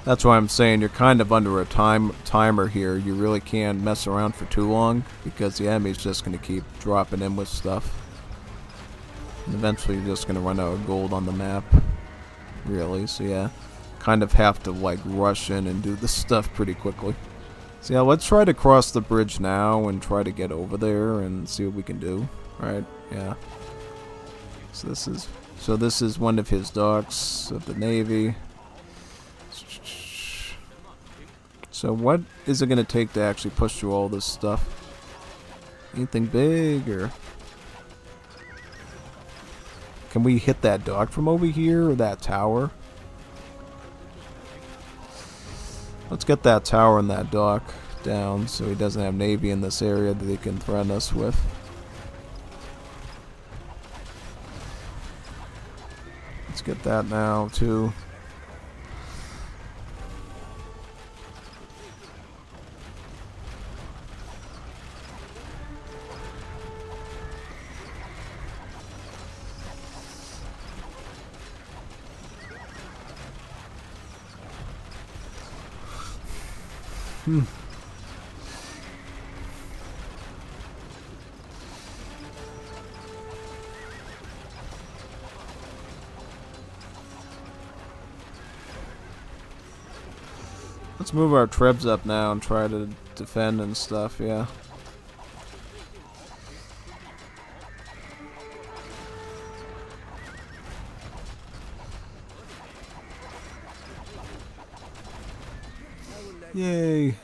That's why I'm saying you're kind of under a timer here. You really can't mess around for too long because the enemy's just going to keep dropping in with stuff. And eventually you're just going to run out of gold on the map. Really, so yeah. Kind of have to like rush in and do this stuff pretty quickly. So yeah, let's try to cross the bridge now and try to get over there and see what we can do. Right? Yeah. So this is one of his docks of the Navy. So what is it going to take to actually push through all this stuff? Anything big or... Can we hit that dock from over here or that tower? Let's get that tower and that dock down so he doesn't have Navy in this area that he can threaten us with. Let's get that now too. Let's move our trebs up now and try to defend and stuff, yeah. Yay.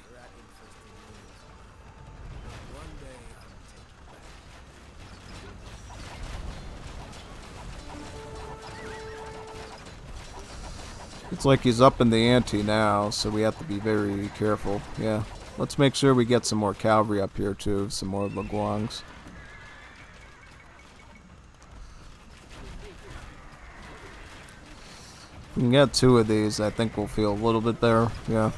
It's like he's up in the ante now, so we have to be very careful. Yeah. Let's make sure we get some more cavalry up here too, some more Laquangs. We can get 2 of these, I think we'll feel a little bit better. Yeah.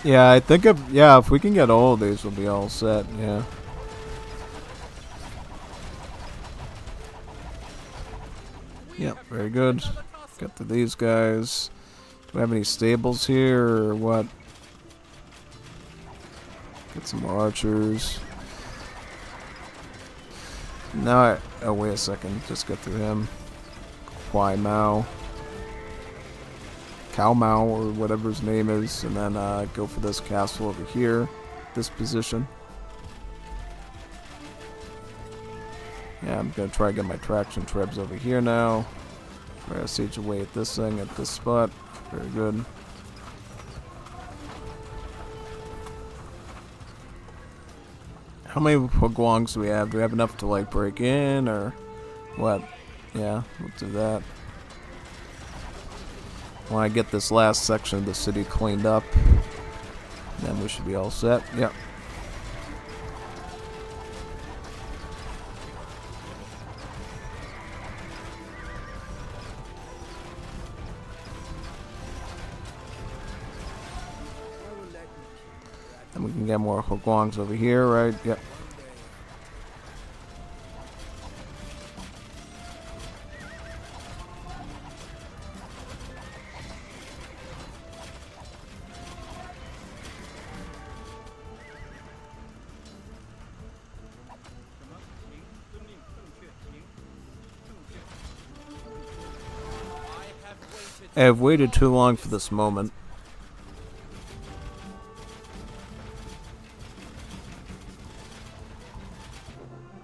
Yeah, I think if we can get all of these, we'll be all set. Yeah. Yep, very good. Get to these guys. Do we have any stables here or what? Get some more archers. Now oh wait a second, just get through him. Kwai Mao. Cao Mao or whatever his name is, and then go for this castle over here, this position. Yeah, I'm gonna try to get my traction trebs over here now. Try to siege away at this thing at this spot. Very good. How many Huguangs do we have? Do we have enough to like break in or what? Yeah, we'll do that. When I get this last section of the city cleaned up, then we should be all set. Yep. And we can get more Huguangs over here, right? Yep. I have waited too long for this moment.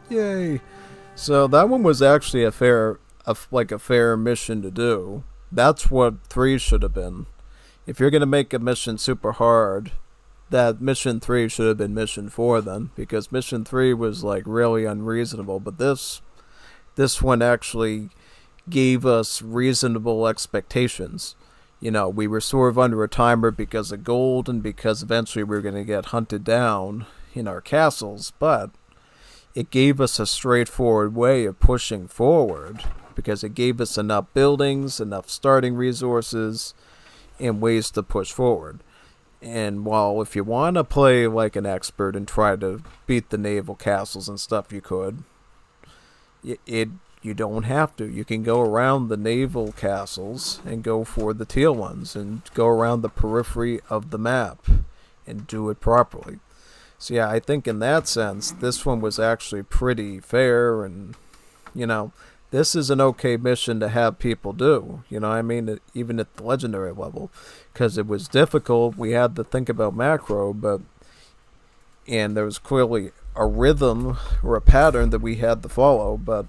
Yay! So that one was actually a fair mission to do. That's what 3 should have been. If you're gonna make a mission super hard, that mission 3 should have been mission 4 then, because mission 3 was like really unreasonable. But this one actually gave us reasonable expectations. You know, we were sort of under a timer because of gold and because eventually we were going to get hunted down in our castles, but it gave us a straightforward way of pushing forward because it gave us enough buildings, enough starting resources, and ways to push forward. And while if you want to play like an expert and try to beat the naval castles and stuff, you could. You don't have to. You can go around the naval castles and go for the teal ones and go around the periphery of the map and do it properly. So yeah, I think in that sense, this one was actually pretty fair, and, you know, this is an okay mission to have people do, you know what I mean, even at the legendary level, because it was difficult. We had to think about macro, and there was clearly a rhythm or a pattern that we had to follow, but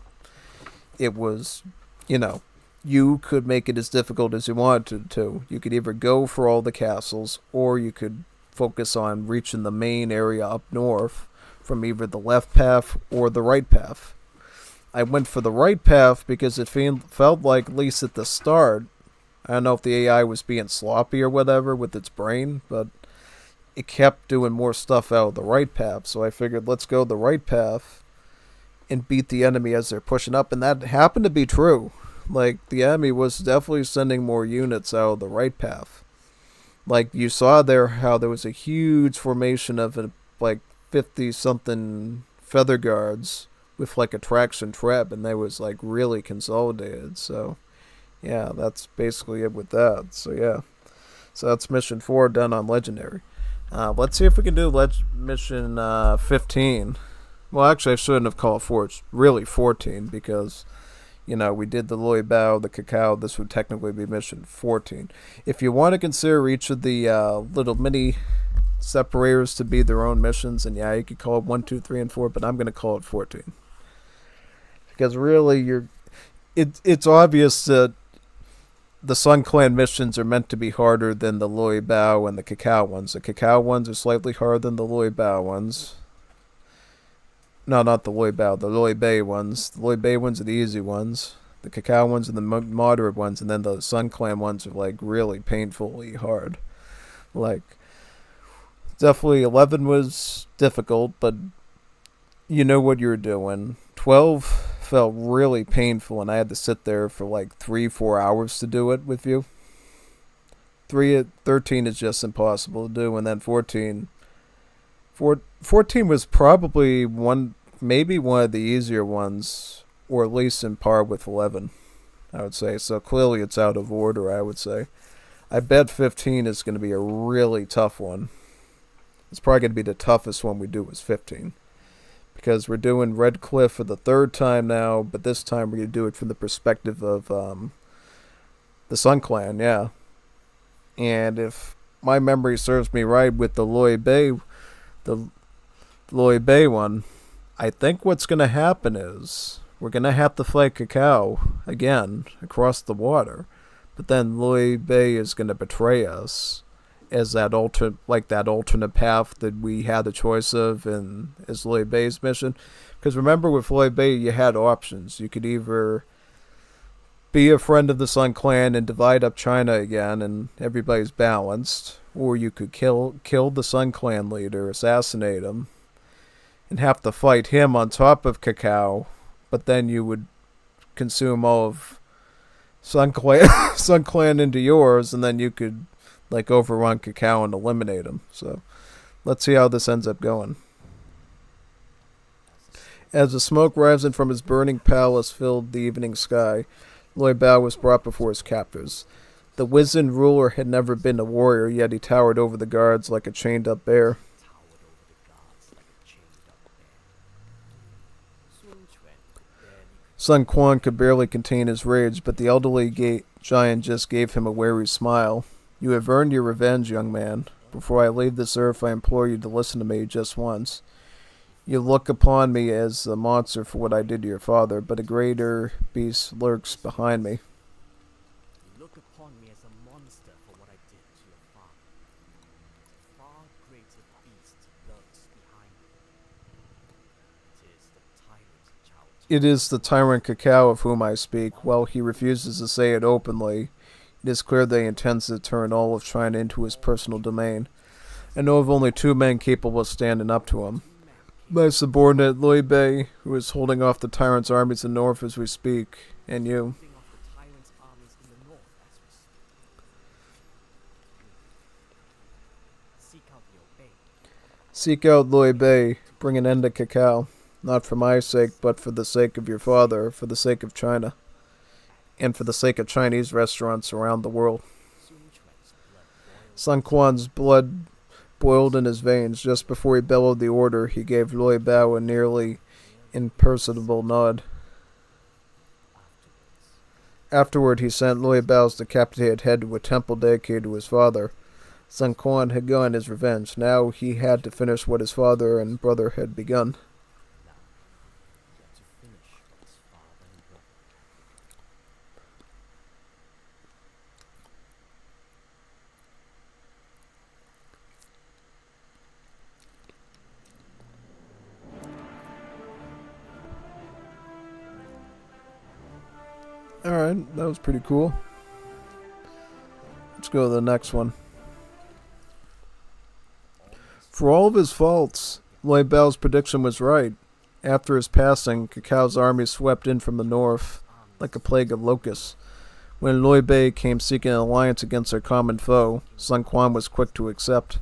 it was, you know, you could make it as difficult as you wanted to. You could either go for all the castles, or you could focus on reaching the main area up north from either the left path or the right path. I went for the right path because it felt like, at least at the start, I don't know if the AI was being sloppy or whatever with its brain, but it kept doing more stuff out of the right path. So I figured, let's go the right path and beat the enemy as they're pushing up, and that happened to be true. Like, the enemy was definitely sending more units out of the right path. Like, you saw there how there was a huge formation of like 50-something feather guards with like a traction trap, and they was like really consolidated. So yeah, that's basically it with that. So yeah, so that's mission 4 done on legendary. Let's see if we can do mission 15. Well, actually, I shouldn't have called it 4. It's really 14 because, you know, we did the Loi Bao, the Cacao. This would technically be mission 14. If you want to consider each of the little mini separators to be their own missions, and yeah, you could call it 1, 2, 3, and 4, but I'm going to call it 14. Because really, it's obvious that the Sun Clan missions are meant to be harder than the Loi Bao and the Cacao ones. The Cacao ones are slightly harder than the Loi Bao ones. No, not the Loi Bao, the Loi Bei ones. The Loi Bei ones are the easy ones. The Cacao ones are the moderate ones, and then the Sun Clan ones are like really painfully hard. Like, definitely 11 was difficult, but you know what you're doing. 12 felt really painful, and I had to sit there for like 3-4 hours to do it with you. 13 is just impossible to do, and then 14 was probably maybe one of the easier ones, or at least in par with 11, I would say. So clearly it's out of order, I would say. I bet 15 is going to be a really tough one. It's probably going to be the toughest one we do is 15. Because we're doing Red Cliff for the third time now, but this time we're going to do it from the perspective of the Sun Clan, yeah. And if my memory serves me right with the Loy Bay one, I think what's going to happen is we're going to have to fight Cacao again across the water. But then Loy Bay is going to betray us as that alternate path that we had the choice of in as Loy Bay's mission. Because remember, with Loy Bay, you had options. You could either be a friend of the Sun Clan and divide up China again, and everybody's balanced, or you could kill the Sun Clan leader, assassinate him, and have to fight him on top of Cacao. But then you would consume all of Sun Clan into yours, and then you could overrun Cacao and eliminate him. So let's see how this ends up going. As the smoke rising from his burning palace filled the evening sky, Loy Bao was brought before his captors. The wizened ruler had never been a warrior, yet he towered over the guards like a chained-up bear. Sun Quan could barely contain his rage, but the elderly giant just gave him a wary smile. You have earned your revenge, young man. Before I leave this earth, I implore you to listen to me just once. You look upon me as a monster for what I did to your father, but a greater beast lurks behind me. You look upon me as a monster for what I did to your father. A far greater beast lurks behind me. It is the tyrant Cacao of whom I speak. While he refuses to say it openly, it is clear that he intends to turn all of China into his personal domain. I know of only 2 men capable of standing up to him. My subordinate, Loy Bay, who is holding off the tyrant's armies in the north as we speak, and you. Seek out Loy Bay, bring an end to Cacao, not for my sake, but for the sake of your father, for the sake of China, and for the sake of Chinese restaurants around the world. Sun Quan's blood boiled in his veins. Just before he bellowed the order, he gave Loy Bao a nearly imperceptible nod. Afterward, he sent Loy Bao's decapitated head to a temple dedicated to his father. Sun Quan had gotten his revenge. Now he had to finish what his father and brother had begun. Alright, that was pretty cool. Let's go to the next one. For all of his faults, Loy Bao's prediction was right. After his passing, Cacao's army swept in from the north like a plague of locusts. When Loy Bay came seeking an alliance against their common foe, Sun Quan was quick to accept.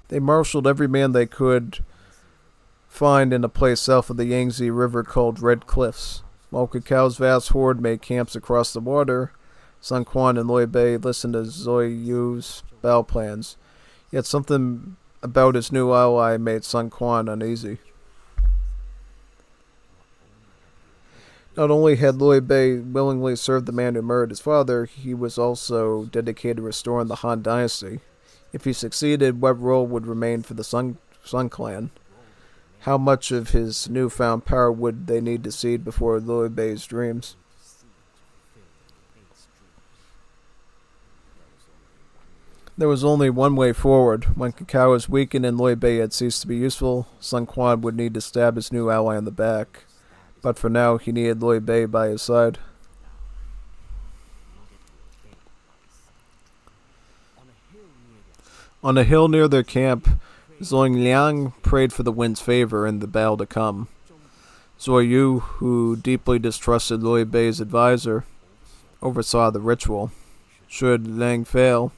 They marshaled every man they could find in a place south of the Yangtze River called Red Cliffs. While Cacao's vast horde made camps across the water, Sun Quan and Loy Bay listened to Zhou Yu's battle plans. Yet something about his new ally made Sun Quan uneasy. Not only had Loy Bay willingly served the man who murdered his father, he was also dedicated to restoring the Han Dynasty. If he succeeded, what role would remain for the Sun Clan? How much of his newfound power would they need to cede before Loy Bay's dreams? There was only one way forward. When Cacao was weakened and Loy Bay had ceased to be useful, Sun Quan would need to stab his new ally in the back. But for now, he needed Loy Bay by his side. On a hill near their camp, Zhuge Liang prayed for the wind's favor in the battle to come. Zhou Yu, who deeply distrusted Liu Bei's advisor, oversaw the ritual. Should Liang fail,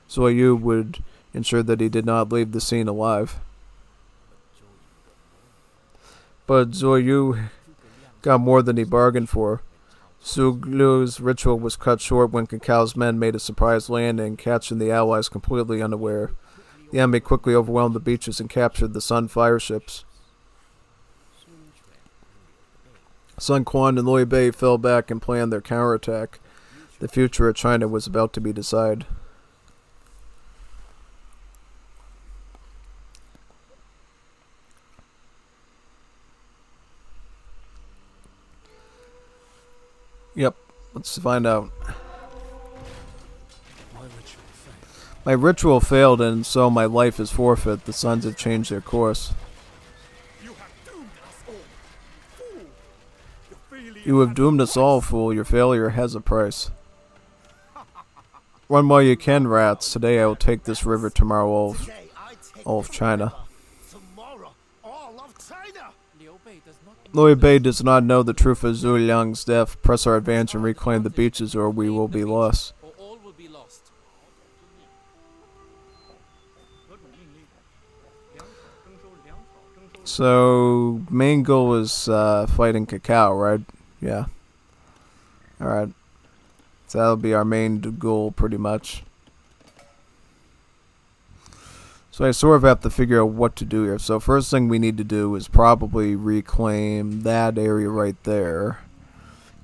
Zhou Yu would ensure that he did not leave the scene alive. But Zhou Yu got more than he bargained for. Zhuge Liu's ritual was cut short when Kakao's men made a surprise landing, catching the allies completely unaware. The enemy quickly overwhelmed the beaches and captured the Sun fire ships. Sun Quan and Liu Bei fell back and planned their counterattack. The future of China was about to be decided. Yep, let's find out. My ritual failed, and so my life is forfeit. The suns have changed their course. You have doomed us all. Fool! Your failure You have has doomed a us all, price. fool. Your failure has a price. Run while you can, rats. Today I will take this river, tomorrow all of China. Tomorrow, all of China. Liu Bei does not Liu Bei does not know the truth of Zhu Liang's death. Press our advance and reclaim the beaches, or we will be lost. or all will be lost. So, main goal is fighting Kakao, right? Yeah. Alright. So that'll be our main goal, pretty much. So I sort of have to figure out what to do here. So first thing we need to do is probably reclaim that area right there.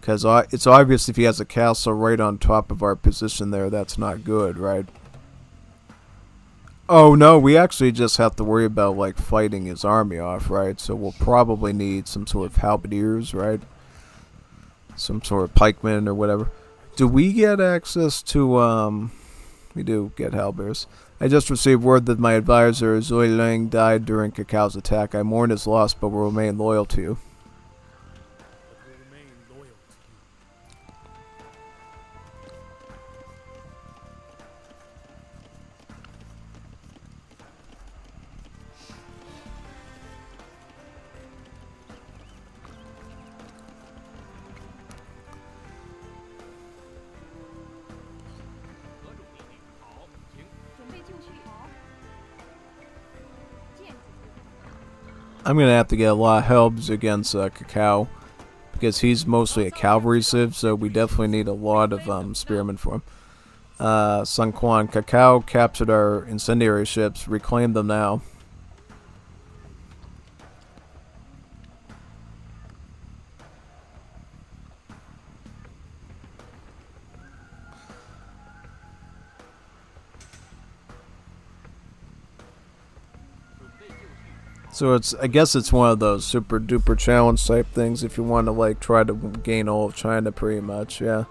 Because it's obvious if he has a castle right on top of our position there, that's not good, right? Oh no, we actually just have to worry about like fighting his army off, right? So we'll probably need some sort of halberdiers, right? Some sort of pikemen or whatever. Do we get access to, we do get halberds. I just received word that my advisor, Zui Ling, died during Kakao's attack. I mourn his loss, but will remain loyal to you. But will remain loyal to you. I'm going to have to get a lot of helps against Kakao, because he's mostly a cavalry civ, so we definitely need a lot of spearmen for him. Sun Quan, Kakao captured our incendiary ships. Reclaim them now. So I guess it's one of those super duper challenge type things if you want to like try to gain all of China pretty much, yeah.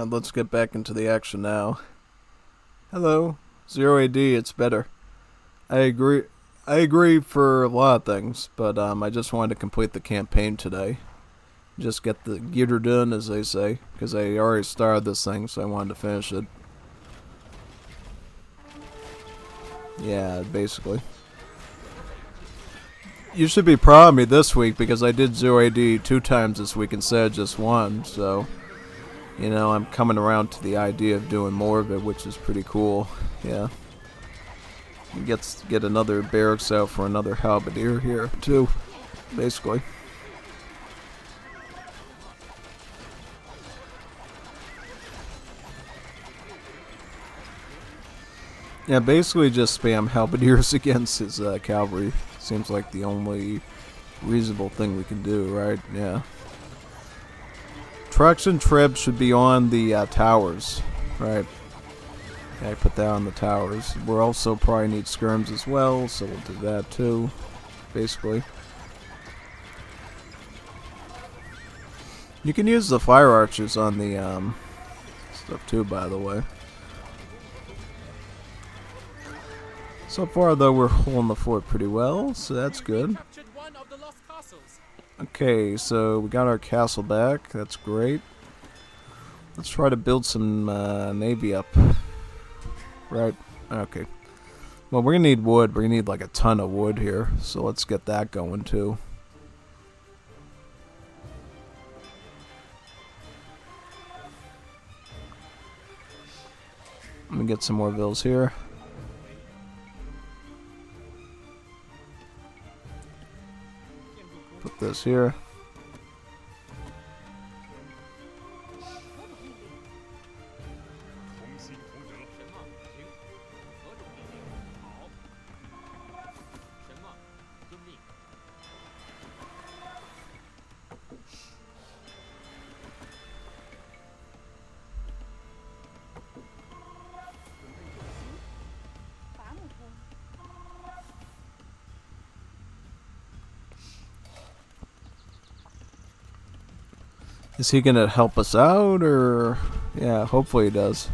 Let's get back into the action now. Hello. 0 AD, it's better. I agree for a lot of things, but I just wanted to complete the campaign today. Just get the gear done, as they say, because I already started this thing, so I wanted to finish it. Yeah, basically. You should be proud of me this week, because I did 0 AD 2 times this week instead of just 1, so... You know, I'm coming around to the idea of doing more of it, which is pretty cool. Yeah. Get another barracks out for another halberdier here, too. Basically. Yeah, basically just spam halberdiers against his cavalry. Seems like the only reasonable thing we can do, right? Yeah. Trucks and tribs should be on the towers, right? Okay, put that on the towers. We'll also probably need skirms as well, so we'll do that too, basically. You can use the fire archers on the stuff too, by the way. So far, though, we're holding the fort pretty well, so that's good. Captured one of the lost castles. Okay, so we got our castle back. That's great. Let's try to build some navy up. Right. Okay. Well, we're gonna need wood. We're gonna need like a ton of wood here. So let's get that going too. Let me get some more villas here. Put this here. Is he gonna help us out, or... Yeah, hopefully he does.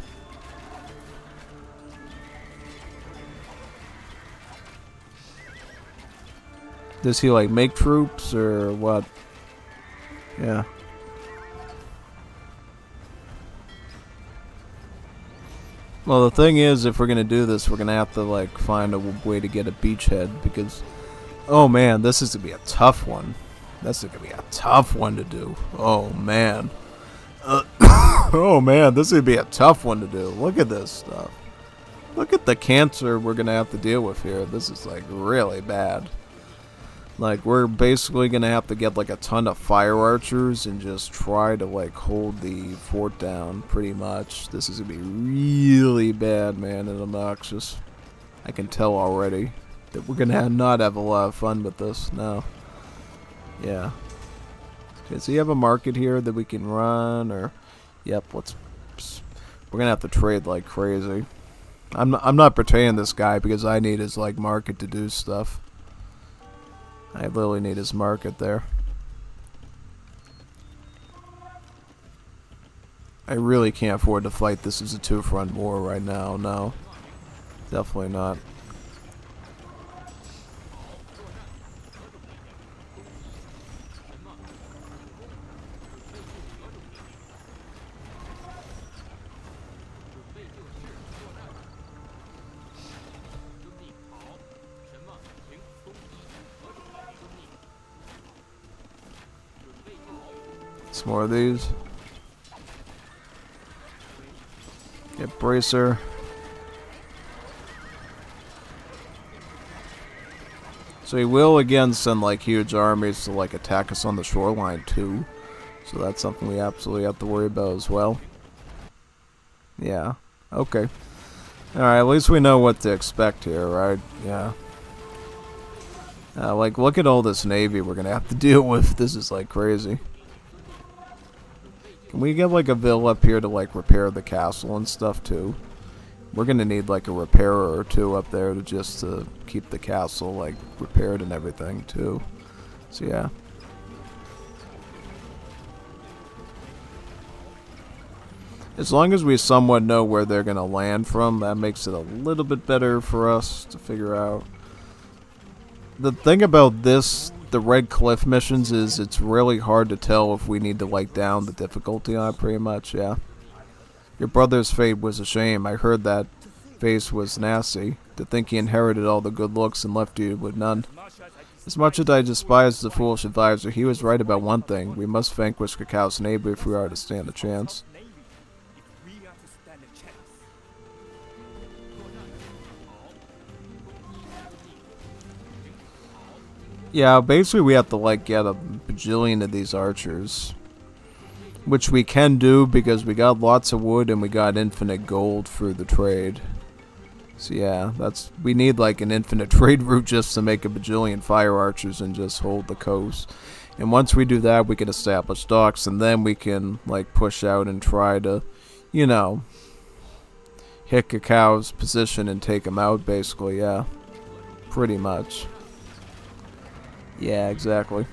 Does he, like, make troops, or what? Yeah. Well, the thing is, if we're gonna do this, we're gonna have to, like, find a way to get a beachhead, because... Oh, man, this is gonna be a tough one. This is going to be a tough one to do. Oh, man. Oh, man. This is going to be a tough one to do. Look at this stuff. Look at the cancer we're going to have to deal with here. This is, like, really bad. Like, we're basically going to have to get, like, a ton of fire archers and just try to, like, hold the fort down, pretty much. This is going to be really bad, man, and obnoxious. I can tell already that we're going to not have a lot of fun with this now. Yeah. Does he have a market here that we can run, or... Yep, we're gonna have to trade like crazy. I'm not betraying this guy because I need his, like, market to do stuff. I literally need his market there. I really can't afford to fight this as a two-front war right now, no. Definitely not. Some more of these. Get bracer. So he will again send, like, huge armies to, like, attack us on the shoreline too. So that's something we absolutely have to worry about as well. Yeah. Okay. Alright, at least we know what to expect here, right? Yeah. Like, look at all this navy we're gonna have to deal with. This is, like, crazy. Can we get, like, a villa up here to, like, repair the castle and stuff too? We're gonna need, like, a repairer or two up there to just to keep the castle, like, repaired and everything too. So yeah. As long as we somewhat know where they're gonna land from, that makes it a little bit better for us to figure out. The thing about this, the Red Cliff missions, is it's really hard to tell if we need to like down the difficulty on it, pretty much, yeah. Your brother's fate was a shame. I heard that face was nasty. To think he inherited all the good looks and left you with none. As much as I despise the foolish advisor, he was right about one thing. We must vanquish Kakao's neighbor if we are to stand a chance. Navy, if we are to stand a chance. Yeah, basically we have to like get a bajillion of these archers. Which we can do because we got lots of wood and we got infinite gold for the trade. So yeah, we need like an infinite trade route just to make a bajillion fire archers and just hold the coast. And once we do that, we can establish docks, and then we can like push out and try to, you know, hit Kakao's position and take him out basically, yeah. Pretty much. Yeah, exactly.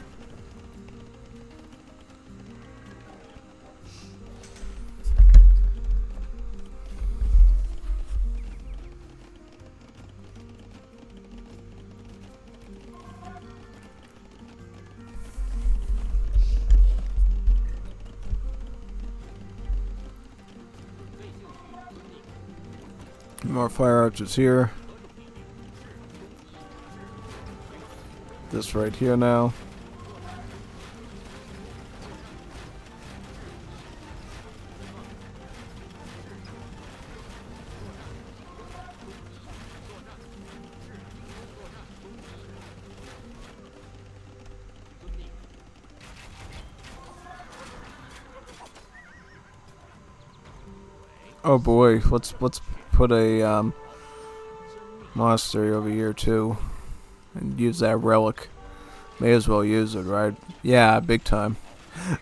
More fire archers here. This right here now. Oh boy, let's put a monastery over here too, and use that relic. May as well use it, right? Yeah, big time.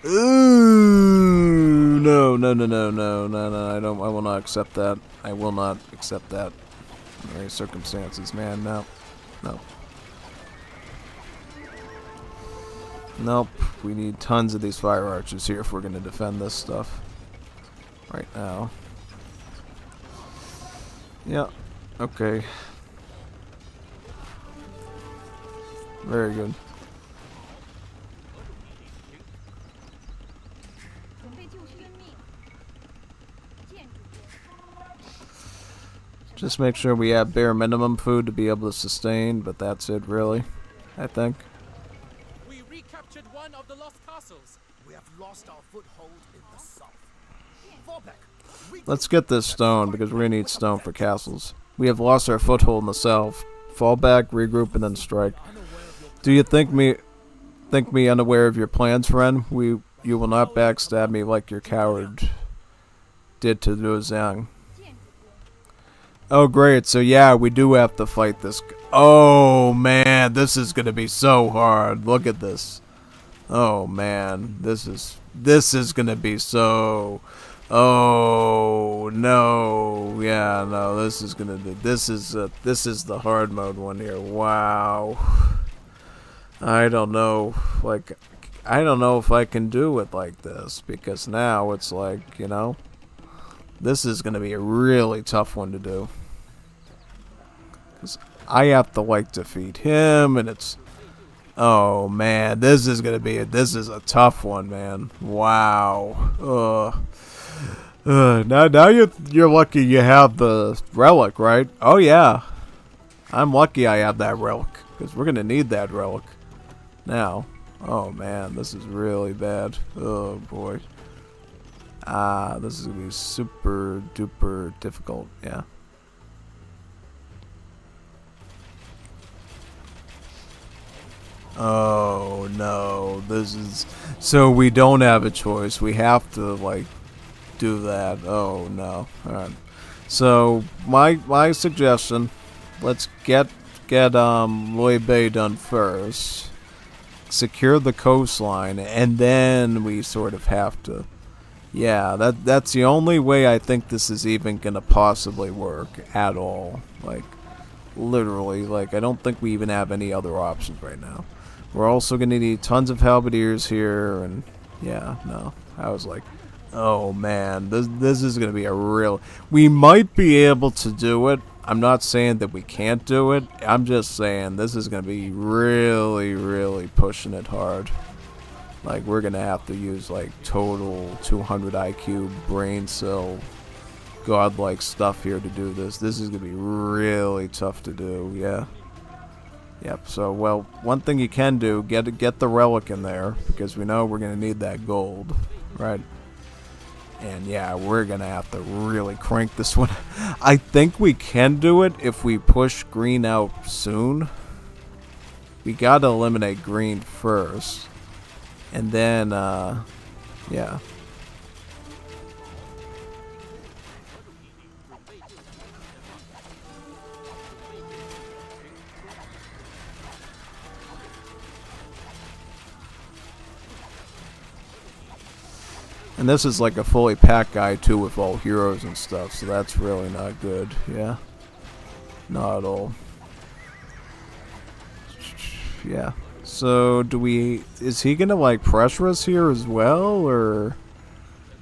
Ooh, no, no, no, no, no, no, no! I will not accept that. I will not accept that. In any circumstances, man. No, no. Nope. We need tons of these fire archers here if we're going to defend this stuff right now. Yeah, okay. Very good. Just make sure we have bare minimum food to be able to sustain, but that's it really, I think. We recaptured one of the lost castles. We have lost our foothold in the south. Fall back. Let's get this stone, because we're going to need stone for castles. We have lost our foothold in the south. Fall back, regroup, and then strike. Do you think me unaware of your plans, friend? You will not backstab me like your coward did to Liu Zhang. Oh great, so yeah, we do have to fight this. Oh man, this is going to be so hard. Look at this. Oh man, this is going to be so... Oh no, yeah, no, this is the hard mode one here. Wow. I don't know, like, I don't know if I can do it like this, because now it's like, you know, this is going to be a really tough one to do. Because I have to, like, defeat him, and it's, oh man, this is a tough one, man. Wow. Ugh. Now you're lucky you have the relic, right? Oh yeah, I'm lucky I have that relic, because we're gonna need that relic now. Oh man, this is really bad. Oh boy. This is gonna be super duper difficult. Yeah. Oh no, this is, so we don't have a choice. We have to like do that. Oh no. Alright. So my suggestion, let's get Loi Bay done first. Secure the coastline, and then we sort of have to, yeah, that's the only way I think this is even gonna possibly work at all. Like literally, like I don't think we even have any other options right now. We're also gonna need tons of halberdiers here, and yeah, no. I was like, Oh man, this is gonna be a real. We might be able to do it. I'm not saying that we can't do it. I'm just saying this is gonna be really, really pushing it hard. Like we're gonna have to use like total 200 IQ brain cell godlike stuff here to do this. This is gonna be really tough to do. Yeah. Yep. So well, one thing you can do, get the relic in there because we know we're gonna need that gold, right? And yeah, we're gonna have to really crank this one. I think we can do it if we push green out soon. We gotta eliminate green first. And then, yeah. And this is like a fully packed guy too with all heroes and stuff, so that's really not good, yeah. Not at all. Yeah. So is he gonna like pressure us here as well, or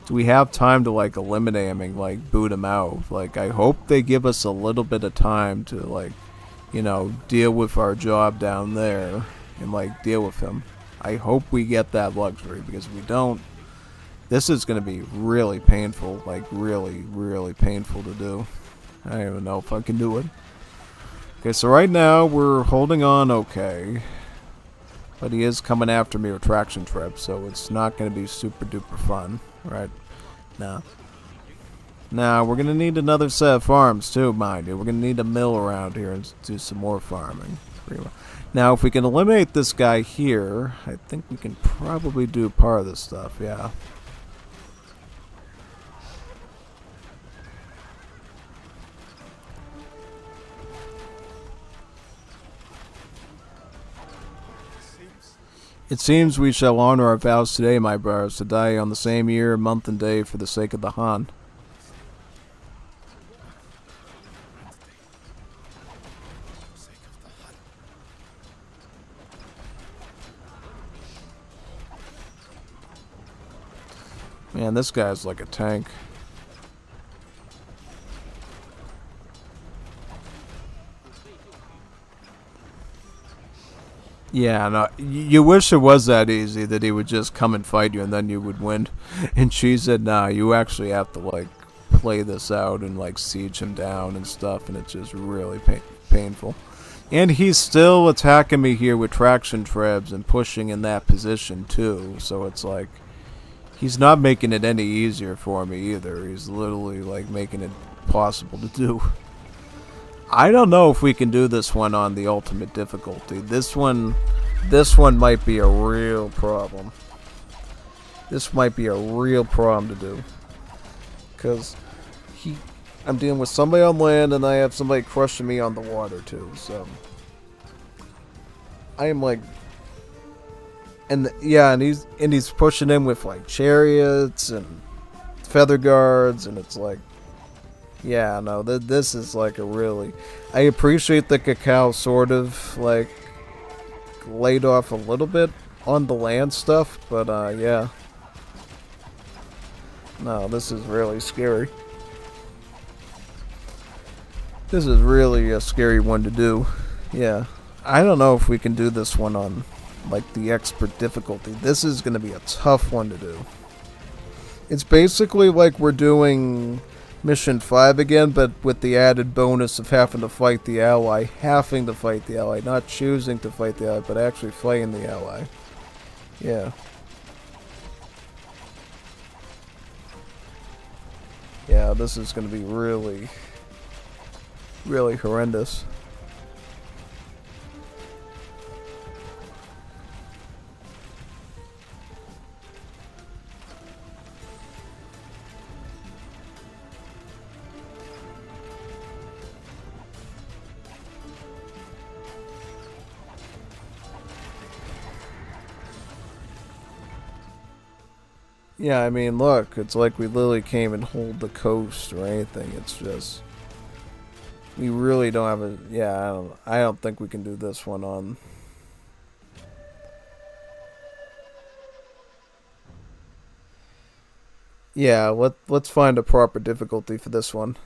do we have time to like eliminate him and like boot him out? Like I hope they give us a little bit of time to like, you know, deal with our job down there and like deal with him. I hope we get that luxury because if we don't, this is going to be really painful, like really, really painful to do. I don't even know if I can do it. Okay, so right now we're holding on okay. But he is coming after me with traction trip, so it's not going to be super duper fun, right? No. Now, we're going to need another set of farms too, mind you. We're going to need a mill around here and do some more farming. Now, if we can eliminate this guy here, I think we can probably do part of this stuff, yeah. It seems we shall honor our vows today, my brothers, to die on the same year, month, and day for the sake of the Han. Man, this guy's like a tank. Yeah, no, you wish it was that easy, that he would just come and fight you and then you would win. And she said, nah, you actually have to, like, play this out and, like, siege him down and stuff, and it's just really painful. And he's still attacking me here with traction trebs and pushing in that position, too. So it's like, he's not making it any easier for me either. He's literally, like, making it possible to do. I don't know if we can do this one on the ultimate difficulty. This one might be a real problem. This might be a real problem to do. Because I'm dealing with somebody on land and I have somebody crushing me on the water too, so. I am like, and he's pushing in with like chariots and feather guards, and it's like, yeah, no, this is like a really... I appreciate the Cacao sort of, like, laid off a little bit on the land stuff, but, yeah. No, this is really scary. This is really a scary one to do. Yeah. I don't know if we can do this one on, like, the expert difficulty. This is going to be a tough one to do. It's basically like we're doing... Mission 5 again, but with the added bonus of having to fight the ally. Having to fight the ally. Not choosing to fight the ally, but actually fighting the ally. Yeah. Yeah, this is going to be really, really horrendous. Yeah, I mean, look, it's like we literally can't even hold the coast or anything. It's just, we really don't have a, yeah, I don't think we can do this one on. Yeah, let's find a proper difficulty for this one.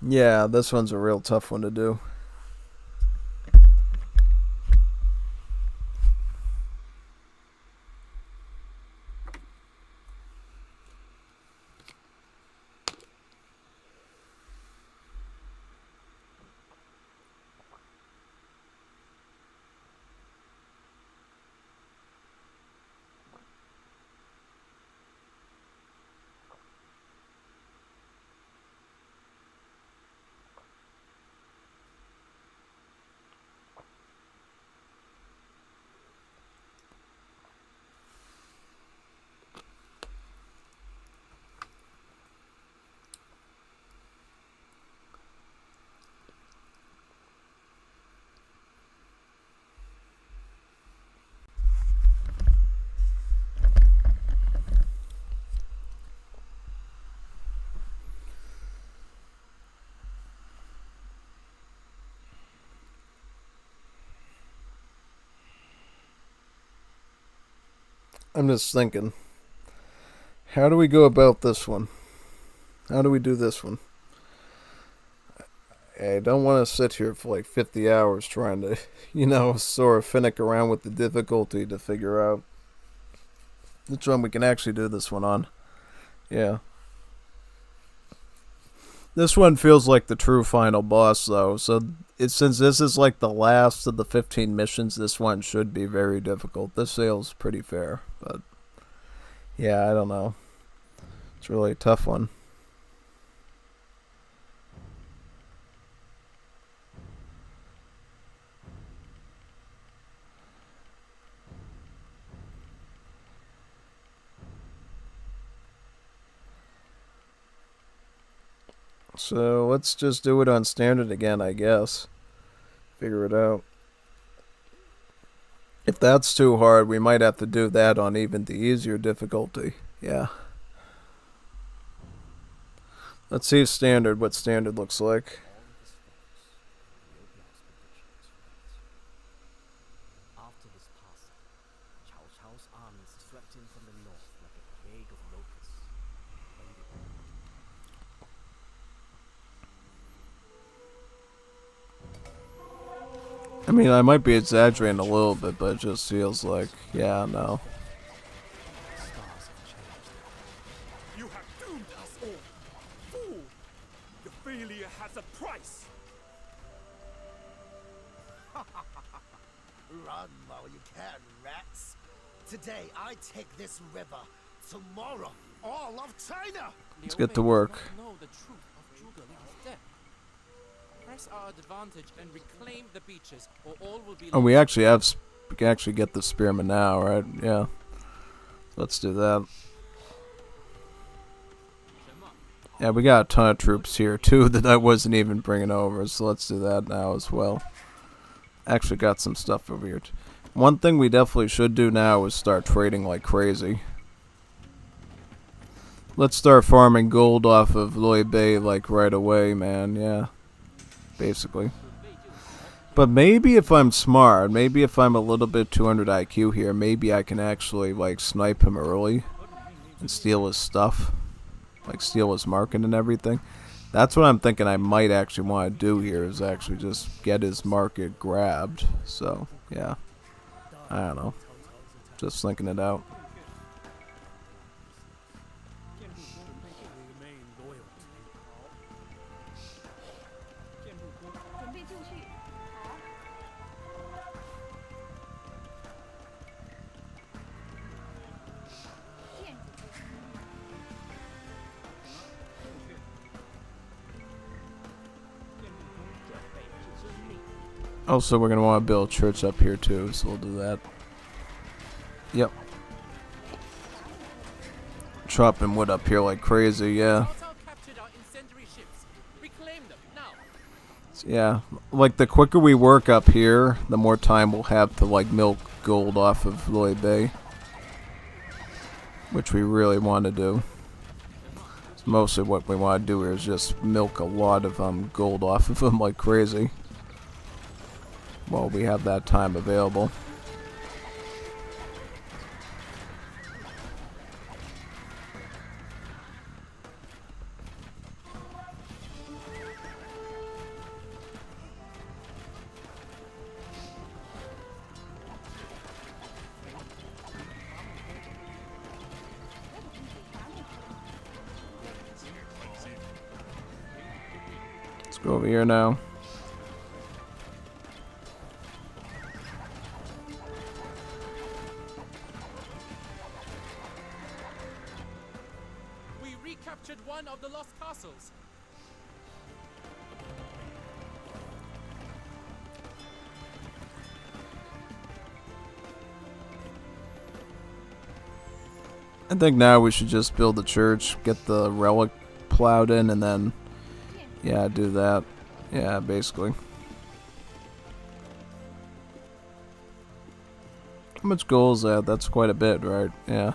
Yeah, this one's a real tough one to do. I'm just thinking, how do we go about this one? How do we do this one? I don't want to sit here for like 50 hours trying to, sort of finick around with the difficulty to figure out which one we can actually do this one on. Yeah. This one feels like the true final boss, though, so since this is like the last of the 15 missions, this one should be very difficult. This feels pretty fair, but yeah, I don't know. It's really a tough one. So let's just do it on standard again, I guess. Figure it out. If that's too hard, we might have to do that on even the easier difficulty. Yeah. Let's see standard, what standard looks like. After this passing, Cao Cao's armies swept in from the north like a plague of locusts. I mean, I might be exaggerating a little bit, but it just feels like, yeah, no. You have doomed us all. Fool! Your failure has a price. Run while you can, rats. Today I take this river. Tomorrow, all of China. Let's get to work. Know the truth of Zhuge Liang's death. Press our advantage and reclaim the beaches, or all will be. Oh, we can actually get the spearmen now, right? Yeah. Let's do that. Yeah, we got a ton of troops here too that I wasn't even bringing over, so let's do that now as well. Actually got some stuff over here. One thing we definitely should do now is start trading like crazy. Let's start farming gold off of Loy Bay like right away, man. Yeah. Basically. But maybe if I'm smart, maybe if I'm a little bit 200 IQ here, maybe I can actually like snipe him early and steal his stuff. Like steal his market and everything. That's what I'm thinking I might actually want to do here, is actually just get his market grabbed. So, yeah. I don't know. Just thinking it out. We remain loyal to you. 准备就绪。好。建筑部。 Also, we're going to want to build a church up here too, so we'll do that. Yep. Chopping wood up here like crazy, yeah. Cao Cao captured our incendiary ships. Reclaim them now. Yeah, like the quicker we work up here, the more time we'll have to like milk gold off of Loy Bay. Which we really want to do. It's mostly what we want to do here is just milk a lot of gold off of them like crazy. while we have that time available. Let's go over here now. We recaptured one of the lost castles. I think now we should just build the church, get the relic plowed in, and then, yeah, do that. Yeah, basically. How much gold is that? That's quite a bit, right? Yeah.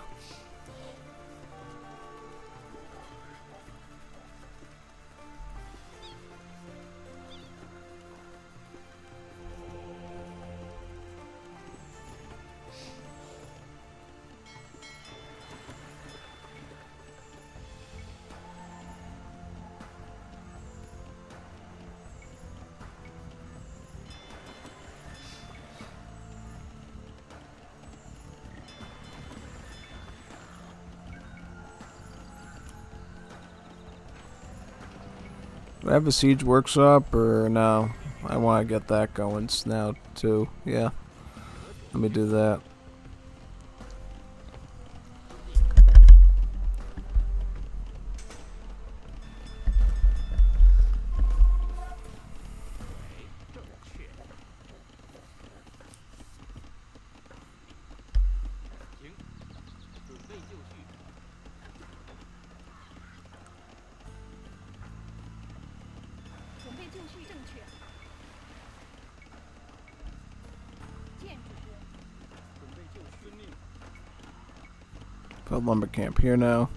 Do I have a siege workshop or no? I want to get that going now too. Yeah. Let me do that. Put lumber camp here now.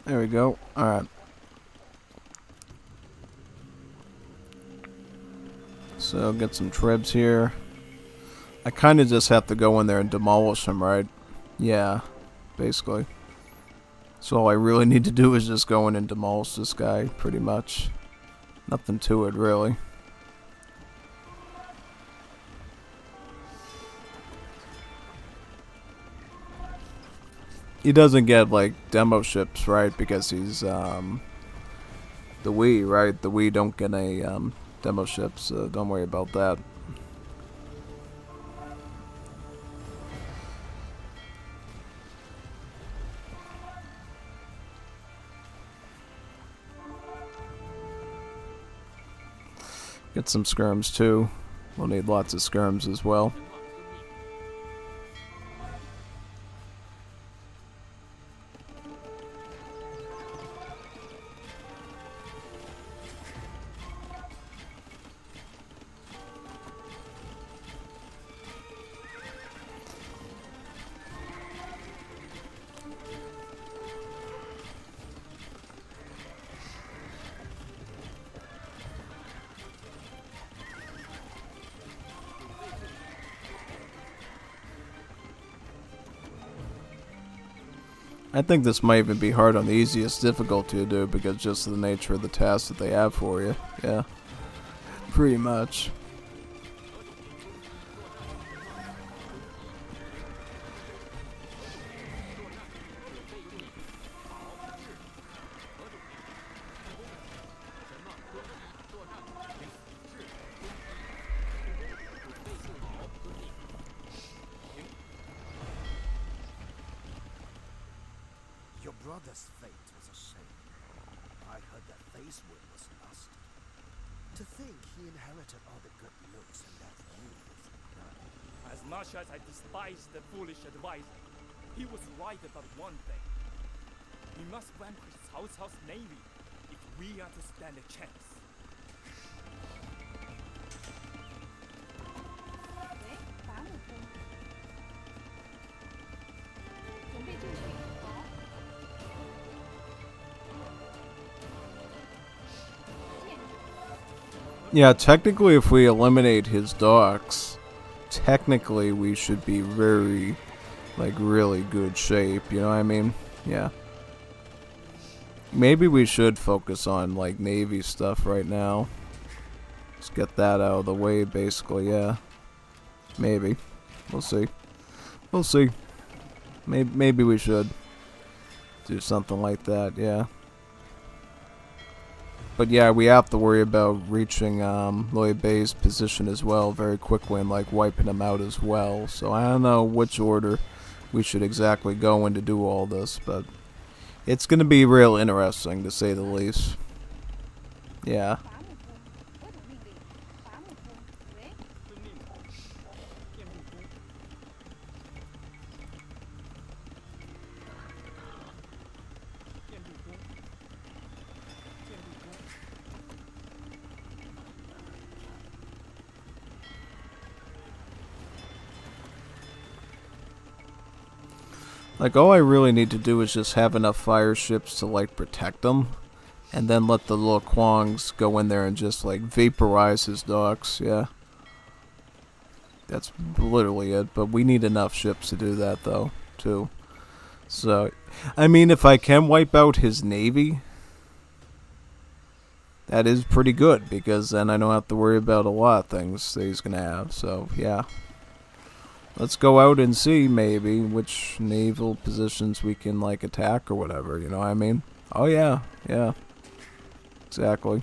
There we go. Alright. So, get some trebs here. I kind of just have to go in there and demolish them, right? Yeah, basically. So all I really need to do is just go in and demolish this guy, pretty much. Nothing to it, really. He doesn't get, like, demo ships, right? Because he's, the Wii, right? The Wii don't get a, demo ship, so don't worry about that. Get some skirms, too. We'll need lots of skirms as well. I think this might even be hard on the easiest difficulty to do because just of the nature of the tasks that they have for you. Yeah. Pretty much. brother's fate was a shame. I heard that Facewood was lost. To think he inherited all the good looks and that you was none. As much as I despise the foolish advice, he was right about one thing. We must vanquish Cao Cao's navy if we are to stand a chance. 喂，法姆特，准备进去。好。见。 Yeah, technically, if we eliminate his docks, technically we should be very, like, really good shape. You know what I mean? Yeah. Maybe we should focus on, like, Navy stuff right now. Just get that out of the way, basically, yeah. Maybe. We'll see. We'll see. Maybe we should do something like that, yeah. But yeah, we have to worry about reaching Loy Bay's position as well very quickly and, like, wiping him out as well. So I don't know which order we should exactly go in to do all this, but it's going to be real interesting, to say the least. Yeah. 法姆特，我等命令。法姆特，喂。遵命。剑路中。剑路中。剑路中。 Like, all I really need to do is just have enough fire ships to, like, protect them. And then let the little Kwongs go in there and just, like, vaporize his docks, yeah. That's literally it. But we need enough ships to do that, though, too. So, I mean, if I can wipe out his navy, that is pretty good. Because then I don't have to worry about a lot of things that he's going to have. So, yeah. Let's go out and see, maybe, which naval positions we can, like, attack or whatever, you know what I mean? Oh, yeah, yeah. Exactly.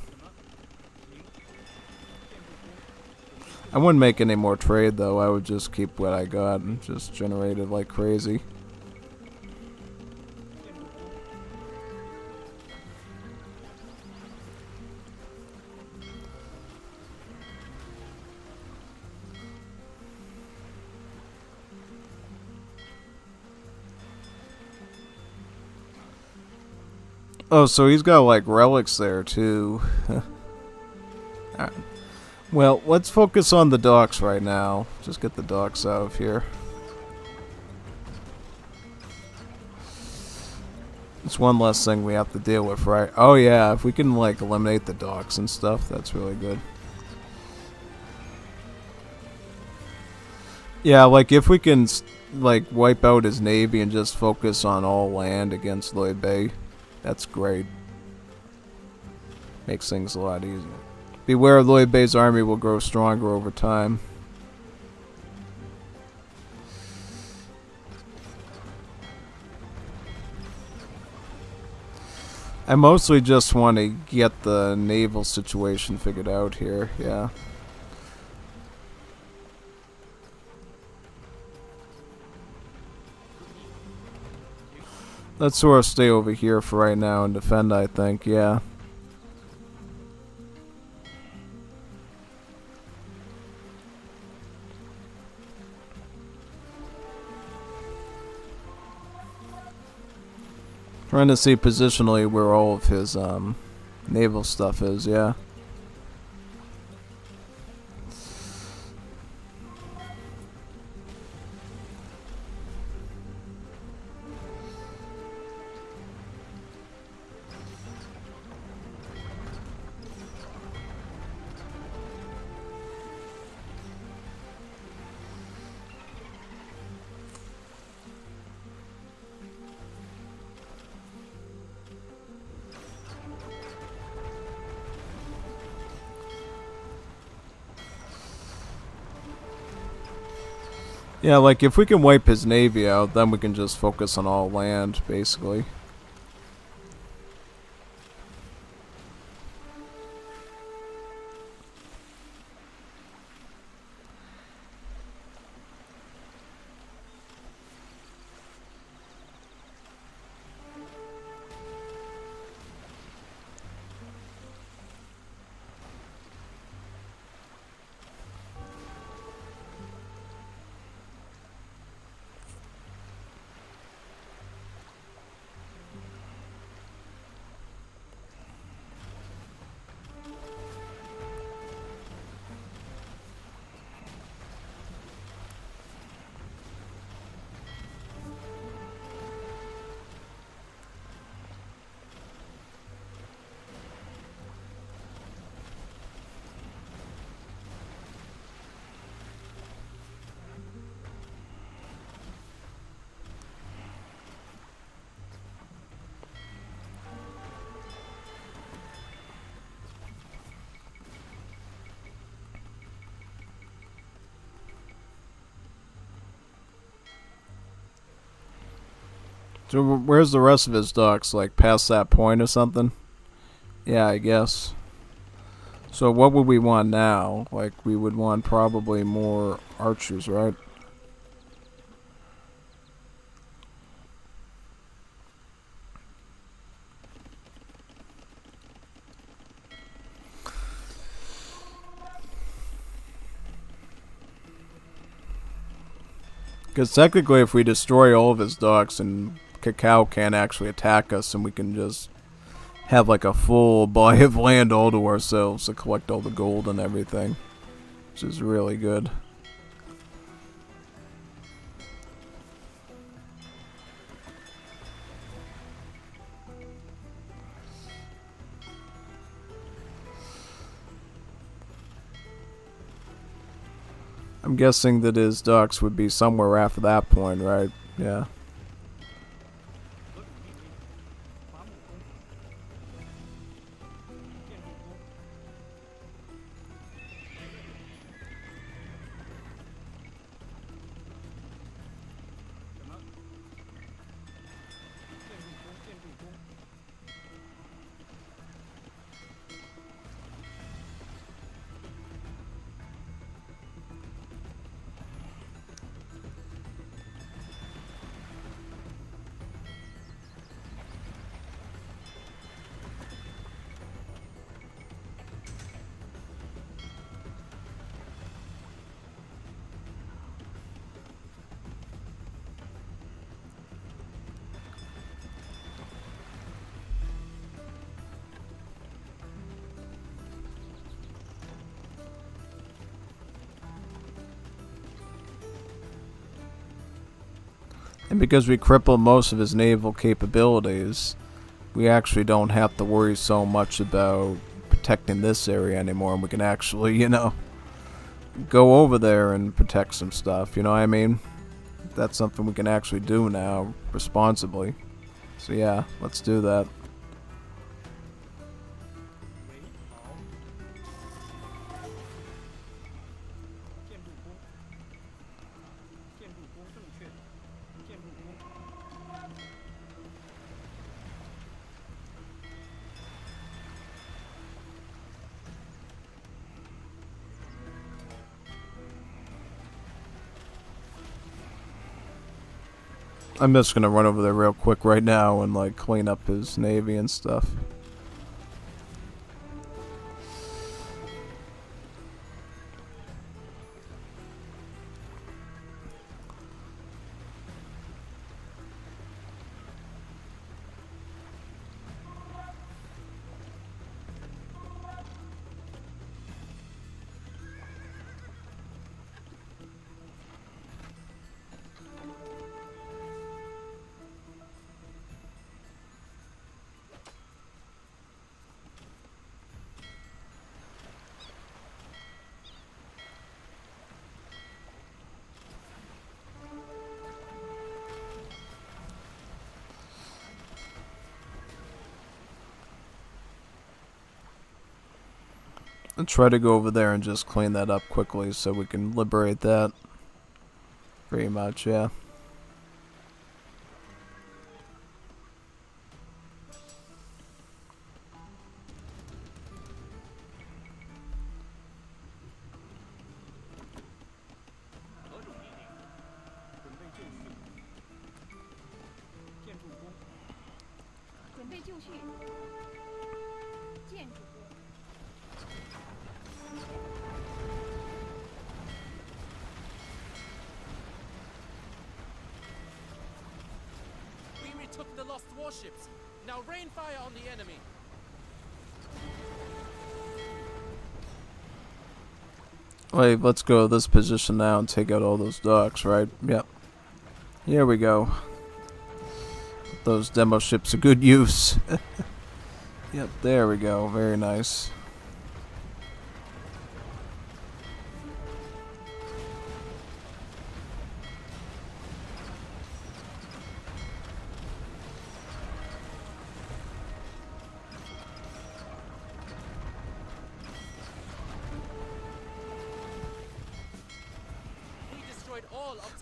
I wouldn't make any more trade, though. I would just keep what I got and just generate it like crazy. Oh, so he's got, like, relics there, too. Alright. Well, let's focus on the docks right now. Just get the docks out of here. It's one less thing we have to deal with, right? Oh, yeah, if we can, like, eliminate the docks and stuff, that's really good. Yeah, like, if we can, like, wipe out his navy and just focus on all land against Loy Bay, that's great. Makes things a lot easier. Beware, Loy Bay's army will grow stronger over time. I mostly just want to get the naval situation figured out here, yeah. Let's sort of stay over here for right now and defend, I think, yeah. Trying to see positionally where all of his naval stuff is, yeah. Yeah, like, if we can wipe his navy out, then we can just focus on all land, basically. So where's the rest of his docks? Like past that point or something? Yeah, I guess. So what would we want now? Like we would want probably more archers, right? Because technically if we destroy all of his docks and Cacao can't actually attack us and we can just have like a full buy of land all to ourselves to collect all the gold and everything. Which is really good. I'm guessing that his docks would be somewhere after that point, right? Yeah. And because we cripple most of his naval capabilities, we actually don't have to worry so much about protecting this area anymore. And we can actually, you know, go over there and protect some stuff, you know what I mean? That's something we can actually do now, responsibly. So yeah, let's do that. I'm just gonna run over there real quick right now and like clean up his navy and stuff. I'll try to go over there and just clean that up quickly so we can liberate that. Pretty much, yeah. Took the lost warships. Now rain fire on the enemy. Wait, let's go to this position now and take out all those docks, right? Yep. Here we go. Those demo ships are good use. Yep, there we go. Very nice.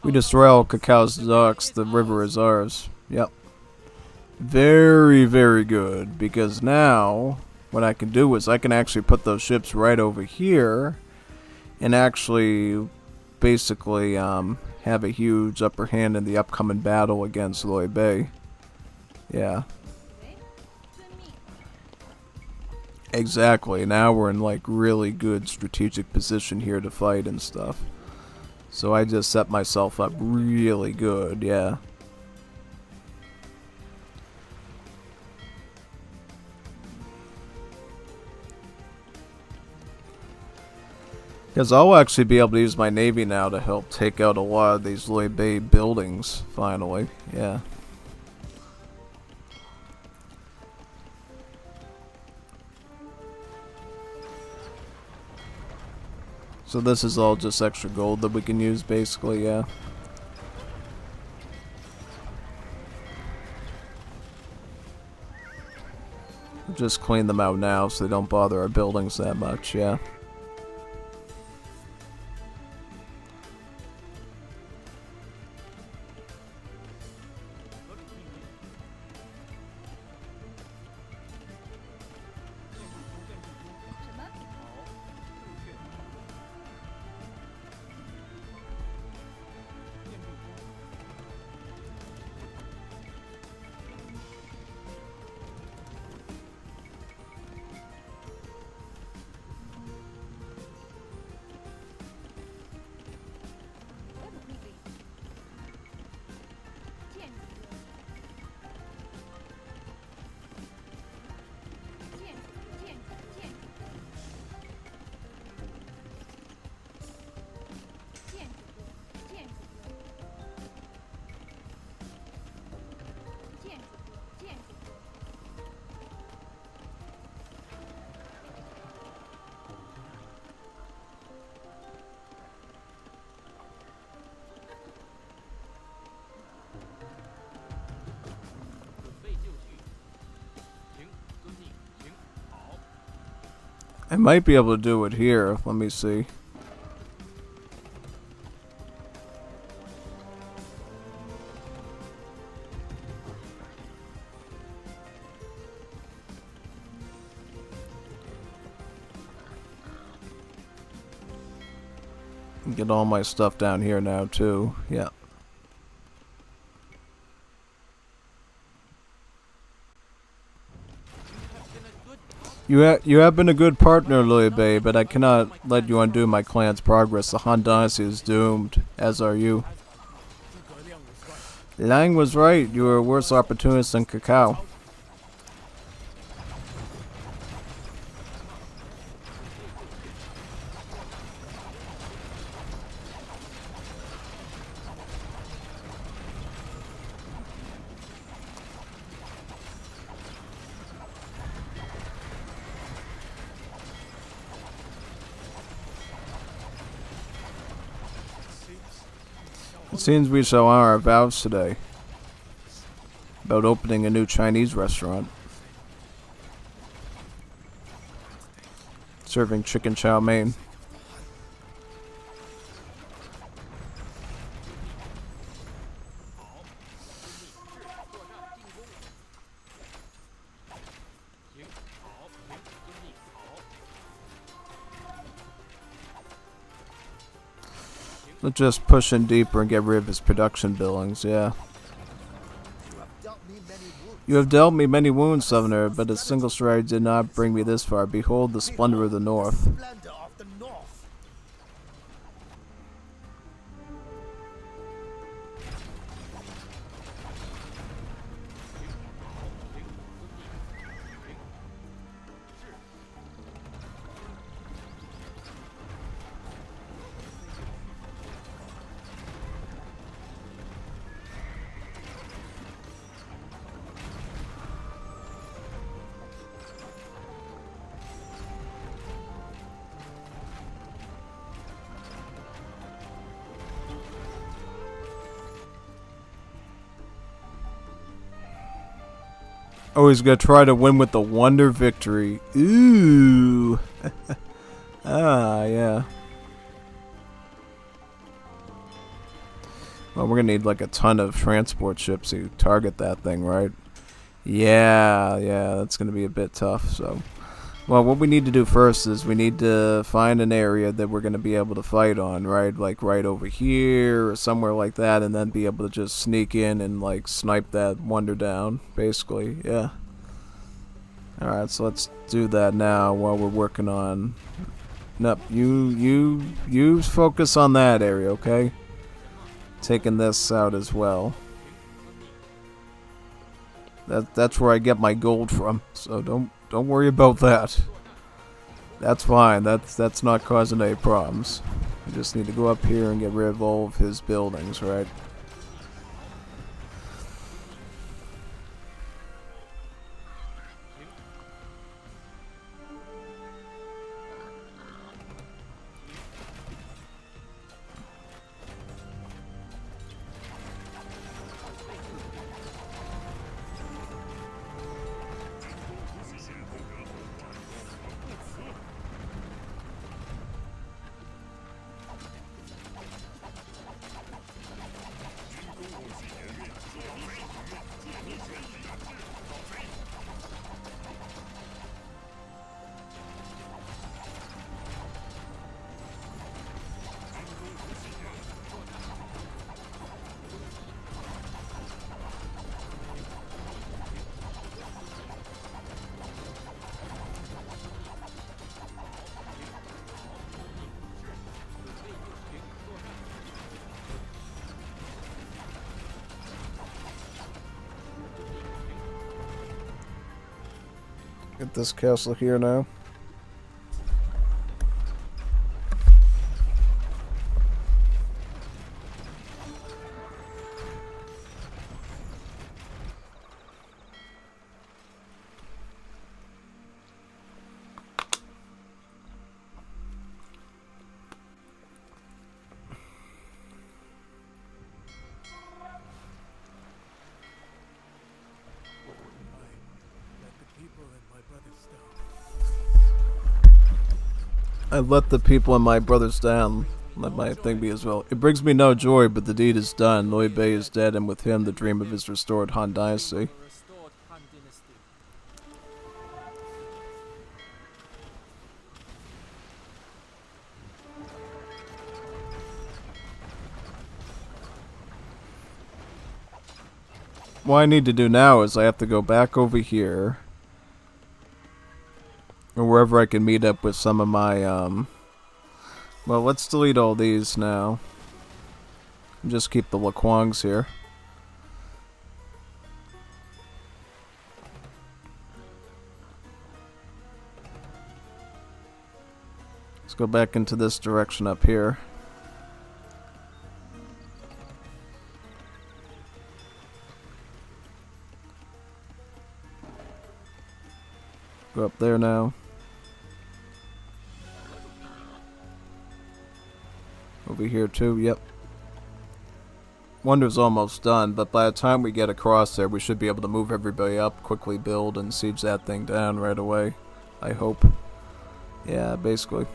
We destroy all Cacao's docks, the river is ours. Yep. very, very good, because now what I can do is I can actually put those ships right over here and actually basically have a huge upper hand in the upcoming battle against Loy Bay. Yeah. Exactly. Now we're in like really good strategic position here to fight and stuff. So I just set myself up really good, yeah. Because I'll actually be able to use my navy now to help take out a lot of these Loy Bay buildings, finally. Yeah. So this is all just extra gold that we can use, basically, yeah. Just clean them out now so they don't bother our buildings that much, yeah. I might be able to do it here. Let me see. Get all my stuff down here now too. Yeah. You have been a good partner, Loy Bay, but I cannot let you undo my clan's progress. The Han Dynasty is doomed, as are you. Lang was right. You are a worse opportunist than Cacao. It seems we shall honor our vows today about opening a new Chinese restaurant serving chicken chow mein. Let's just push in deeper and get rid of his production billings, yeah. You have dealt me many wounds, Southerner, but a single stride did not bring me this far. Behold the splendor of the North. Oh, he's gonna try to win with the Wonder Victory. Ooh. Ah, yeah. Well, we're gonna need like a ton of transport ships to target that thing, right? Yeah, that's gonna be a bit tough, so. Well, what we need to do first is we need to find an area that we're gonna be able to fight on, right? Like right over here or somewhere like that, and then be able to just sneak in and like snipe that wonder down, basically, yeah. Alright, so let's do that now while we're working on... Nope, you focus on that area, okay? Taking this out as well. That's where I get my gold from, so don't worry about that. That's fine. That's not causing any problems. We just need to go up here and get rid of all of his buildings, right? Get this castle here now. I let the people and my brothers down. Let my thing be as well. It brings me no joy, but the deed is done. Liu Bei is dead, and with him the dream of his restored Han Dynasty. Restored Han Dynasty. What I need to do now is I have to go back over here. Or wherever I can meet up with some of my, well, let's delete all these now. And just keep the Laquangs here. Let's go back into this direction up here. Go up there now. Over here too, yep. Wonder's almost done, but by the time we get across there, we should be able to move everybody up, quickly build, and siege that thing down right away. I hope. Yeah, basically.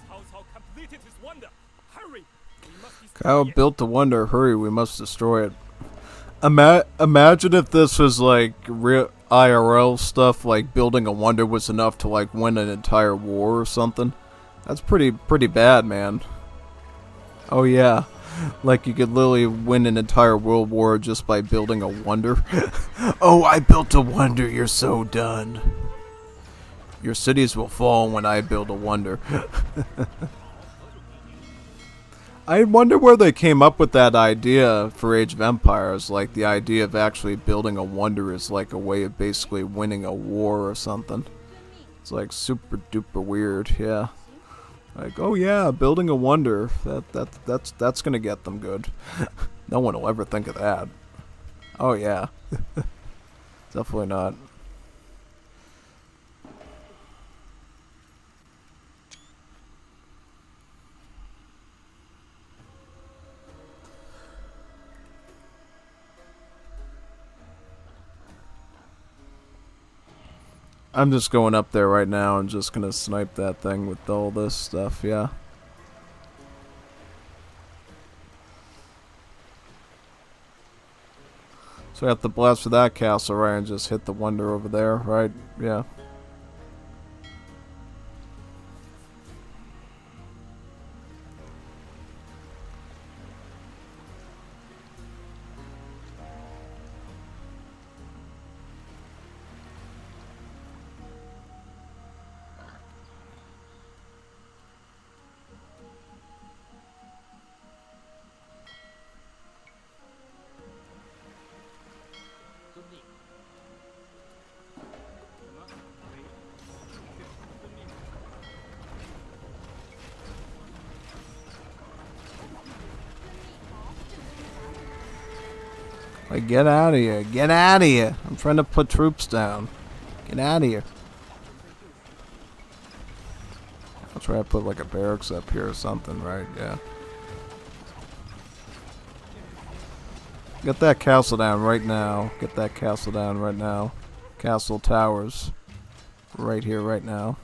Cao Cao completed his wonder. Hurry! We must destroy Kyle it. built the wonder. Hurry, we must destroy it. Imagine if this was like real IRL stuff, like building a wonder was enough to like win an entire war or something. That's pretty bad, man. Oh yeah, like you could literally win an entire world war just by building a wonder. Oh, I built a wonder, you're so done. Your cities will fall when I build a wonder. I wonder where they came up with that idea for Age of Empires. Like, the idea of actually building a wonder is like a way of basically winning a war or something. It's like super duper weird, yeah. Like, oh yeah, building a wonder, that's gonna get them good. No one will ever think of that. Oh yeah. Definitely not. I'm just going up there right now and just gonna snipe that thing with all this stuff, yeah. So I have to blast for that castle, right, and just hit the wonder over there, right? Yeah. Like, get out of here. Get out of here. I'm trying to put troops down. Get out of here. I'll try to put like a barracks up here or something, right? Yeah. Get that castle down right now. Get that castle down right now. Castle towers. Right here, right now.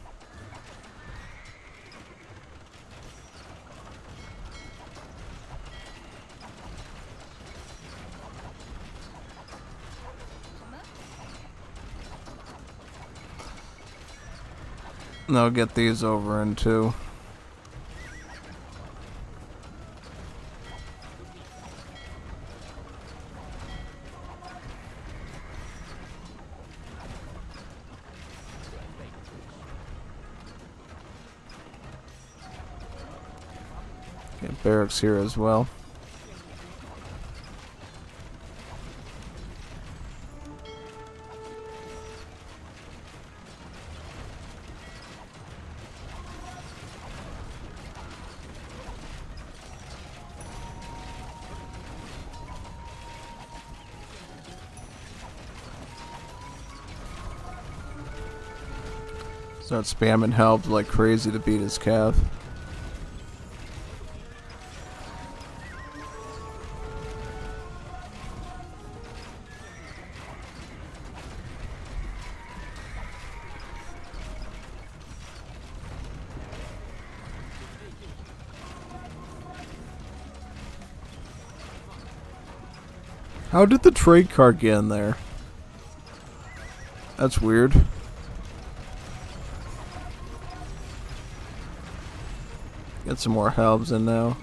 And I'll get these over in too. Get barracks here as well. Start spamming help like crazy to beat his cav. How did the trade cart get in there? That's weird. Get some more helps in now.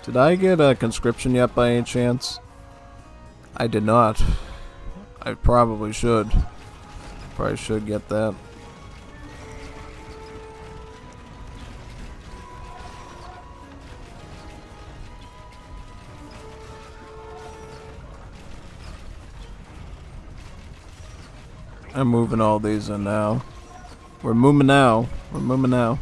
Did I get a conscription yet by any chance? I did not. I probably should. Probably should get that. I'm moving all these in now. We're moving now. We're moving now.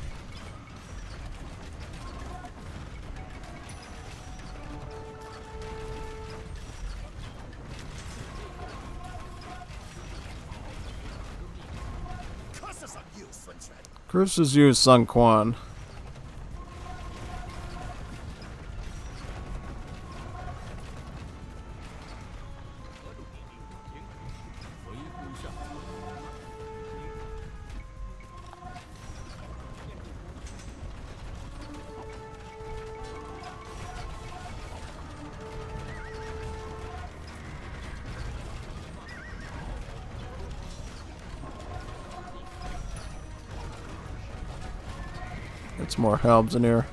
Curses you, Sun Quan. Get some more helps in here.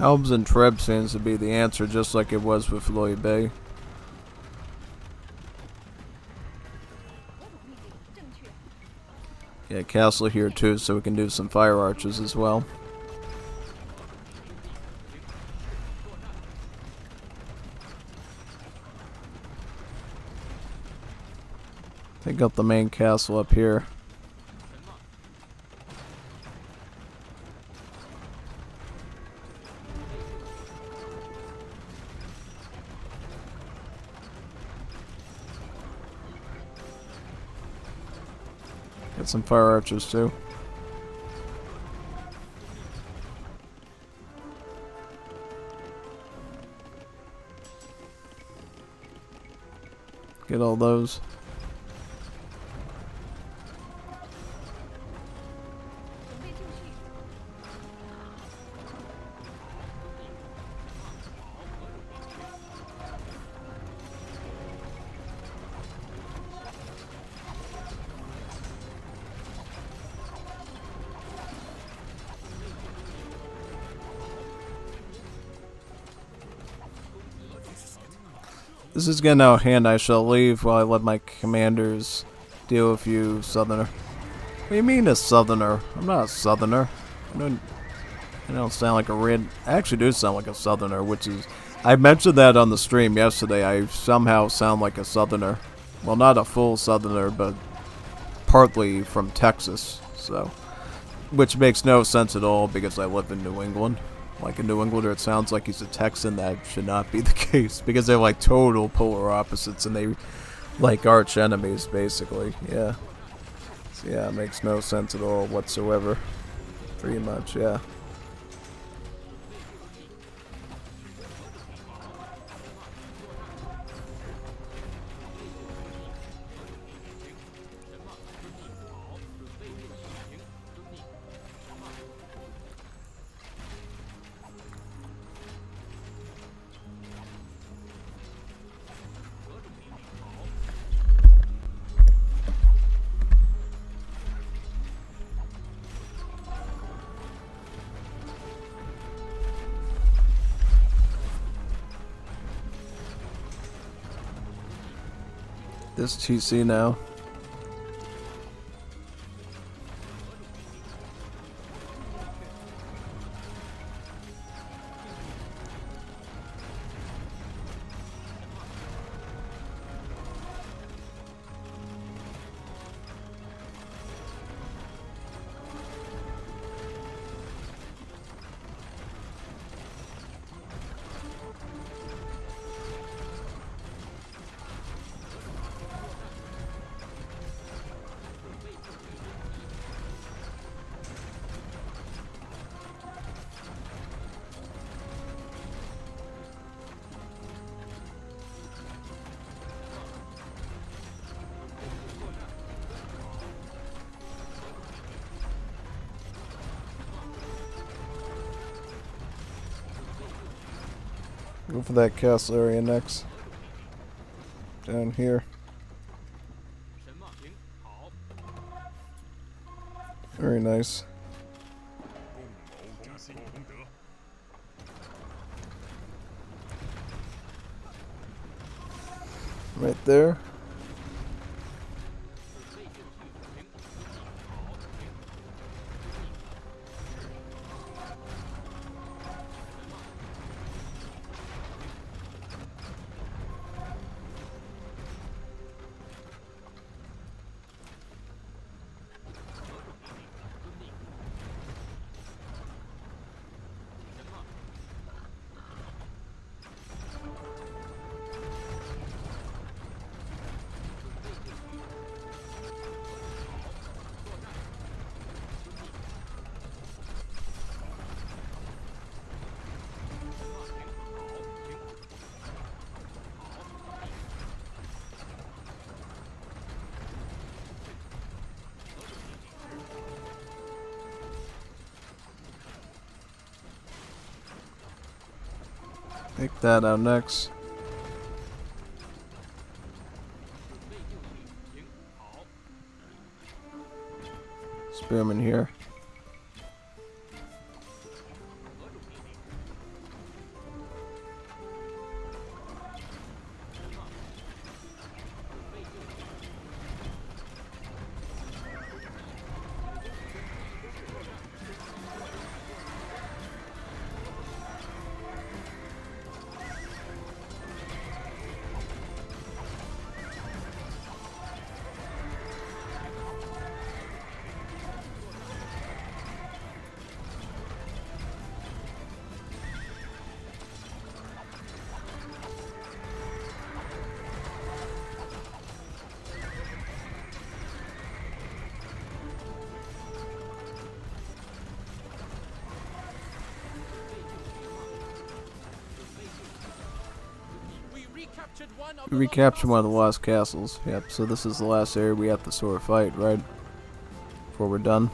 Helms and Treb seems to be the answer, just like it was with Loy Bay. 我的命令正确。 Yeah, castle here too, so we can do some fire archers as well. Take up the main castle up here. Get some fire archers too. Get all those. This is getting out of hand. I shall leave while I let my commanders deal with you, Southerner. What do you mean a Southerner? I'm not a Southerner. I don't sound like a red. I actually do sound like a Southerner, which is... I mentioned that on the stream yesterday. I somehow sound like a Southerner. Well, not a full Southerner, but partly from Texas, so... Which makes no sense at all because I live in New England. Like a New Englander, it sounds like he's a Texan. That should not be the case because they're like total polar opposites and they like arch enemies basically. Yeah. So yeah, it makes no sense at all whatsoever. Pretty much, yeah. This TC now. Go for that castle area next. Down here. Very nice. Right there. Take that out next. Spearman here. recaptured one of We the recaptured one of the lost lost castles. Yep, so this is the last area we have to sort of fight, right? Before we're done.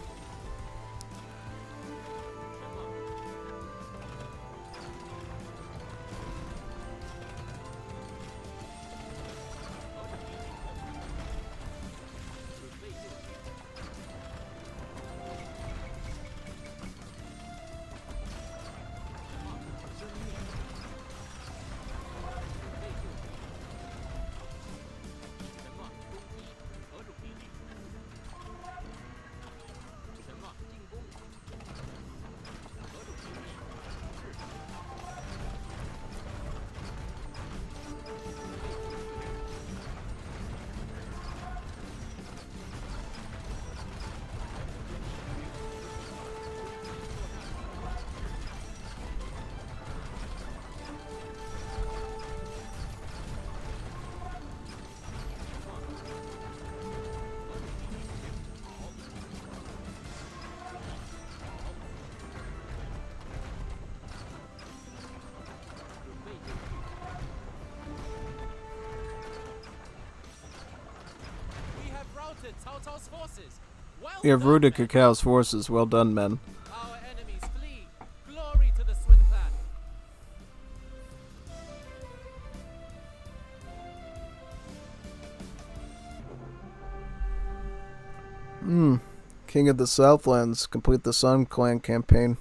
We have routed Cao Cao's forces. Well We have done, routed men. Cacal's forces. Well done, men. Our enemies flee. Glory to the Swin clan. King of the Southlands. Complete the Sun Clan campaign.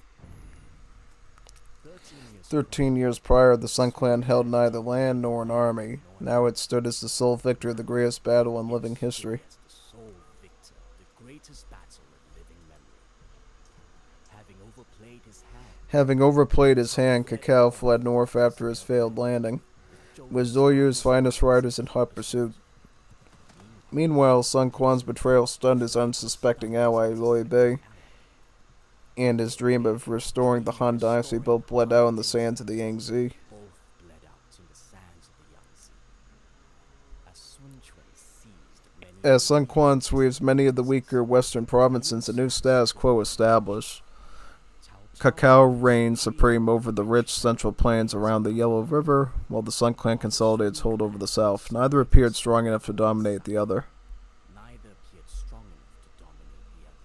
13 years prior, the Sun Clan held neither land nor an army. Now it stood as the sole victor of the greatest battle in living history. As the sole victor of the greatest battle in living memory. Having overplayed his hand, Cacao fled north after his failed landing, with Zoyu's finest riders in hot pursuit. Meanwhile, Sun Quan's betrayal stunned his unsuspecting ally, Loi Bei, and his dream of restoring the Han dynasty both bled out in the sands of the Yangtze. Both bled out in the sands of the Yangtze. As Sun Quan seized many As Sun Quan sweeps many of the weaker western provinces, a new status quo established. Cacao reigned supreme over the rich central plains around the Yellow River, while the Sun Clan consolidated its hold over the south. Neither appeared strong enough to dominate the other. neither appeared strong enough to dominate the other.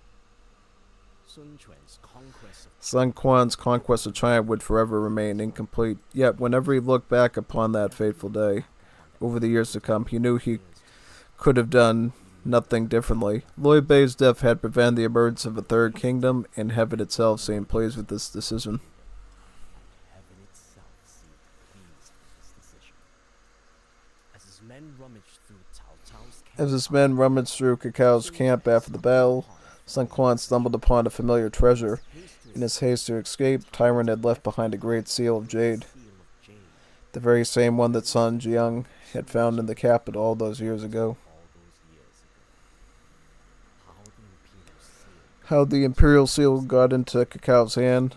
Sun Quan's conquest of Sun Quan's conquest of China would forever remain incomplete, yet whenever he looked back upon that fateful day, over the years to come, he knew he could have done nothing differently. Loi Bei's death had prevented the emergence of a third kingdom, and heaven itself seemed pleased with this decision. heaven itself seemed pleased with this decision. As his men rummaged through Cao Cao's camp, As his men rummaged through Cacao's camp after the battle, Sun Quan stumbled upon a familiar treasure. In his haste to escape, Tyrant had left behind a great seal of jade, the very same one that Sun Jiang had found in the capital all those years ago. How the Imperial Seal got into Cacao's hand,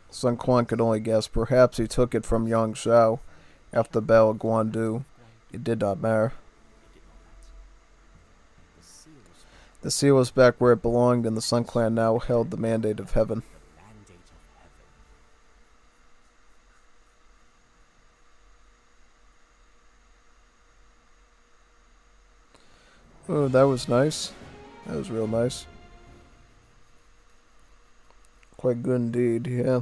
Sun Quan could only guess. Perhaps he took it from Yang Shao after the Battle of Guandu. It did not matter. The seal was back where it belonged, and the Sun Clan now held the mandate of heaven. Oh, that was nice. That was real nice. Quite good indeed, yeah.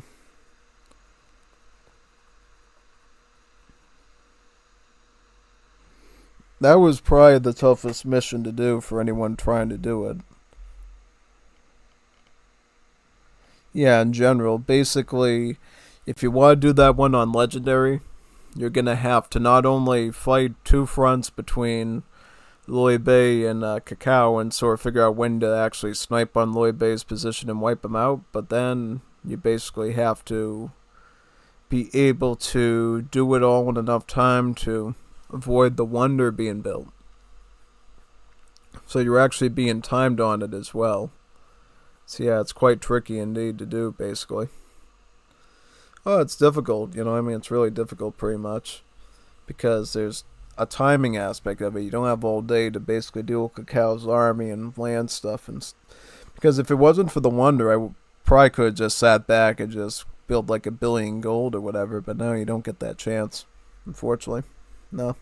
That was probably the toughest mission to do for anyone trying to do it. Yeah, in general. Basically, if you want to do that one on Legendary, you're going to have to not only fight two fronts between Loi Bei and Cacao and sort of figure out when to actually snipe on Loi Bei's position and wipe him out, but then you basically have to be able to do it all in enough time to avoid the wonder being built. So you're actually being timed on it as well. So yeah, it's quite tricky indeed to do, basically. Oh, it's difficult, you know, I mean, it's really difficult pretty much, because there's a timing aspect of it. You don't have all day to basically deal with Cacao's army and land stuff, and because if it wasn't for the wonder, I probably could have just sat back and just built like 1 billion gold or whatever, but no, you don't get that chance, unfortunately. No.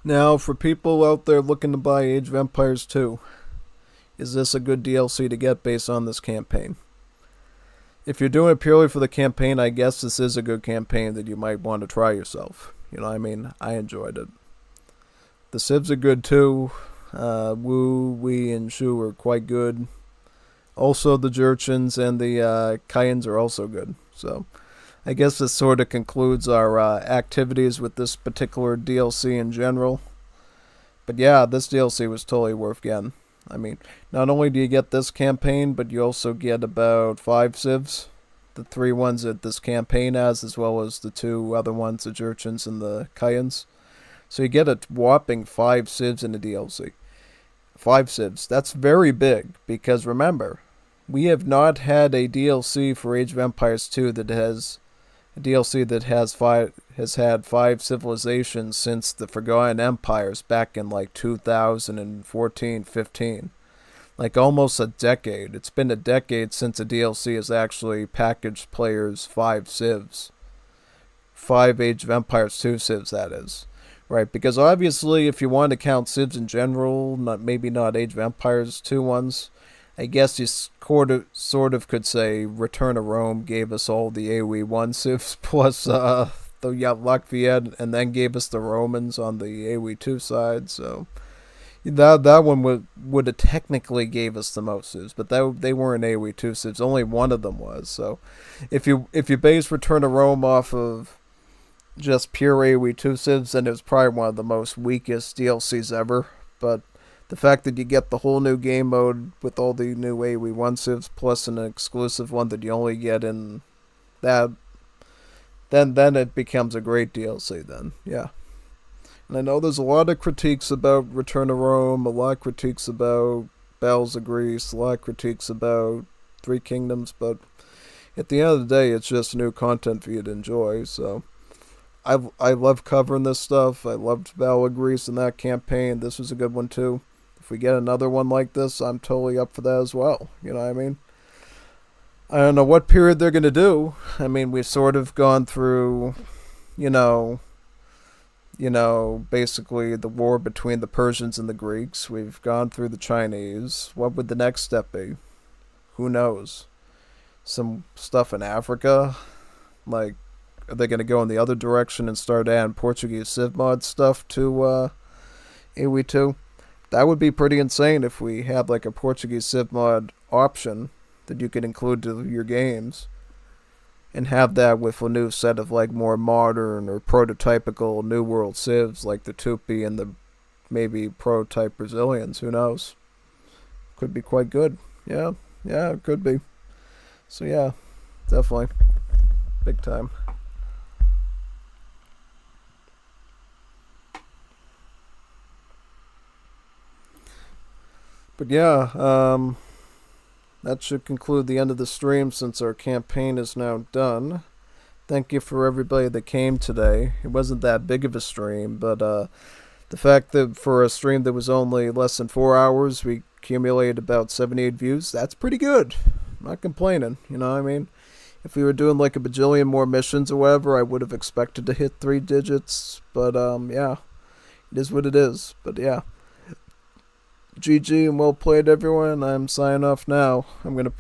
Now, for people out there looking to buy Age of Empires 2, is this a good DLC to get based on this campaign? If you're doing it purely for the campaign, I guess this is a good campaign that you might want to try yourself. You know what I mean? I enjoyed it. The civs are good too. Wu, Wei, and Shu are quite good. Also, the Jurchens and the Kayans are also good. So, I guess this sort of concludes our activities with this particular DLC in general. But yeah, this DLC was totally worth getting. I mean, not only do you get this campaign, but you also get about 5 civs. The 3 ones that this campaign has, as well as the 2 other ones, the Jurchens and the Kayans. So you get a whopping 5 civs in the DLC. 5 civs. That's very big, because remember, we have not had a DLC for Age of Empires 2 that has a DLC that has had 5 civilizations since the Forgotten Empires back in like 2014-15. Like almost a decade. It's been a decade since a DLC has actually packaged players 5 civs. 5 Age of Empires 2 civs, that is. Right, because obviously if you want to count civs in general, maybe not Age of Empires 2 ones, I guess you sort of could say Return of Rome gave us all the AoE 1 civs plus the Latviad, and then gave us the Romans on the AoE 2 side, so that one would have technically gave us the most civs, but they weren't AoE 2 civs, only one of them was. So if you base Return of Rome off of just pure AoE 2 civs, then it was probably one of the most weakest DLCs ever, but the fact that you get the whole new game mode with all the new AoE 1 civs plus an exclusive one that you only get in that, then it becomes a great DLC then, yeah. And I know there's a lot of critiques about Return of Rome, a lot of critiques about Battles of Greece, a lot of critiques about Three Kingdoms, but at the end of the day, it's just new content for you to enjoy, so I love covering this stuff. I loved Battle of Greece in that campaign. This was a good one too. If we get another one like this, I'm totally up for that as well. You know what I mean? I don't know what period they're going to do. I mean, we've sort of gone through, basically the war between the Persians and the Greeks. We've gone through the Chinese. What would the next step be? Who knows? Some stuff in Africa? Like, are they going to go in the other direction and start adding Portuguese Civ mod stuff to AoE 2? That would be pretty insane if we had like a Portuguese Civ mod option that you could include to your games, and have that with a new set of like more modern or prototypical New World civs like the Tupi and the maybe prototype Brazilians. Who knows? Could be quite good. Yeah, it could be. So yeah, definitely. Big time. But yeah, that should conclude the end of the stream since our campaign is now done. Thank you for everybody that came today. It wasn't that big of a stream, but the fact that for a stream that was only less than 4 hours, we accumulated about 78 views, that's pretty good. I'm not complaining, you know what I mean? If we were doing like a bajillion more missions or whatever, I would have expected to hit 3 digits, but yeah, it is what it is. But yeah. GG and well played, everyone. I'm signing off now. I'm going to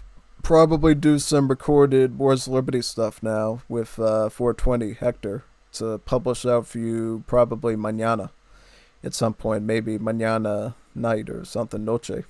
probably do some recorded Wars of Liberty stuff now with 420 Hector to publish out for you probably mañana at some point, maybe mañana night or something, noche.